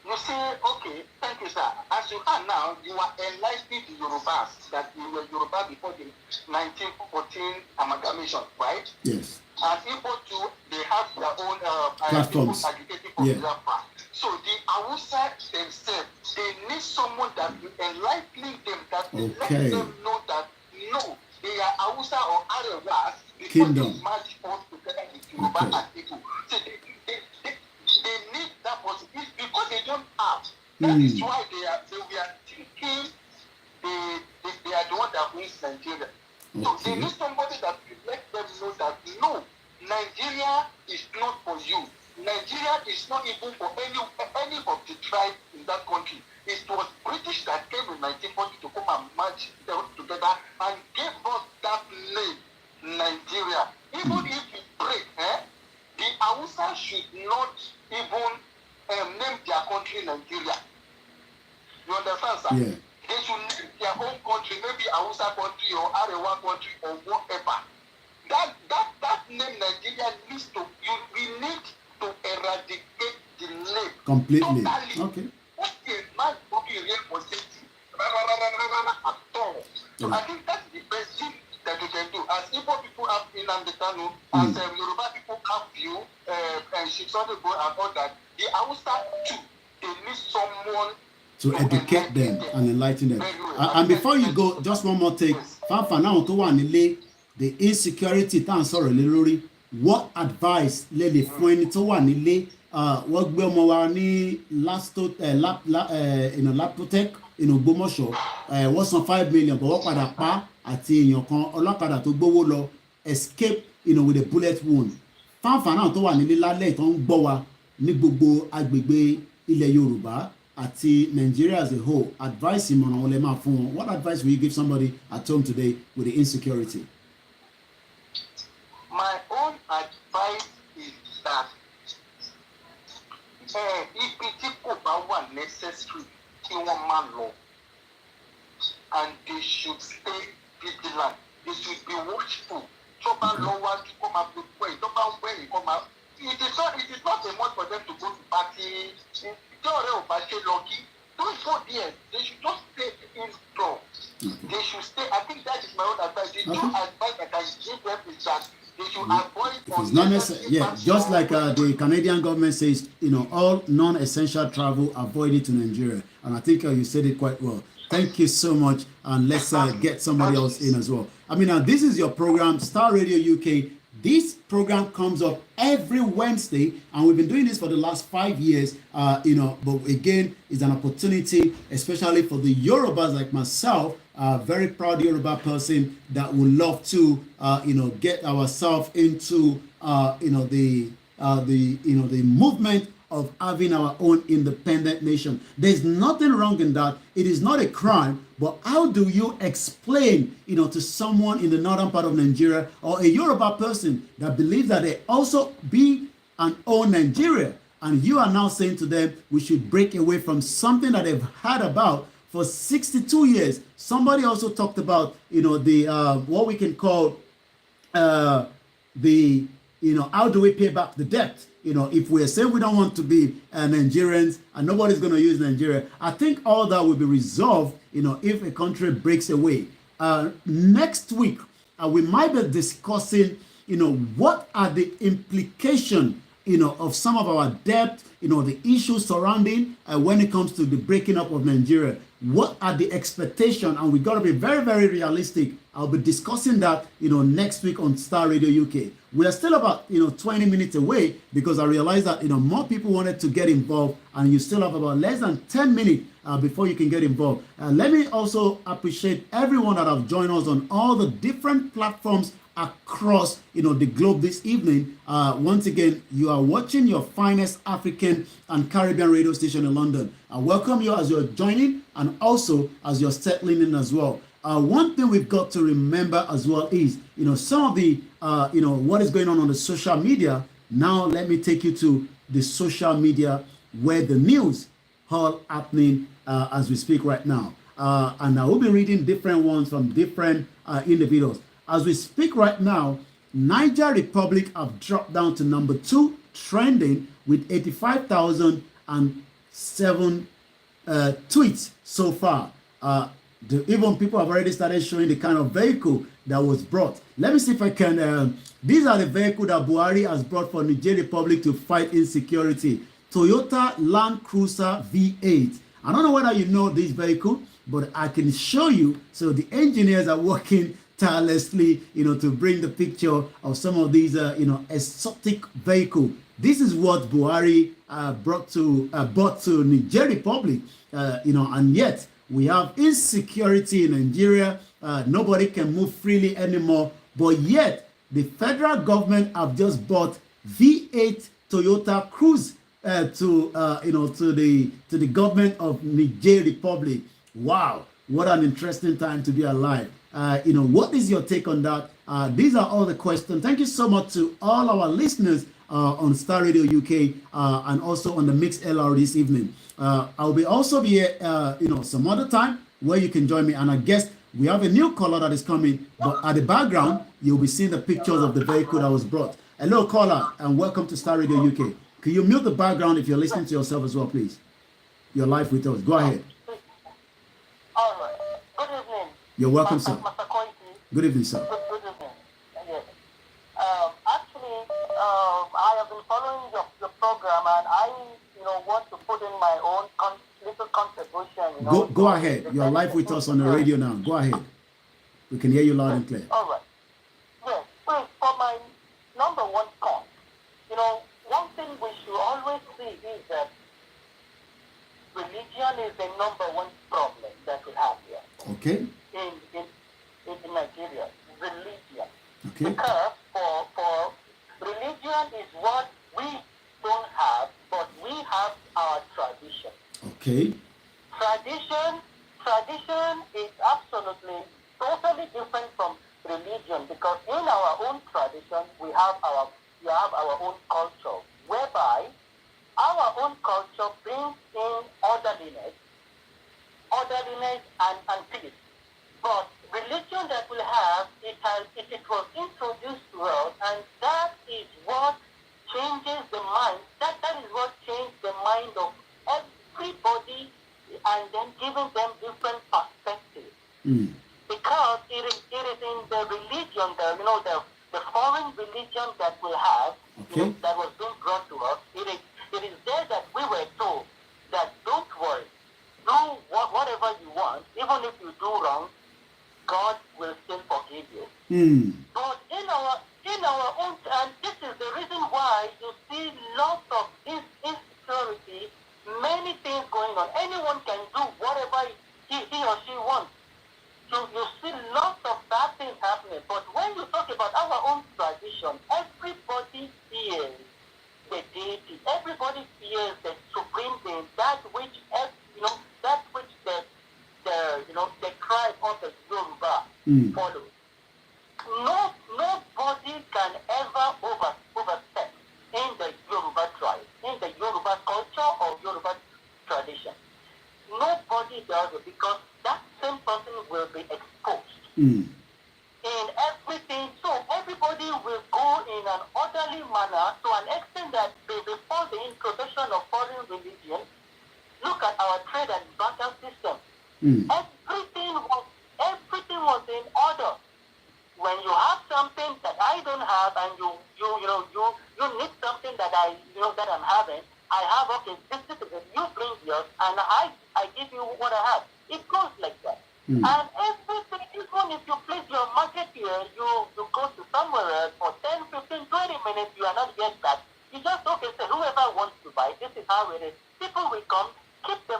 You see, okay, thank you, sir. As you are now, you are enlightening the Yorubas that you were Yoruba before the 1914 amalgamation, right? Yes. And Igbo too, they have their own platforms. agitating for their part. So the Hausa themselves, they need someone that will enlighten them, that will let them know that no, they are Hausa or Arewas before they merge all together with Yoruba and Igbo. So they need that person. It's because they don't have. That is why they were thinking they are the one that wins Nigeria. So they need somebody that will let them know that no, Nigeria is not for you. Nigeria is not even for any of the tribes in that country. It was British that came in 1940 to come and merge them together and gave us that name, Nigeria. Even if we break, the Hausa should not even name their country Nigeria. You understand, sir? Yeah. They should name their own country, maybe Hausa country or Arewa country or whatever. That name Nigeria needs to, we need to eradicate the name. Completely. Totally. Okay. What is not looking real positive at all. So I think that's the best thing that you can do. As Igbo people have in Amdekanu, as Yoruba people have you, and Shiksonibo and all that, the Hausa too, they need someone to educate them and enlighten them. And before you go, just one more take. Fanfa now to one the insecurity tan sọ̀rọ̀ lé lórí. What advice lè lè fún ẹni tó wà nílé? Wọ́n gbé ọmọ wa ní Laptotech Ògbómọ̀ṣọ́. Wọ́n san 5 million, but wọ́n padà pa àti èèyàn kan ọlọ́kadà tó gbówó lọ escape with a bullet wound. Fanfa náà tó wà nílé lálẹ́ tó ń gbọ́ wa ní gbogbo agbègbè ilẹ̀ Yorùbá àti Nigeria as a whole, advice ìmọ̀ràn wọn lè máa fún wọn. What advice will you give somebody at home today with the insecurity? My own advice is that ibi tí kò bá wà necessary kí wọ́n má lọ, and they should stay vigilant. They should be watchful. Tó bá lọ wá kí kó máa gbogbo ẹ̀, tó bá ń wẹ̀yìn kó máa. It is not a must for them to go to party. Don't go there. They should just stay indoors. They should stay. I think that is my own advice. The two advice that I give them is that they should avoid. If it's not necessary, yeah, just like the Canadian government says, all non-essential travel avoided to Nigeria, and I think you said it quite well. Thank you so much, and let's get somebody else in as well. This is your program, Starr Radio UK. This program comes up every Wednesday, and we've been doing this for the last 5 years, but again, it's an opportunity, especially for the Yorubas like myself, very proud Yoruba person that would love to, get ourselves into, the movement of having our own independent nation. There's nothing wrong in that. It is not a crime, but how do you explain, to someone in the northern part of Nigeria or a Yoruba person that believes that they also be and own Nigeria and you are now saying to them we should break away from something that they've heard about for 62 years. Somebody also talked about, the what we can call the, how do we pay back the debt? If we're saying we don't want to be Nigerians and nobody's going to use Nigeria, I think all that will be resolved, if a country breaks away. Next week, we might be discussing, what are the implications, of some of our debt, the issues surrounding when it comes to the breaking up of Nigeria. What are the expectations? And we got to be very, very realistic. I'll be discussing that, next week on Star Radio UK. We are still about, 20 minutes away because I realized that, more people wanted to get involved, and you still have about less than 10 minutes before you can get involved. Let me also appreciate everyone that have joined us on all the different platforms across the globe this evening. Once again, you are watching your finest African and Caribbean radio station in London. I welcome you as you're joining and also as you're settling in as well. One thing we've got to remember as well is, some of the, what is going on the social media. Now, let me take you to the social media where the news all happening as we speak right now. And I will be reading different ones from different individuals. As we speak right now, Niger Republic have dropped down to number 2, trending with 85,007 tweets so far. Even people have already started showing the kind of vehicle that was brought. Let me see if I can. These are the vehicles that Buhari has brought for Niger Republic to fight insecurity. Toyota Land Cruiser V8. I don't know whether you know this vehicle, but I can show you. So the engineers are working tirelessly, to bring the picture of some of these, exotic vehicles. This is what Buhari brought to Niger Republic, and yet we have insecurity in Nigeria. Nobody can move freely anymore. But yet the federal government have just bought V8 Toyota Cruise to the government of Niger Republic. Wow, what an interesting time to be alive. What is your take on that? These are all the questions. Thank you so much to all our listeners on Star Radio UK and also on the Mix LR this evening. I'll be also be here, some other time where you can join me. And I guess we have a new caller that is coming, but at the background, you'll be seeing the pictures of the vehicle that was brought. Hello, caller, and welcome to Star Radio UK. Can you mute the background if you're listening to yourself as well, please? You're live with us. Go ahead. All right. Good evening. You're welcome, sir. Mr. Koiki. Good evening, sir. Good evening. Yes. Actually, I have been following your program, and I, want to put in my own little contribution. Go ahead. You're live with us on the radio now. Go ahead. We can hear you loud and clear. All right. Yes. Well, for my number one point, one thing we should always see is that religion is the number one problem that we have here. Okay. In Nigeria, religion. Okay. Because for religion is what we don't have, but we have our tradition. Okay. Tradition is absolutely totally different from religion, because in our own tradition we have our own culture, whereby our own culture brings in orderliness and peace. But religion that we have, it was introduced to us, and that is what changes the mind. That is what changed the mind of everybody, and then giving them different perspectives. Because it is in the religion, the foreign religion that we have, okay, that was being brought to us. It is there that we were told that don't worry, do whatever you want, even if you do wrong, God will still forgive you. But in our own, and this is the reason why you see lots of this insecurity, many things going on. Anyone can do whatever he or she wants. So you see lots of bad things happening. But when you talk about our own tradition, everybody fears the deity. Everybody fears the supreme being, that which the tribe of the Yoruba follows. Nobody can ever overstep in the Yoruba tribe, in the Yoruba nobody does it because that same person will be exposed Mm. in everything. So everybody will go in an orderly manner to an extent that before the introduction of foreign religion, look at our trade and barter system. Mm. Everything was in order. When you have something that I don't have, and you need something that I'm having, I have, okay, this is it. You bring yours, and I give you what I have. It goes like that. Mm. And everything, even if you place your market here, you go to somewhere else for 10, 15, 20 minutes, you are not yet back. You just, okay, say, whoever wants to buy, this is how it is. People will come, keep the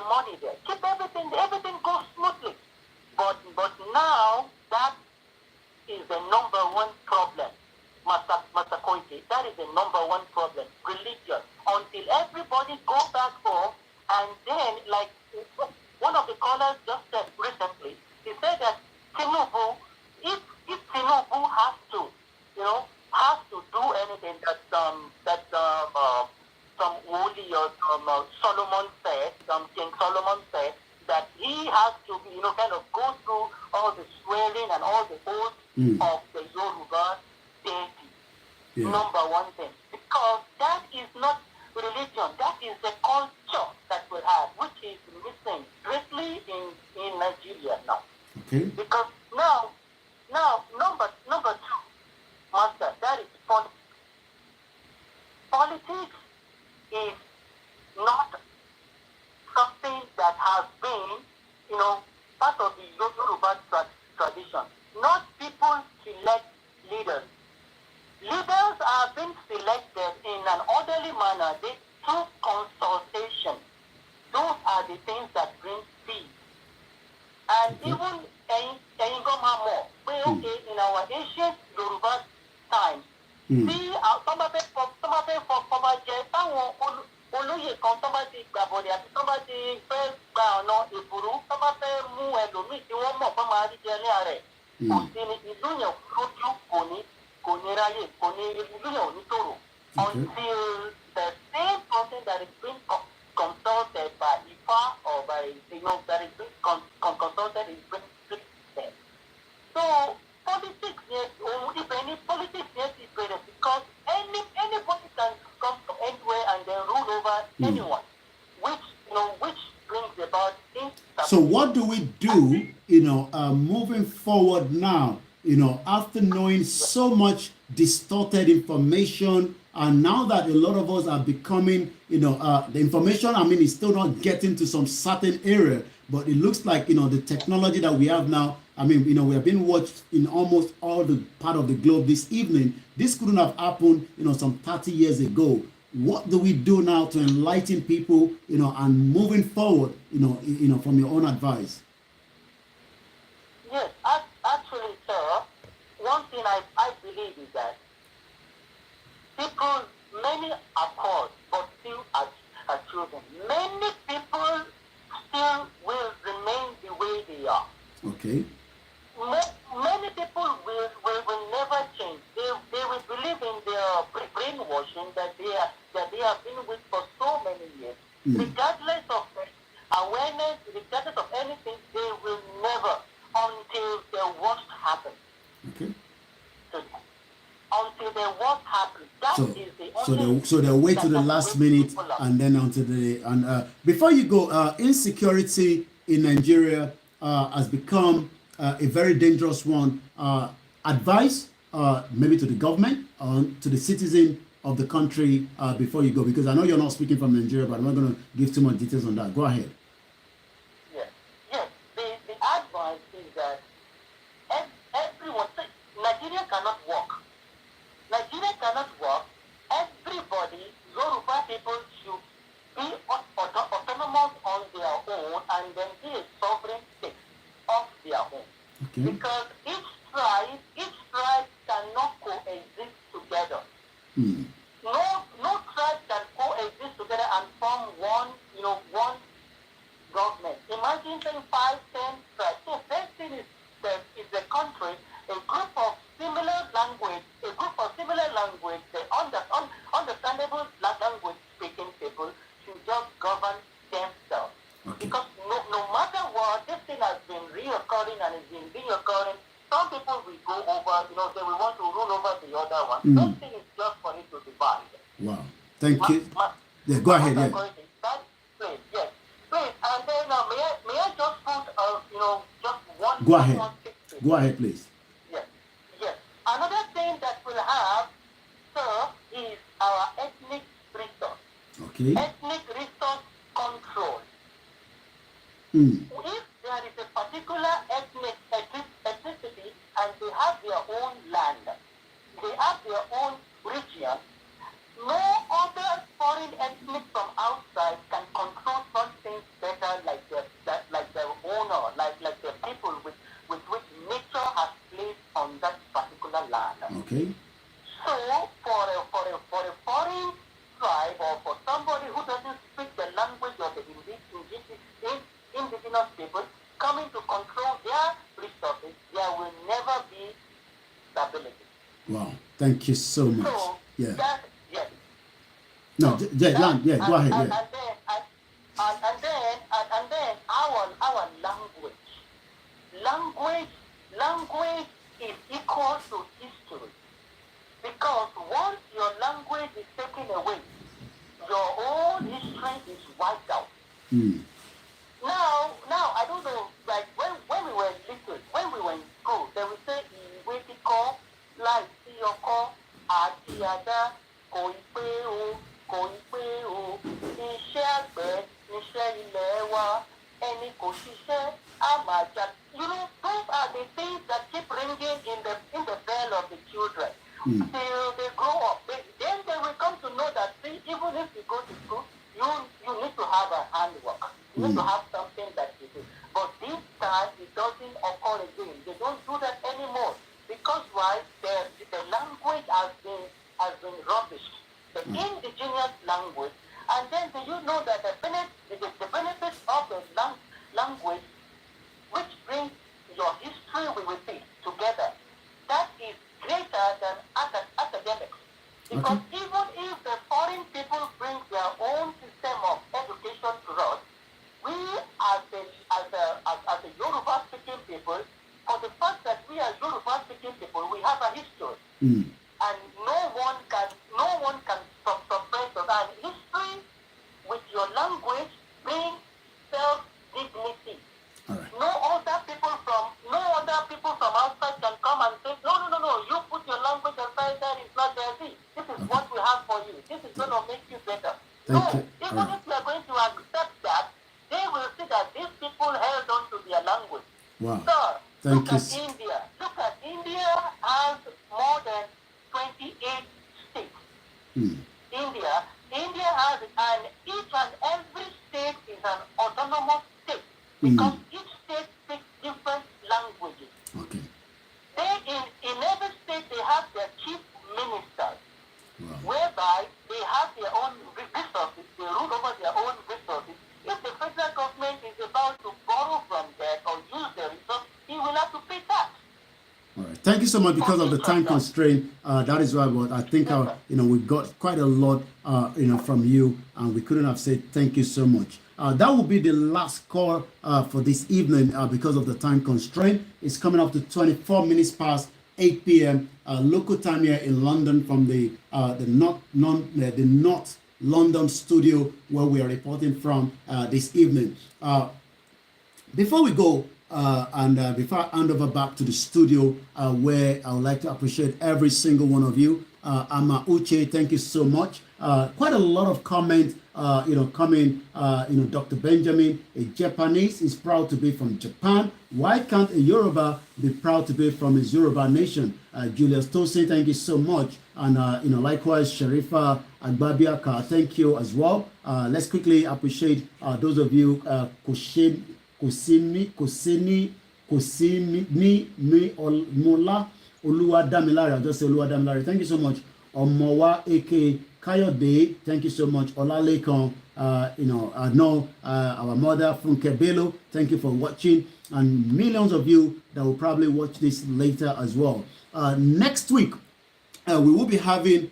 money there, keep everything goes smoothly. But now, that is the number one problem, Master Koike. That is the number one problem, religion. Until everybody go back home, and then, like one of the callers just said recently, he said that Tinubu, if Tinubu has to do anything that some Woli or Solomon said, King Solomon said, that he has to kind of go through all the swearing and all the oaths of the Yoruba deity. Yeah. Number one thing. Because that is not religion, that is the culture that we have, which is missing greatly in Nigeria now. Okay. Because now number two, Master, that is politics. Politics is not something that has been, part of the Yoruba tradition. Not people select leaders. Leaders are being selected in an orderly manner through consultation. Those are the things that bring peace. And even Engomamo, okay, in our ancient Yoruba times, see, some of them for olóyè kan tó bá ti gbàbọ̀dẹ̀ àti tó bá ti fẹ́ gba ọ̀nà ìbúrú tó bá fẹ́ mú ẹlòmíì tí wọ́n mọ̀ fún máa rí jẹ ní ààrẹ kò sí ní ìlú yẹn lójú kò ní ráyè ìlú yẹn ò ní tòrò until the same person that is being consulted by Ifa or by that is being consulted is being there. So politics, yes, if any politics, yes, is better because anybody can come from anywhere and then rule over anyone, which brings about things. So what do we do, moving forward now, after knowing so much distorted information, and now that a lot of us are becoming, the information, is still not getting to some certain area, but it looks like, the technology that we have now, we have been watched in almost all the part of the globe this evening. This couldn't have happened, some 30 years ago. What do we do now to enlighten people, and moving forward, from your own advice? Yes, actually, sir, one thing I believe is that people, many are called, but still are chosen. Many people still will remain the way they are. Okay. Many people will never change. They will believe in their brainwashing that they have been with for so many years. Regardless of awareness, regardless of anything, they will never until the worst happens. Okay. Until the worst happens. That is the only. So they'll wait to the last minute and then until before you go, insecurity in Nigeria has become a very dangerous one. Advice, maybe to the government or to the citizen of the country before you go, because I know you're not speaking from Nigeria, but I'm not going to give too much details on that. Go ahead. Yes. The advice is that everyone, Nigeria cannot work. Nigeria cannot work. Everybody, Yoruba people should be autonomous on their own and then be a sovereign state of their own. Okay. Because each tribe cannot coexist together. No tribe can coexist together and form one government. Imagine saying 5, 10 tribes. So first thing is the country, a group of similar language, the understandable language speaking people should just govern themselves. Okay. Because no matter what, this thing has been reoccurring and it's been reoccurring. Some people will go over, they will want to rule over the other one. This thing is just for it to divide. Wow. Thank you. Yeah, go ahead. Yeah. Please, yes. Please, and then may I just put, just one. Go ahead. Go ahead, please. Yes. Yes. Another thing that we'll have, sir, is our ethnic resource. Okay. Ethnic resource control. If there is a particular ethnicity and they have their own land, they have their own region, no other foreign ethnic from outside can control some things better like their owner, like the people with which nature has placed on that particular land. Okay. So for a foreign tribe or for somebody who doesn't speak the language of the indigenous people coming to control their resources, there will never be stability. Wow. Thank you so much. So yeah. Yes. No, go ahead. And then our language is equal to history, because once your language is taken away, your own history is wiped out. Now I don't know, like when we were little, when we were in school, they would say ìwé kíkọ láìsí ọkọ́ àti àdá kò ì pé o iṣẹ́ àgbẹ̀ níṣẹ́ ilẹ̀ wa ẹni kò ṣiṣẹ́ á máa jà. Those are the things that keep ringing in the bell of the children till they grow up. Then they will come to know that, see, even if you go to school, you need to have a handwork. You need to have something that you do. But this time, it doesn't occur again. They don't do that anymore. Because why? The language has been rubbished. The indigenous language. And then do you know that the benefits of the language, which brings your history with it together, that is greater than academics. Because even if the foreign people bring their own system of education to us, we as a Yoruba speaking people, for the fact that we are Yoruba speaking people, we have a history. And no one can suppress us. And history with your language brings self-dignity. Right. No other people from outside can come and say, no, you put your language aside, that is not there. This is what we have for you. This is going to make you better. Even if we are going to accept that, they will see that these people held on to their language. Wow. So, look at India. Look at India has more than 28 states. India has it, and each and every state is an autonomous state because each state speaks different languages. Okay. In every state they have their chief ministers, whereby they have their own resources, they rule over their own resources. If the federal government is about to borrow from that or use their resources, he will have to pay tax. All right. Thank you so much. Because of the time constraint, that is why. But I think we got quite a lot, from you, and we couldn't have said thank you so much. That will be the last call for this evening because of the time constraint. It's coming up to 24 minutes past 8 p.m. Local time here in London from the North London studio where we are reporting from this evening. Before we go, and before I hand over back to the studio, where I would like to appreciate every single one of you. Ama Uche, thank you so much. Quite a lot of comments, coming. Dr. Benjamin, a Japanese, is proud to be from Japan. Why can't a Yoruba be proud to be from his Yoruba nation? Julius Tosin, thank you so much. And, likewise, Sharifa Agbabiaka, thank you as well. Let's quickly appreciate those of you, Kosini Mola Oluwadamilare. I'll just say Oluwadamilare. Thank you so much. Omowa A.K. Kayode, thank you so much. Olalekan, I know our mother Funke Bello, thank you for watching. And millions of you that will probably watch this later as well. Next week, we will be having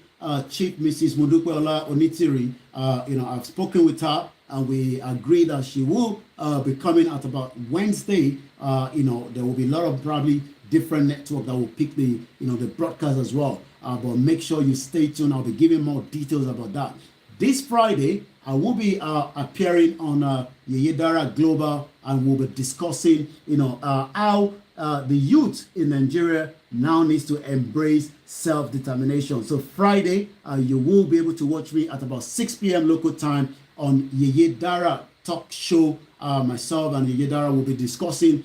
Chief Mrs. Mudukweola Onitiri. I've spoken with her and we agreed that she will be coming at about Wednesday. There will be a lot of probably different network that will pick the the broadcast as well. But make sure you stay tuned. I'll be giving more details about that. This Friday, I will be appearing on Yeyedara Global, and we'll be discussing, how the youth in Nigeria now needs to embrace self-determination. So Friday, you will be able to watch me at about 6 p.m. local time on Yeyedara Talk Show. Myself and Yeyedara will be discussing,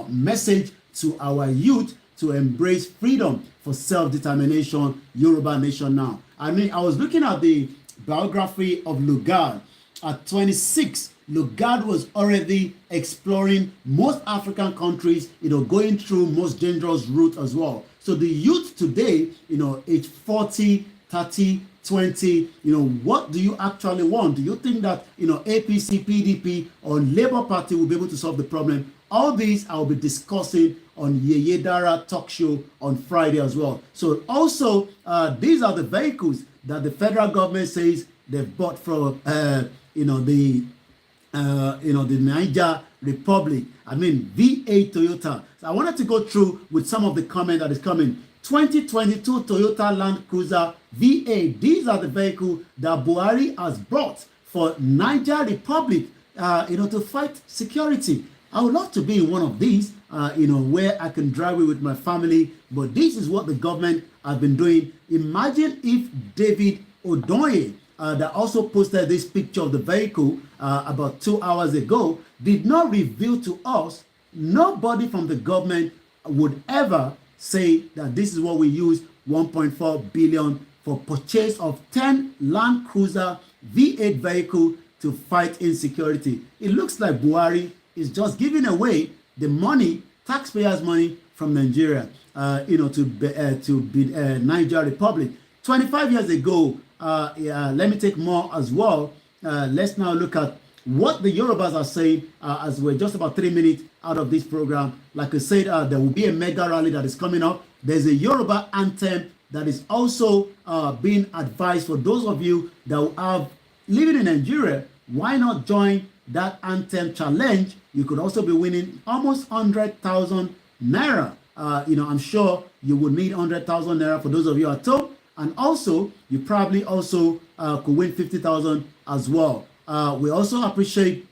message to our youth to embrace freedom for self-determination, Yoruba Nation now. I mean, I was looking at the biography of Lugard. At 26, Lugard was already exploring most African countries, going through most dangerous route as well. So the youth today, age 40, 30, 20, what do you actually want? Do you think that, APC, PDP, or Labour Party will be able to solve the problem? All these I'll be discussing on Yeyedara Talk Show on Friday as well. So also, these are the vehicles that the federal government says they've bought from, the Niger Republic. I mean, V8 Toyota. So I wanted to go through with some of the comment that is coming. 2022 Toyota Land Cruiser V8. These are the vehicles that Buhari has brought for Niger Republic, to fight security. I would love to be in one of these, where I can drive it with my family. But this is what the government has been doing. Imagine if David Odoye, that also posted this picture of the vehicle about 2 hours ago, did not reveal to us. Nobody from the government would ever say that this is what we use 1.4 billion for purchase of 10 Land Cruiser V8 vehicle to fight insecurity. It looks like Buhari is just giving away the money, taxpayers' money from Nigeria, to Niger Republic. 25 years ago, let me take more as well. Let's now look at what the Yorubas are saying as we're just about 3 minutes out of this program. Like I said, there will be a mega rally that is coming up. There's a Yoruba anthem that is also being advised for those of you that are living in Nigeria. Why not join that anthem challenge? You could also be winning almost 100,000 naira. I'm sure you would need 100,000 naira for those of you at home. And also, you probably also could win 50,000 as well. We also appreciate,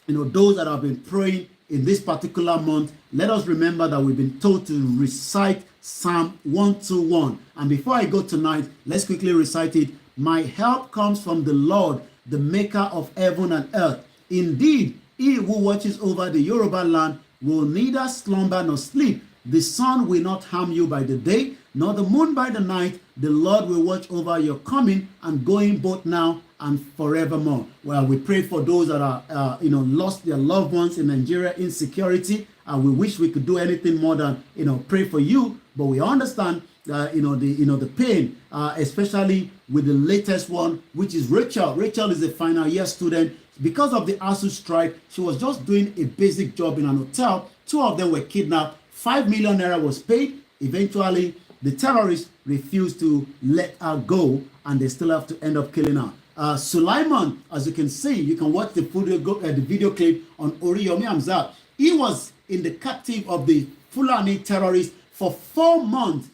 those that have been praying in this particular month. Let us remember that we've been told to recite Psalm 121. And before I go tonight, let's quickly recite it. My help comes from the Lord, the maker of heaven and earth. Indeed, he who watches over the Yoruba land will neither slumber nor sleep. The sun will not harm you by the day, nor the moon by the night. The Lord will watch over your coming and going both now and forevermore. Well, we pray for those that are, lost their loved ones in Nigeria, insecurity, and we wish we could do anything more than, pray for you. But we understand, the pain, especially with the latest one, which is Rachel. Rachel is a final year student. Because of the ASU strike, she was just doing a basic job in an hotel. 2 of them were kidnapped. 5 million naira was paid. Eventually, the terrorists refused to let her go, and they still have to end up killing her. Sulaiman, as you can see, you can watch the video clip on Oriyomi Hamzat. He was in the captive of the Fulani terrorists for 4 months.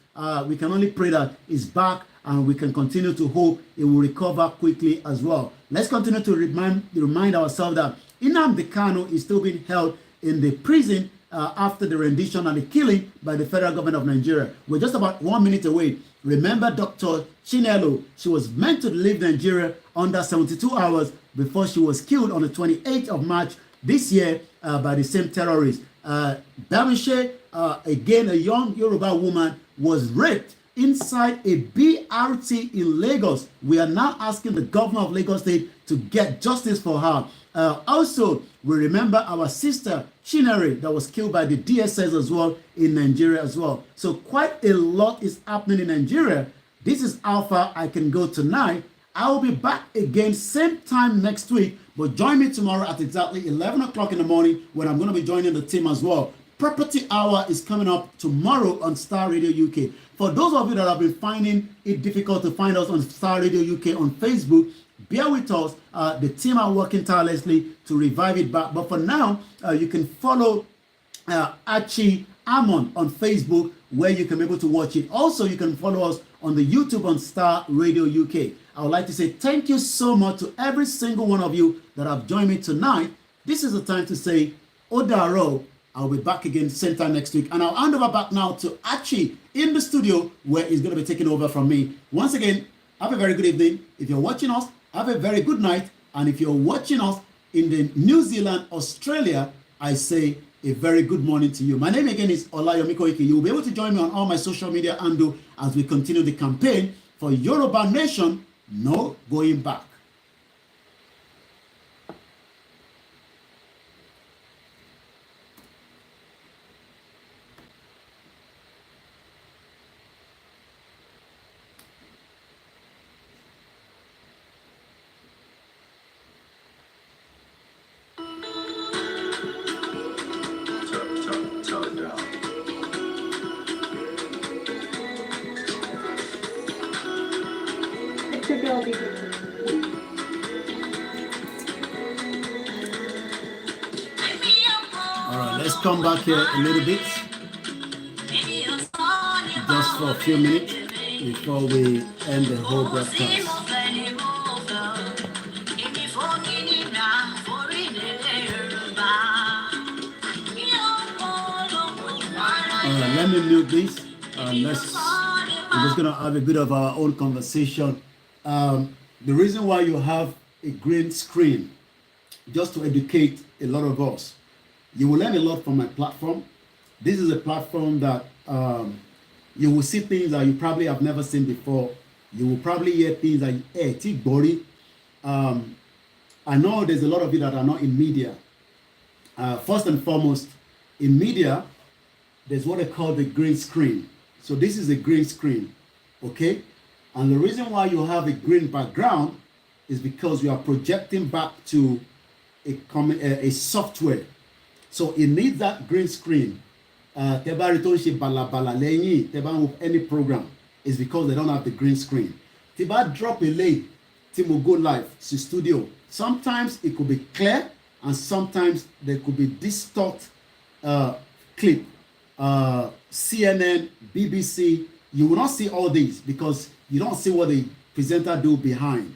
We can only pray that he's back, and we can continue to hope he will recover quickly as well. Let's continue to remind ourselves that Nnamdi Kanu is still being held in the prison after the rendition and the killing by the federal government of Nigeria. We're just about 1 minute away. Remember Dr. Chinelo, she was meant to leave Nigeria under 72 hours before she was killed on the 28th of March this year by the same terrorists. Bamishe, again a young Yoruba woman, was raped inside a BRT in Lagos. We are now asking the governor of Lagos State to get justice for her. Also, we remember our sister Chinere that was killed by the DSS as well in Nigeria as well. So quite a lot is happening in Nigeria. This is how far I can go tonight. I will be back again same time next week, but join me tomorrow at exactly 11 o'clock in the morning when I'm going to be joining the team as well. Property Hour is coming up tomorrow on Starr Radio UK. For those of you that have been finding it difficult to find us on Starr Radio UK on Facebook, bear with us. The team are working tirelessly to revive it back. But for now, you can follow Archie Amon on Facebook, where you can be able to watch it. Also, you can follow us on the YouTube on Starr Radio UK. I would like to say thank you so much to every single one of you that have joined me tonight. This is the time to say Odaro. I'll be back again same time next week. And I'll hand over back now to Archie in the studio, where he's going to be taking over from me. Once again, have a very good evening. If you're watching us, have a very good night. And if you're watching us in the New Zealand, Australia, I say a very good morning to you. My name again is Olayomi Koiki. You'll be able to join me on all my social media handle as we continue the campaign for Yoruba Nation, no going back. Tell it down. All right, let's come back here a little bit, just for a few minutes before we end the whole broadcast. All right, let me mute this. We're just going to have a bit of our own conversation. The reason why you have a green screen, just to educate a lot of us. You will learn a lot from my platform. This is a platform that you will see things that you probably have never seen before. You will probably hear things like, hey, T-Body. I know there's a lot of you that are not in media. First and foremost, in media, there's what they call the green screen. So this is a green screen, okay? And the reason why you have a green background is because you are projecting back to a software. So it needs that green screen. Any program is because they don't have the green screen. Tiba drop a lane, Timo go live to studio. Sometimes it could be clear, and sometimes there could be distort clip. CNN, BBC, you will not see all these because you don't see what the presenter do behind.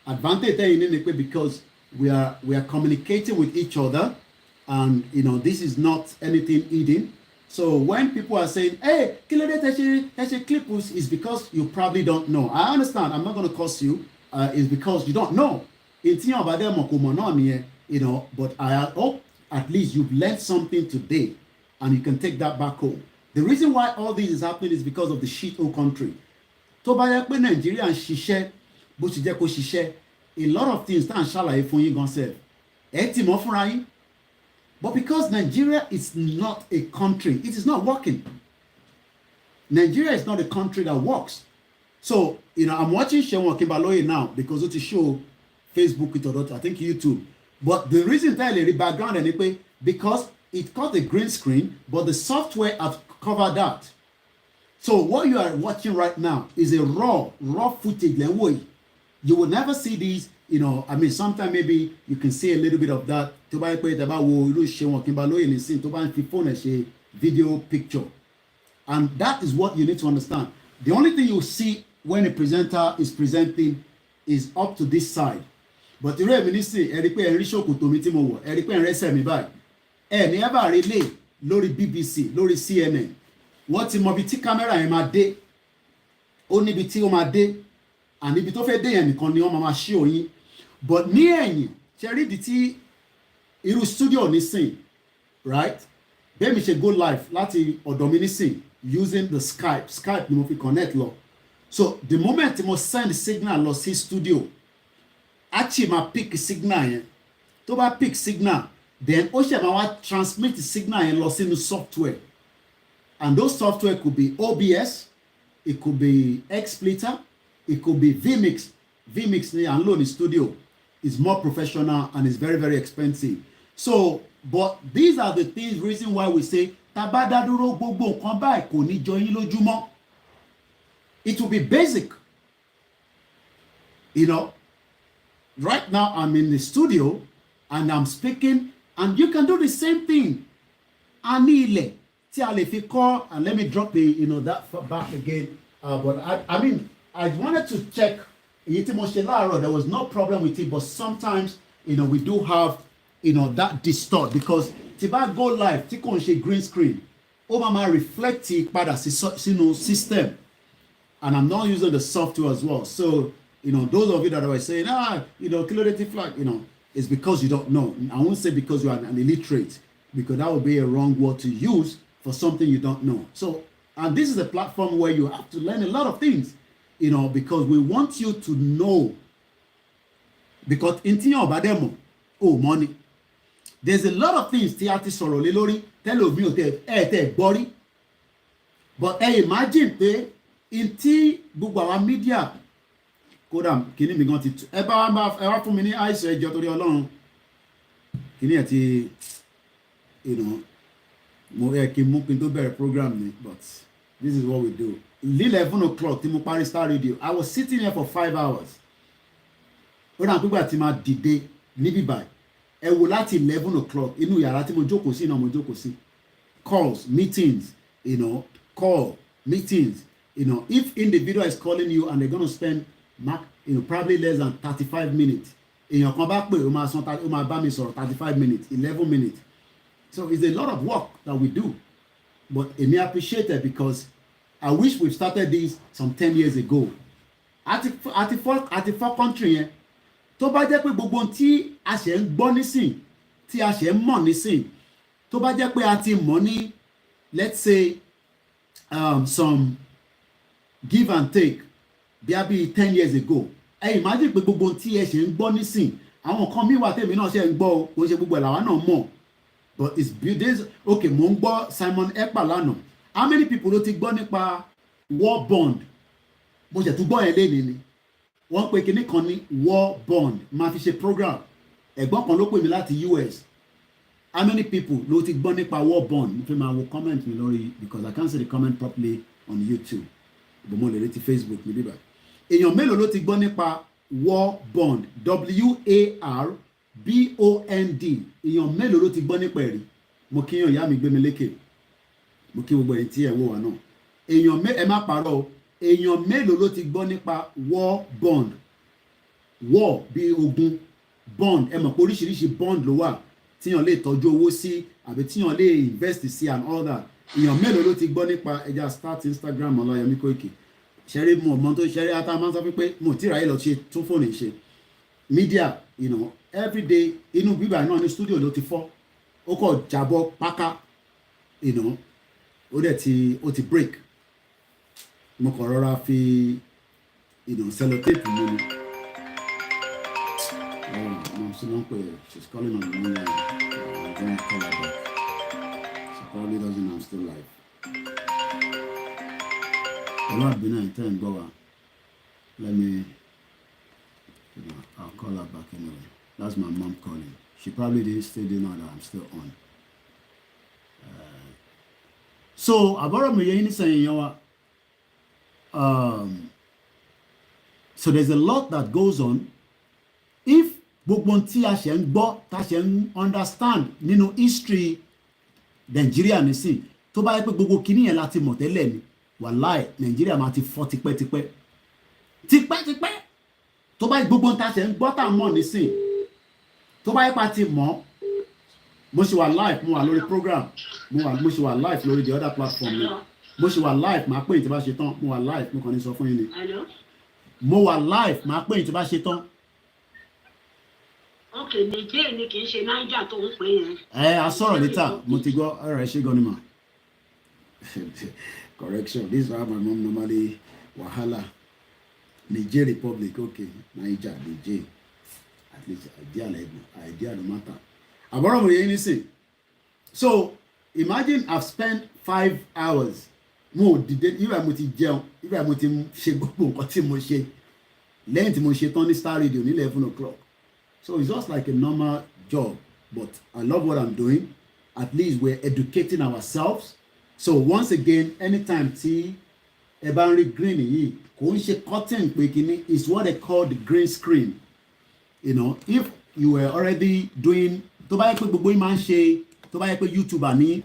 Advantage there in because we are communicating with each other, and this is not anything hidden. So when people are saying, hey, clip is because you probably don't know. I understand, I'm not going to curse you, it's because you don't know. But I hope at least you've learned something today and you can take that back home. The reason why all this is happening is because of the shithole country. Nigeria and Shishe, a lot of things that shall for you gonna say. But because Nigeria is not a country, it is not working. Nigeria is not a country that works. So, I'm watching Shewan Kimbaloye now because it's a show, Facebook, I think YouTube. But the reason that the background anyway, because it got a green screen, but the software has covered that. So what you are watching right now is a raw footage. You will never see these, sometimes maybe you can see a little bit of that. Video picture. And that is what you need to understand. The only thing you see when a presenter is presenting is up to this side. But the ministry, never relay lórí BBC, lórí CNN. Wọ́n ti mọ ibi tí kámẹ́rà yẹn máa dé. Ó níbi tí ó máa dé. And ibi tó fẹ́ dé yẹn nìkan ni wọ́n máa ṣí òyìn. But ní ẹ̀yìn, ṣe rí ìdí tí irú studio nísìn, right? Bẹ́ẹ̀ mi ṣe go live láti ọ̀dọ̀ mi nísìn using the Skype ni mo fi connect lọ. So the moment mo send signal lọ sí studio, actually ma pick signal yẹn. Tó bá pick signal, then Oshemawa transmit the signal and loss in the software. And those software could be OBS, it could be XSplitter, it could be vMix. vMix and loan studio is more professional and is very, very expensive. So, but these are the things, reason why we say, Tabadaduro gbogbo nkan báyìí kò ní jọ yín lójúmọ́. It will be basic. right now I'm in the studio and I'm speaking, and you can do the same thing. Anile, and let me drop the that back again. But I mean, I wanted to check. There was no problem with it, but sometimes we do have that distort, because tiba go live, tí kò ń ṣe green screen, ó máa reflect padà sí system, and I'm not using the software as well. So those of you that are saying kilo flag, it's because you don't know. I won't say because you are an illiterate, because that would be a wrong word to use for something you don't know. So, and this is a platform where you have to learn a lot of things, because we want you to know. Because in Bademo, money. There's a lot of things tí a ti sọ̀rọ̀ lé lórí tẹ́lẹ̀ omi ò tẹ́ gbọ́rí. But imagine pé in tí gbogbo àwọn media kódà kìíní mi gan ti ẹ wá fún mi ní àìsàn ẹjọ́ torí Ọlọ́run kìíní ẹ̀ ti mo kí n mú kí n tó bẹ̀rẹ̀ program ni, but this is what we do. 11 o'clock tí mo parí Starr Radio, I was sitting here for 5 hours. Ó dà pípa tí máa dìde níbí báyìí ẹ wò láti 11 o'clock inú yàrá tí mo jókòó sí náà mo jókòó sí. Calls, meetings, call, meetings. If individual is calling you and they're going to spend probably less than 35 minutes, èèyàn kan bá pè ó máa bá mi sọ̀rọ̀ 35 minutes, 11 minutes. So it's a lot of work that we do, but I appreciate it, because I wish we started this some 10 years ago. At the four country yẹn, tó bá jẹ́ pé gbogbo tí a ṣe ń gbọ́ nísìn, tí a ṣe ń mọ̀ nísìn, tó bá jẹ́ pé a ti mọ̀ ní, let's say some give and take bí 10 years ago, imagine pé gbogbo tí ẹ ṣe ń gbọ́ nísìn, àwọn kan mi wà tèmi náà ṣe ń gbọ́ o, kò ṣe gbogbo ẹ̀ làwa náà mọ̀. But it's this, okay, mo ń gbọ́ Simon Ekpa lánàá. How many people ló ti gbọ́ nípa war bond? Mo ṣe tún gbọ́ yẹn lénìí ni. Wọ́n pe kinní kan ní war bond, máa fi ṣe program. Ẹ̀gbọ́n kan ló pè mí láti US. How many people ló ti gbọ́ nípa war bond? Mo fi máa wo comment mi lórí, because I can't see the comment properly on YouTube. But mo lè rí ti Facebook mi bíbá. Èèyàn mélòó ló ti gbọ́ nípa war bond? WAR BOND. Èèyàn mélòó ló ti gbọ́ nípa ẹ̀rí? Mo kí yàn ìyá mi gbé mi lékè. Mo kí gbogbo ẹ̀yin tí ẹ̀ wò wá náà. Ẹ má parọ́ o. Èèyàn mélòó ló ti gbọ́ nípa war bond? War bí ogun, bond, ẹ mọ̀ pé oríṣiríṣi bond ló wà tíyàn lè tọ́jú owó sí àbí tíyàn lè invest sí and all that. Èèyàn mélòó ló ti gbọ́ nípa ẹja start Instagram Ọláyọmí Koiki? Ṣẹ́rí mo ọmọ tó ṣẹ́rí ata máa ń sọ pé mo ti ráyè lọ ṣe tún fóònù ṣe. Media, every day inú bíbá náà ní studio ló ti fọ́, ó kọ̀ jábọ́ páká, ó ti break. Mo kàn rọra fi sellotape mu ni. Mo sì mọ̀ pé she's calling on the line. I'm going to call her back. She probably doesn't know I'm still live. Ẹ̀rọ àbínú ẹ̀ tẹ́ ń gbọ́ wa. Let me, I'll call her back anyway. That's my mom calling. She probably didn't know that I'm still on. So àbọ̀rọ̀ mi yẹ yín nísìnyí yẹn wa. So there's a lot that goes on. If gbogbo tí a ṣe ń gbọ́, tá ṣe ń understand nínú history Nigeria nísìn, tó bá yẹ pé gbogbo kíní yẹn láti mọ̀ tẹ́lẹ̀ ni, wàláì Nigeria máa ti fọ́ tipẹ́tipẹ́. Tipẹ́tipẹ́. Tó bá yẹ gbogbo tá ṣe ń gbọ́ tá mọ̀ nísìn, tó bá yẹ pa ti mọ̀, mo ṣe wà live, mo wà lórí program, mo ṣe wà live lórí the other platform ni. Mo ṣe wà live, máa pè yín tí bá ṣe tán, mo wà live, mo kàn ní sọ fún yín ni. Mo wà live, máa pè yín tí bá ṣe tán. Okay, Nigeria ni kì í ṣe Niger tó ń pè yẹn. A sọ̀rọ̀ later, mo ti gbọ́ ọ̀rọ̀ ẹ̀ ṣe gan ni mà. Correction, this is how my mom normally wahala. Niger Republic, okay, Niger, Niger. At least idea no matter. Àbọ̀rọ̀ mo yẹ ní sìn. So imagine I've spent 5 hours. Mo dìde, ìgbà mo ti jẹun, ìgbà mo ti ṣe gbogbo nǹkan tí mo ṣe. Lẹ́yìn tí mo ṣe tán ní Starr Radio ní 11 o'clock. So it's just like a normal job, but I love what I'm doing. At least we're educating ourselves. So once again, anytime tí ẹ bá ń rí green yìí, kò ń ṣe cutting pé kíní, it's what they call the green screen. if you were already doing, tó bá yẹ pé gbogbo yín máa ń ṣe, tó bá yẹ pé YouTuber ní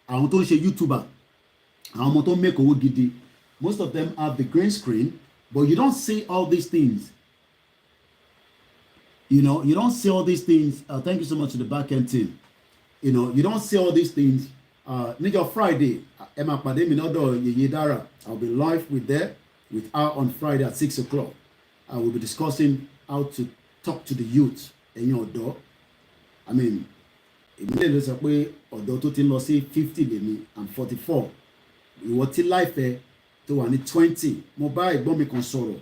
àwọn tó ń ṣe YouTuber, àwọn ọmọ tó ń make owó gidi, most of them have the green screen, but you don't see all these things. You don't see all these things. Thank you so much to the back end team. You don't see all these things. Níjọ́ Friday, ẹ máa pàdé mi lọ́dọ̀ Yeye Dara. I'll be live with her on Friday at 6 o'clock. I will be discussing how to talk to the youth. Ẹ̀yin ọ̀dọ́. I mean, ìmílẹ̀ ló sọ pé ọ̀dọ́ tó ti ń lọ sí 50 lèmi, I'm 44. Ìwọ tí láìfẹ́ tó wà ní 20. Mo bá ẹ̀gbọ́n mi kan sọ̀rọ̀,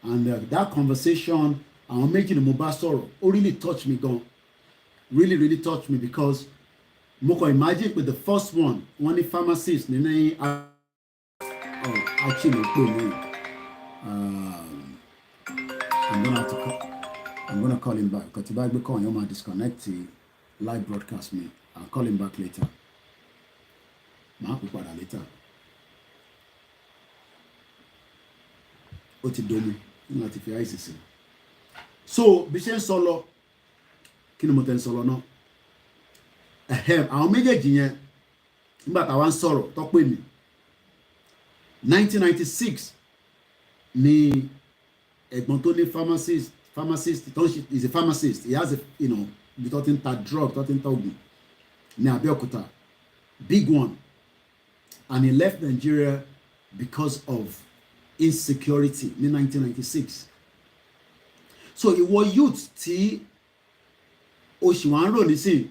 and that conversation, àwọn méjì ni mo bá sọ̀rọ̀, ó really touch me gan. Really, really touched me because mo kàn imagine with the first one, wọ́n ní pharmacist nínú actually pè mí. I'm gonna call him back because if I call him, I'll disconnect the live broadcast me. I'll call him back later. Màá pè padà later. Ó ti domi nígbà tí fi àìsí sí. So bí ṣe ń sọ lọ, kí ni mo tẹ́ ń sọ lọ náà? Àwọn méjèèjì yẹn nígbà táwa ń sọ̀rọ̀ tó pè mí 1996 ni ẹ̀gbọ́n tó ní pharmacist is a pharmacist. He has bí tó ti ń ta drug, tó ti ń ta oògùn ní Abẹ́òkúta, big one, and he left Nigeria because of insecurity ní 1996. So ìwọ youth tí o ṣì wá ń rò nísìn,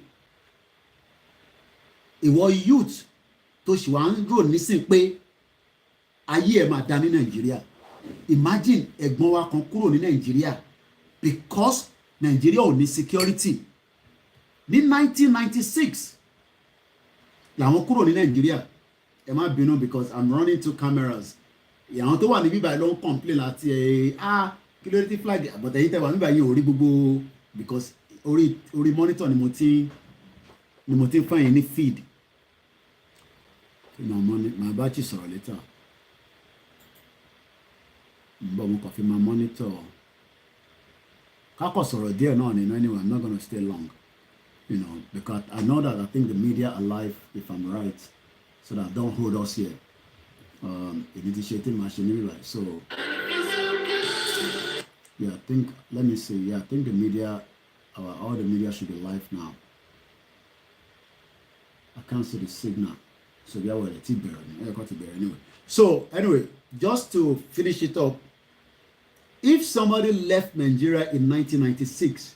ìwọ youth tó ṣì wá ń rò nísìn pé ayé ẹ̀ máa dá ní Nàìjíríà. Imagine ẹ̀gbọ́n wa kan kúrò ní Nàìjíríà because Nàìjíríà ò ní security. Ní 1996 làwọn kúrò ní Nàìjíríà. Ẹ má bínú because I'm running two cameras. Àwọn tó wà ní bíbá ló ń complain láti kí ló dé tí flag àbọ̀tẹ̀ yìí tẹ̀wá nígbà yìí ò rí gbogbo because orí monitor ni mo ti fún yín ní feed. Màá bá ti sọ̀rọ̀ later. But mo kàn fi máa monitor. Kákọ̀ sọ̀rọ̀ díẹ̀ náà nínú anyway, I'm not gonna stay long. Because I know that I think the media are live, if I'm right, so that don't hold us here. Èmi ti ṣe tí màá ṣe níbí báyìí. So yeah, I think, let me see. Yeah, I think the media, all the media should be live now. I can't see the signal. So yeah, well, it's anyway. So anyway, just to finish it up, if somebody left Nigeria in 1996,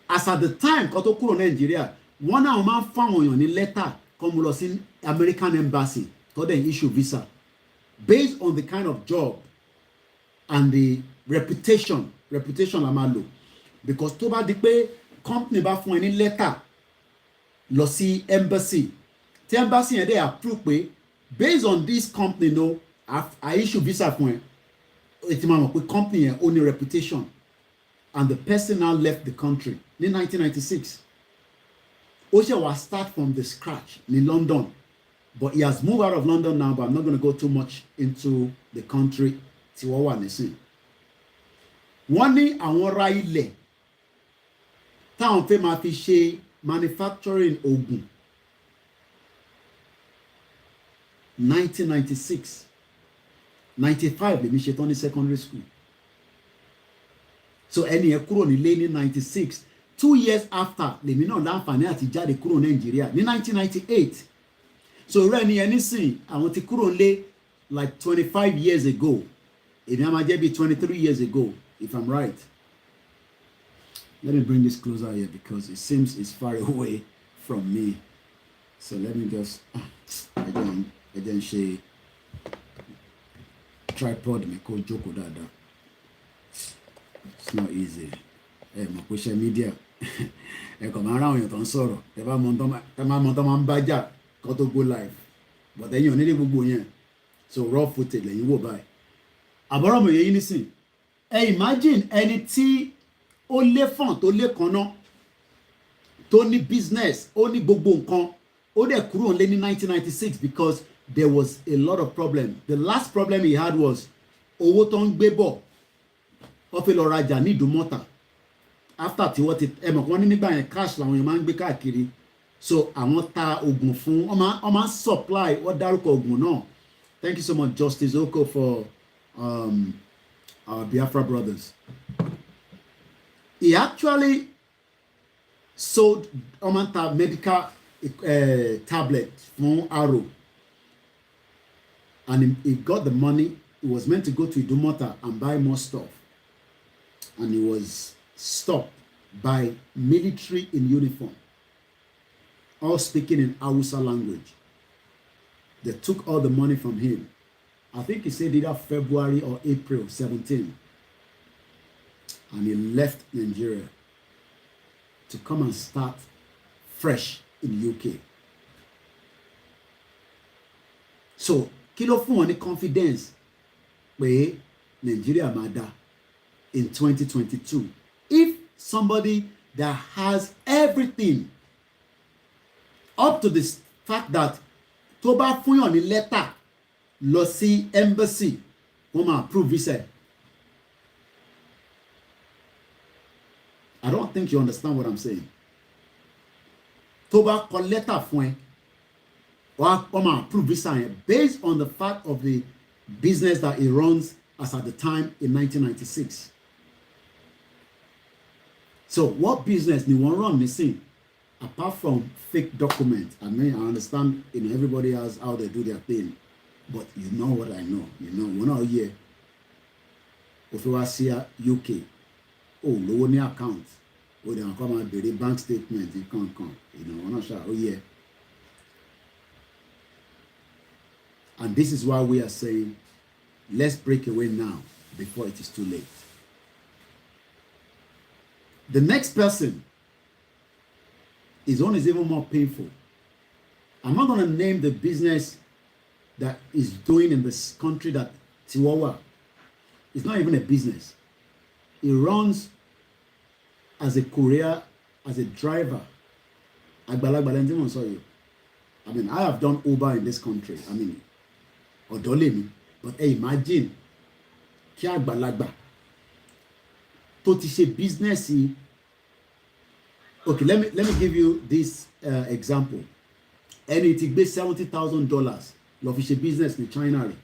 as at the time kó tó kúrò Nigeria, wọ́n náà máa ń fáwọn èèyàn ní lẹ́tà kó mú lọ sí American embassy tó dẹ̀ issue visa based on the kind of job and the reputation la máa lò, because tó bá di pé company bá fún ẹ ní lẹ́tà lọ sí embassy, tí embassy yẹn dẹ̀ approve pé based on this company I issue visa fún ẹ, ètò máa mọ̀ pé company yẹn ó ní reputation, and the person now left the country ní 1996. Ó ṣe wá start from the scratch ní London, but he has moved out of London now, but I'm not going to go too much into the country tí wọ́n wà nísìn. Wọ́n ní àwọn ra ilẹ̀ táwọn fẹ́ máa fi ṣe manufacturing oògùn 1996 95 lèmi ṣe tán ní secondary school. So ẹni yẹn kúrò nílé ní 96, 2 years after lèmi náà láǹfààní àti jáde kúrò Nàìjíríà ní 1998. So irú ẹni yẹn nísìn àwọn ti kúrò nílé like 25 years ago. Èmi á máa jẹ́ bí 23 years ago if I'm right. Let me bring this closer here because it seems it's far away from me. So let me just again ṣe tripod mi kó jókòó dáadáa. It's not easy. Mọ̀ pé ṣe media kàn máa ráwọn èèyàn tó ń sọ̀rọ̀ tẹ bá mọ tó máa ń bá jà kó tó go live, but ẹ̀yin ò nílé gbogbo yẹn, so raw footage lẹ́yìn wò báyìí. Àbọ̀rọ̀ mọ̀ yẹn nísìn, imagine ẹni tí ó lé fọ̀n tó lé kan náà tó ní business, ó ní gbogbo nǹkan, ó dẹ̀ kúrò nílé ní 1996 because there was a lot of problem. The last problem he had was owó tó ń gbé bọ̀ wọ́n fẹ́ lọ rajà ní Ìdúmọ̀tà after tí wọ́n ti ẹ̀mọ̀ kan ní nígbà yẹn cash làwọn yẹn máa ń gbé káàkiri so àwọn ta oògùn fún wọ́n máa ń supply wọ́n dárúkọ oògùn náà. Thank you so much, Justice Oko, for our Biafra brothers. He actually sold Omanta medical tablet from Arrow. And he got the money. He was meant to go to Idumota and buy more stuff. And he was stopped by military in uniform, all speaking in Hausa language. They took all the money from him. I think he said either February or April 17. And he left Nigeria to come and start fresh in UK. So, kí ló fún wọn ní confidence pé Nigeria máa dá in 2022? If somebody that has everything up to this fact that tó bá fún yàn ní lẹ́tà lọ sí embassy wọ́n máa approve visa. I don't think you understand what I'm saying. Tó bá kọ lẹ́tà fún ẹ wọ́n máa approve visa yẹn based on the fact of the business that he runs as at the time in 1996. So what business ni wọ́n run nísìn? Apart from fake documents, I mean, I understand, everybody has how they do their thing, but you know what I know. We're not here. If you are here, UK, lówó ní account, they will come and the bank statement, you can't come. We're not sure. Yeah. And this is why we are saying, let's break away now before it is too late. The next person, his own is even more painful. I'm not going to name the business that is doing in this country that Chihuahua. It's not even a business. He runs as a courier, as a driver. I mean, I have done Uber in this country. I mean, Odolemi. But hey, imagine, kí àgbàlagbà tó ti ṣe business yìí. Okay, let me give you this example. Ẹni tí gbé $70,000 lọ fi ṣe business ní China rẹ̀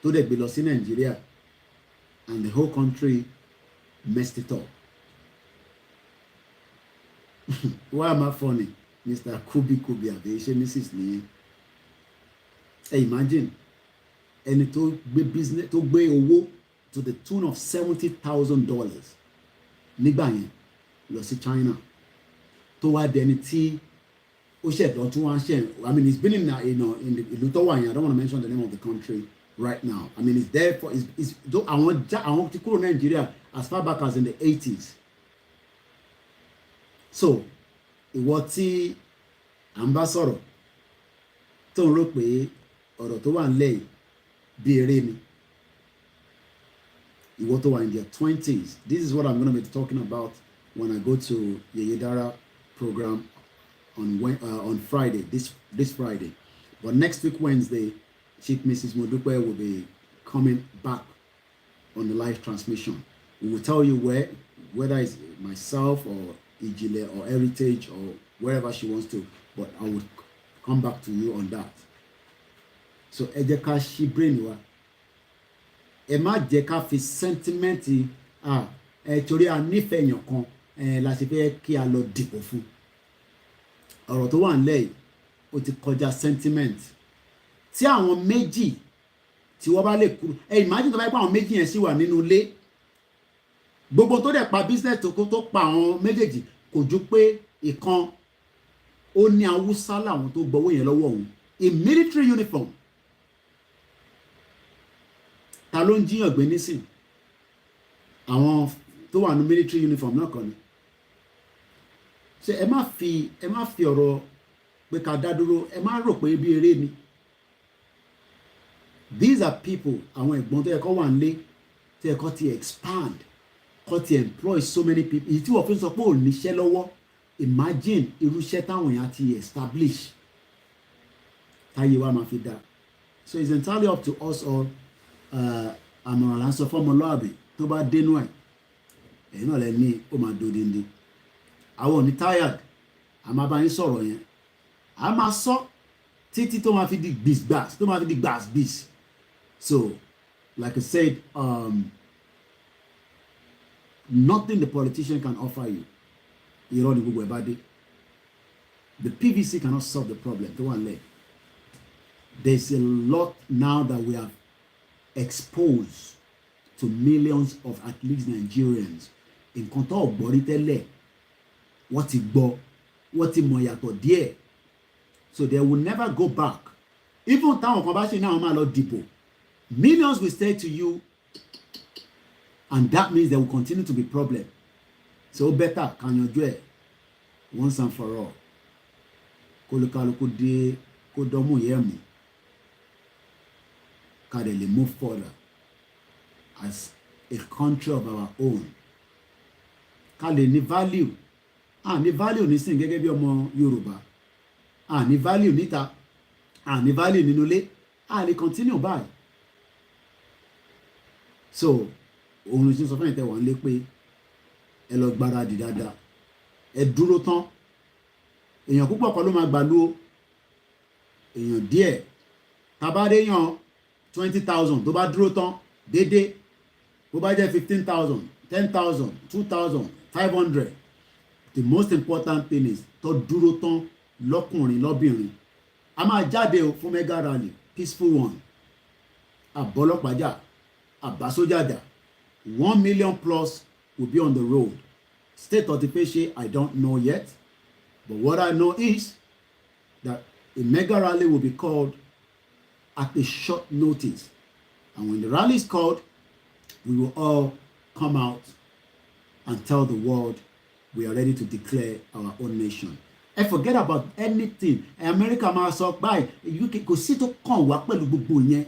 tó dẹ̀ gbé lọ sí Nigeria, and the whole country messed it up. Why am I funny? Mr. Kubi àbí ṣe Mrs. nìyẹn. Hey, imagine ẹni tó gbé business tó gbé owó to the tune of $70,000 nígbà yẹn lọ sí China tó wá dẹni tí ó ṣẹ̀dọ̀ tó wá ṣẹ̀. I mean, he's been in the ìlú tó wà yẹn. I don't want to mention the name of the country right now. I mean, it's there for àwọn ti kúrò Nigeria as far back as in the 80s. So ìwọ tí à ń bá sọ̀rọ̀ tó ń rò pé ọ̀rọ̀ tó wà nílẹ̀ bí eré ni, ìwọ tó wà in their 20s. This is what I'm going to be talking about when I go to Yeye Dara program on Friday, this Friday. But next week Wednesday, Chief Mrs. Modupe will be coming back on the live transmission. We will tell you whether it's myself or Ijile or Heritage or wherever she wants to, but I will come back to you on that. So ẹ jẹ́ ká ṣí brain wa, ẹ má jẹ́ ká fi sentiment torí a nífẹ̀ẹ́ èèyàn kan la ṣe fẹ́ kí a lọ dìbò fún. Ọ̀rọ̀ tó wà nílẹ̀ yìí ó ti kọjá sentiment. Tí àwọn méjì tí wọ́n bá lè kúrò, imagine tó bá yẹ pé àwọn méjì yẹn sì wà nínú ilé, gbogbo tó dẹ̀ pa business tó pa àwọn méjèèjì kò ju pé ìkan ó ní Haúsá làwọn tó gbowó yẹn lọ́wọ́ òun in military uniform. Ta ló ń jíyàn gbé nísìn? Àwọn tó wà ní military uniform náà kọ́ ni. Ṣé ẹ má fi ọ̀rọ̀ pé ká dá dúró, ẹ má rò pé bí eré ni. These are people, àwọn ẹ̀gbọ́n tó yẹ kó wà nílé, tó yẹ kó ti expand, kó ti employ so many people. Èyí tí wọ́n fi ń sọ pé ò níṣẹ́ lọ́wọ́, imagine irúṣẹ́ táwọn èèyàn ti establish táyé wa máa fi dá. So it's entirely up to us all àmọ̀ràn là ń sọ fọ́mọlúàbí tó bá dénú ẹ̀ ẹ̀yin náà lẹ ní ó máa dodindi àwọn ò ní tired a máa bá yín sọ̀rọ̀ yẹn a máa sọ títí tó máa fi di gbìsgbàs tó máa fi di gbàsgbìs so like I said nothing the politician can offer you irọ́ ni gbogbo ẹ̀ bá dé the PVC cannot solve the problem tó wà lẹ̀ there's a lot now that we have exposed to millions of at least Nigerians nǹkan tó gbọ́ rí tẹ́lẹ̀ wọ́n ti gbọ́ wọ́n ti mọ̀ yàtọ̀ díẹ̀ so they will never go back even táwọn kan bá ṣe náà máa lọ dìbò millions will stay to you and that means there will continue to be problem so better kan yanjú ẹ̀ once and for all kólúkálukú dé kó dánmú yẹ̀ mú ká lè lè move further as a country of our own ká lè ní value ní value nísìn gẹ́gẹ́ bí ọmọ Yorùbá ní value níta ní value nínú ilé lè continue báyìí so òun ti sọ fún ìtẹ̀wọ̀n lé pé ẹ lọ gbáradì dáadáa ẹ dúró tán èèyàn púpọ̀ kan ló máa gbàlú o èèyàn díẹ̀ tabadé yan 20,000 tó bá dúró tán déédéé bó bá jẹ́ 15,000 10,000 2,000 500 the most important thing is tó dúró tán lọ́kùnrin lọ́bìnrin a máa jáde o fún mega rally peaceful one àbọ́lọ́pàájà àbásójàjà 1 million plus will be on the road state of the page I don't know yet but what I know is that a mega rally will be called at a short notice and when the rally is called we will all come out and tell the world we are ready to declare our own nation. And forget about anything. America máa sọ báyìí UK kò sí tó kàn wá pẹ̀lú gbogbo yẹn.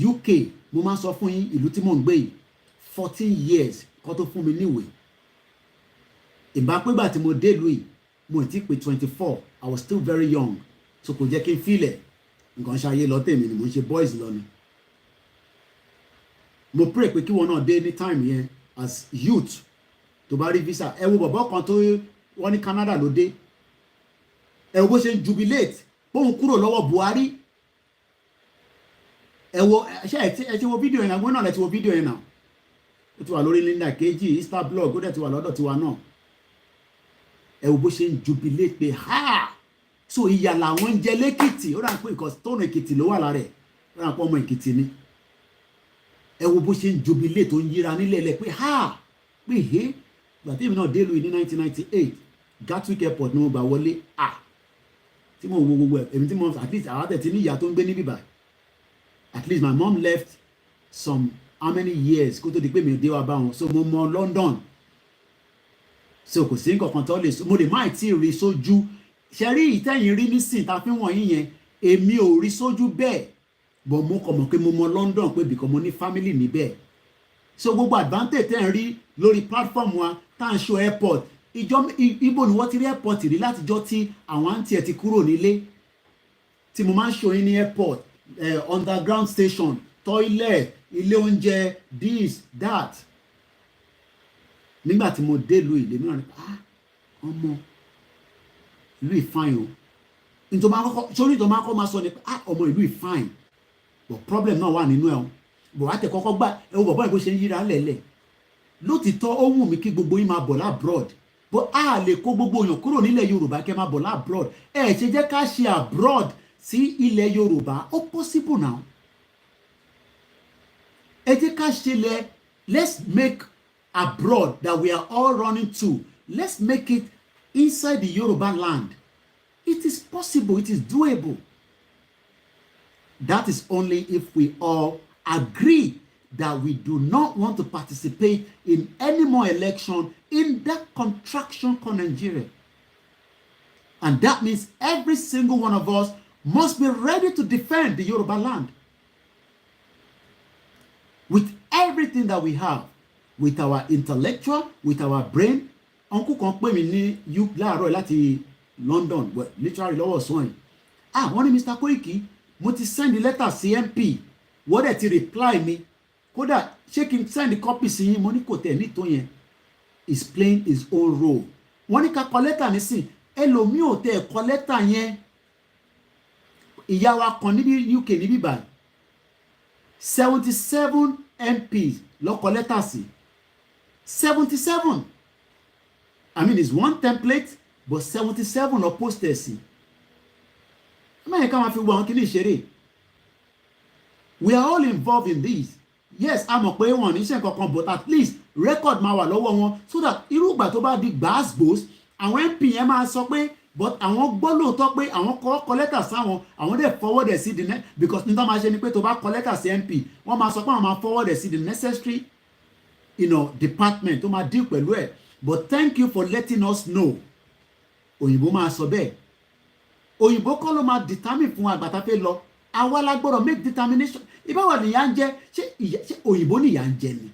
UK mo máa sọ fún yín ìlú tí mò ń gbé yìí 14 years kó tó fún mi níwèé. Ìbá pé gbà tí mo dé ìlú yìí mo ti pé 24 I was still very young so kò jẹ́ kí n fílẹ̀ nǹkan ṣayé lọ tèmi ni mo ń ṣe boys lọ ni. Mo pray pé kí wọn náà dé ní time yẹn as youth tó bá rí visa ẹ wo bọ̀bọ̀ kan tó wọ́n ní Canada ló dé ẹ wo bó ṣe ń jubilate bóun kúrò lọ́wọ́ Buhari ẹ wo ṣe ẹ ti wo fídíò yẹn náà gbọ́n náà lẹ ti wo fídíò yẹn náà ó ti wà lórí Linda Kejì Insta blog ó dẹ̀ ti wà lọ́dọ̀ tiwa náà ẹ wo bó ṣe ń jubilate pé ha so ìyà làwọn ń jẹ lẹ́kìtì ó rà pé ìkọ̀ tóun Èkìtì ló wà lára ẹ̀ ó rà pé ọmọ Èkìtì ni ẹ wo bó ṣe ń jubilate tó ń yíra nílẹ̀ lẹ̀ pé ha pé he gbàtí èmi náà dé lùi ní 1998 Gatwick airport ni mo gbà wọlé tí mo wo gbogbo ẹ̀ èmi tí mo at least àwọn àtẹ̀tí ní ìyá tó ń gbé ní bíbá at least my mom left some how many years kó tó di pé mi ò dé wa bá wọn so mo mọ London so kò sí nǹkan kan tó lè mo lè má tí ì rí sójú ṣe rí ìtẹ́yìn rí nísìn ta fi wọ̀nyí yẹn èmi ò rí sójú bẹ́ẹ̀ bọ̀ mo kọ̀ mọ̀ pé mo mọ London pé bìkan mo ní family níbẹ̀ so gbogbo advantage tẹ́ ń rí lórí platform wa tá à ń show airport ibo ni wọ́n ti rí airport rí látijọ́ tí àwọn àǹtí ẹ̀ ti kúrò nílé tí mo máa ń show yín ní airport underground station toilet ilé oúnjẹ this that nígbà tí mo dé ìlú ìlú mìíràn ọmọ ìlú ìfine o nítorí tó máa kọ́ máa sọ ni ọmọ ìlú ìfine but problem náà wà nínú ẹ̀ o bọ̀ wá tẹ̀ kọ́kọ́ gbà ẹ wo bọ̀bọ́ ìbò ṣe ń yíra lẹ̀lẹ̀ lótìtọ́ ó wù mí kí gbogbo yín máa bọ̀ labroad bó a lè kó gbogbo èèyàn kúrò nílẹ̀ Yorùbá kẹ́ máa bọ̀ labroad ẹ ṣe jẹ́ ká ṣe abroad sí ilẹ̀ Yorùbá ó possible now ẹ jẹ́ ká ṣe lẹ̀ let's make abroad that we are all running to let's make it inside the Yoruba land it is possible it is doable that is only if we all agree that we do not want to participate in any more election in that contraction called Nigeria. And that means every single one of us must be ready to defend the Yoruba land with everything that we have, with our intellectual, with our brain. Uncle kan pè mí ní láàárọ̀ láti London, well, literally lọ́wọ́ sọ́yìn. Wọ́n ní Mr. Koiki, mo ti send letter sí MP. Wọ́n dẹ̀ ti reply mi kódà ṣé kí n send copy sí yín mo ní kò tẹ̀ nítò yẹn is playing his own role wọ́n ní ká kọ lẹ́tà nísìn ẹlòmíì ò tẹ̀ kọ lẹ́tà yẹn ìyá wa kan níbi UK níbí báyìí 77 MPs ló kọ lẹ́tà sí 77 I mean it's one template but 77 ló post ẹ̀ sí mẹ́rin ká máa fi wọ àwọn kìíní ìṣeré we are all involved in this yes a mọ̀ pé wọn ò ní ṣe kankan but at least record máa wà lọ́wọ́ wọn so that irú ìgbà tó bá di gbàásgbòs àwọn MP yẹn máa sọ pé but àwọn gbọ́ lóòótọ́ pé àwọn kọ lẹ́tà sáwọn àwọn dẹ̀ forward ẹ̀ sí the next because nítorí máa ṣe ni pé tó bá kọ lẹ́tà sí MP wọ́n máa sọ pé àwọn máa forward ẹ̀ sí the necessary department tó máa deal pẹ̀lú ẹ̀ but thank you for letting us know òyìnbó máa sọ bẹ́ẹ̀ òyìnbó kọ́ ló máa determine fún àgbàtà fẹ́ lọ àwa la gbọ́dọ̀ make determination ìbáwọ̀ nìyà ń jẹ́ ṣé òyìnbó nìyà ń jẹ ni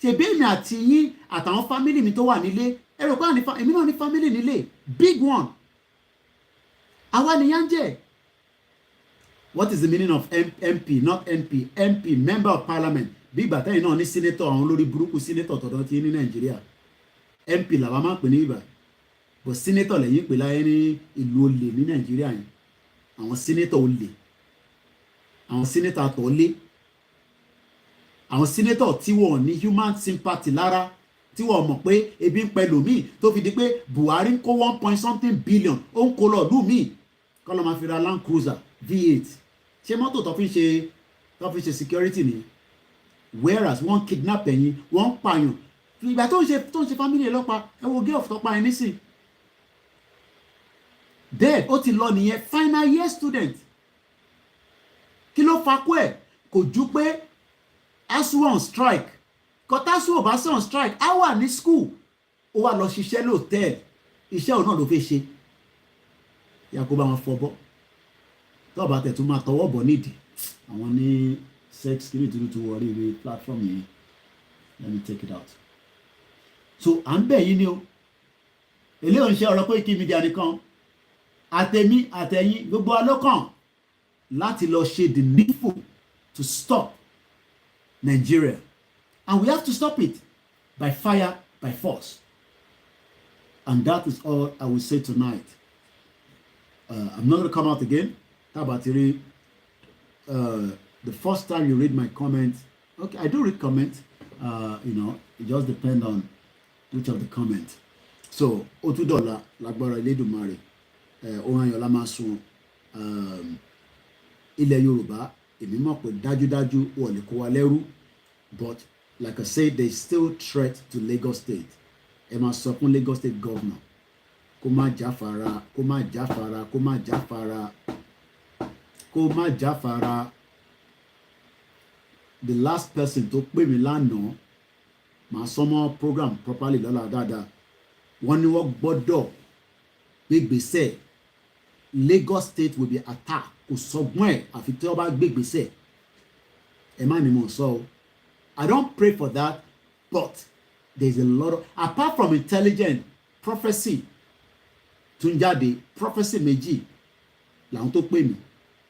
ṣèbí èmi àti yín àtàwọn family mi tó wà nílé ẹ̀rọ pé èmi náà ní family nílé big one àwa nìyà ń jẹ. What is the meaning of MP not MP member of parliament bí ìgbà tẹ́yìn náà ní senator àwọn olórí burúkú senator tọ̀dọ̀ tí ní Nàìjíríà MP làwa máa ń pè ní ìgbà but senator lẹ́yìn pè láyé ní ìlú olè ní Nàìjíríà yẹn àwọn senator olè àwọn senator àtọ̀lé àwọn senator tí wọ́n ní human sympathy lára tí wọ́n mọ̀ pé ebi ń pẹ lòmíì tó fi di pé Buhari ń kó 1 billion ó ń kó lọ lù míì kọ́ lọ́ máa fi ra Land Cruiser V8 ṣé mọ́tò tó fi ń ṣe security nìyẹn whereas wọ́n kidnap ẹ̀yin wọ́n pààyàn ìgbà tó ń ṣe family ọlọ́pàá ẹ wo gé ọ̀fọ̀ ẹni sí dead ó ti lọ nìyẹn final year student kí ló fa kú ẹ̀ kò ju pé ASUU on strike kọ́tàsù ò bá sí on strike á wà ní school ó wà lọ ṣiṣẹ́ lóòtẹ́ẹ̀lì iṣẹ́ òun náà ló fẹ́ ṣe yà kó bá wọn fọbọ́ tó bá tẹ̀ tún máa tọwọ́ bọ̀ nídìí àwọn ní sex kiri tuntun tó wọlé ìwé platform yìí let me take it out so à ń bẹ̀ yín ni o eléyìí ń ṣe ọ̀rọ̀ Koikimedia nìkan àtẹ̀mí àtẹ̀yìn gbogbo alókàn láti lọ ṣe the needful to stop Nigeria and we have to stop it by fire by force and that is all I will say tonight. I'm not going to come out again. Tabatiri, the first time you read my comments, okay, I do read comments. It just depends on which of the comments. So, Otudola, Lagbara Iledumare, Oranyola Masun, Ilẹ̀ Yorùbá, èmi mọ̀ pé dájúdájú wọ́n lè kó wa lẹ́rú, but like I said, there is still threat to Lagos State. Ẹ máa sọ fún Lagos State governor. Kó má jáfara the last person tó pè mí lánàá màá sọmọ program properly lọ́la dáadáa wọ́n ní wọ́n gbọ́dọ̀ gbégbèsè Lagos State will be attacked kò sọgbọ́n ẹ̀ àfi tí wọ́n bá gbégbèsè ẹ má ní mò ń sọ o I don't pray for that but there is a lot of apart from intelligent prophecy tún jáde prophecy méjì làwọn tó pè mí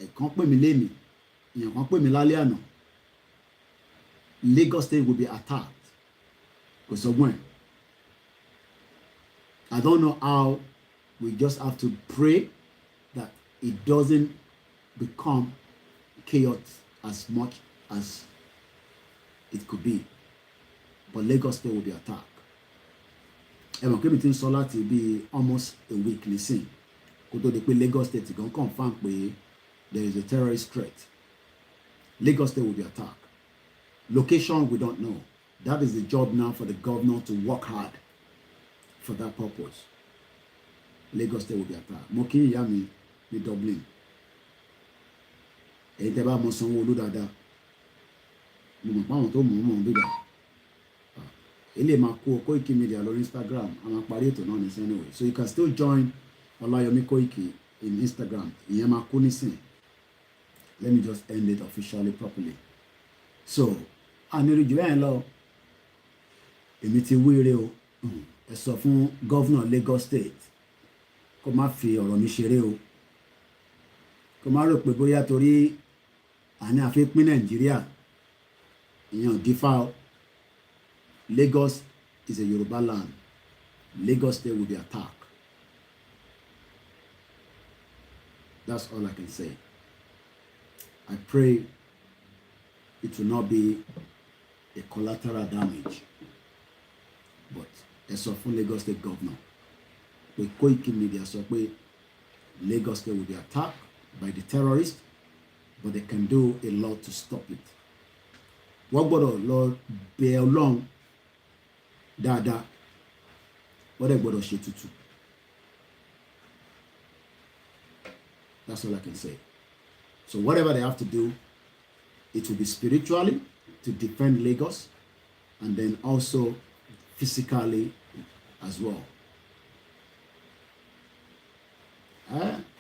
ẹ̀kan pè mí lénìí èèyàn kan pè mí lálẹ́ àná Lagos State will be attacked kò sọgbọ́n ẹ̀ I don't know how we just have to pray that it doesn't become chaos as much as it could be but Lagos State will be attacked. Ẹ mọ̀ kébì tí ń sọ láti bí almost a week nísìn kó tó di pé Lagos State gan confirm pé there is a terrorist threat. Lagos State will be attacked. Location we don't know. That is the job now for the governor to work hard for that purpose. Lagos State will be attacked. Mo kí ìyá mi ní Dublin. Èyí tẹ́ bá mọ Sanwó-Olú dáadáa. Mo mọ̀ pé àwọn tó mọ̀ ń bíbà. Ele máa kó Koikimedia lórí Instagram a máa parí ètò náà nísìn anyway so you can still join Olayomi Koiki in Instagram ìyẹn máa kó nísìn let me just end it officially properly so aniriju ẹ̀ ń lọ èmi ti wíire o ẹ sọ fún governor Lagos State kó má fi ọ̀rọ̀ mi ṣeré o kó má rò pé bóyá torí àní àfi pín Nàìjíríà defile. Lagos is a Yoruba land. Lagos State will be attacked. That's all I can say. I pray it will not be a collateral damage. But as of Lagos State governor, the Koikimedia sọ pé Lagos State will be attacked by the terrorists, but they can do a lot to stop it. Wọ́n gbọ́dọ̀ lọ bẹ̀ Ọlọ́run dáadáa. Wọ́n dẹ̀ gbọ́dọ̀ ṣe tutù. That's all I can say. So whatever they have to do, it will be spiritually to defend Lagos, and then also physically as well.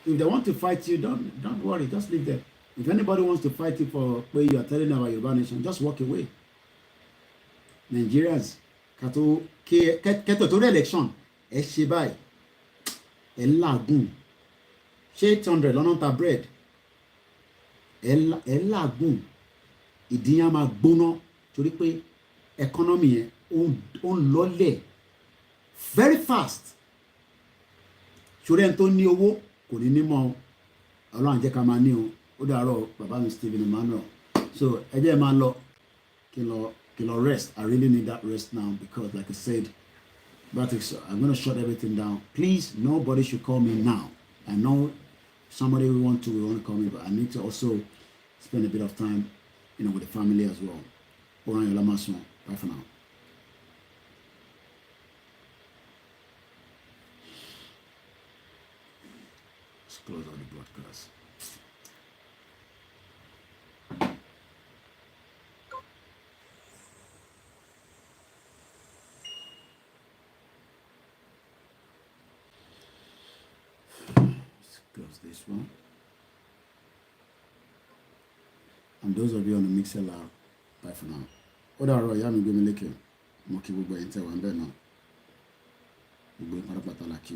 If they want to fight you, don't worry, just leave them. If anybody wants to fight you for where you are telling about Yoruba nation, just walk away. Nigerians, kẹ́tọ̀ tó rí election, ẹ ṣe báyìí, ẹ làágùn, ṣé 800 lọ́nà ta bread, ẹ làágùn, ìdíyàn máa gbóná torí pé economy yẹn ó ń lọlẹ̀ very fast. Ṣòro ẹni tó ní owó kò ní nímọ̀ Ọlọ́run jẹ́ ká máa ní o. Ó dàárọ̀ bàbá mi Stephen Emmanuel. So ẹ jẹ́ máa lọ kí lọ rest. I really need that rest now because like I said, I'm going to shut everything down. Please, nobody should call me now. I know somebody will want to call me, but I need to also spend a bit of time, with the family as well. Bye for now. Let's close out the broadcast. Let's close this one. And those of you on the mixer lab, bye for now. Ó dàárọ̀ ìyá mi gbé mi lékè, mo kí gbogbo ẹ̀yin tẹ́ wà ńbẹ̀ náà. Gbogbo pátápátá la kí.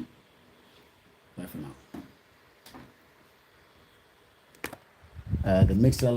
Bye for now. The mixer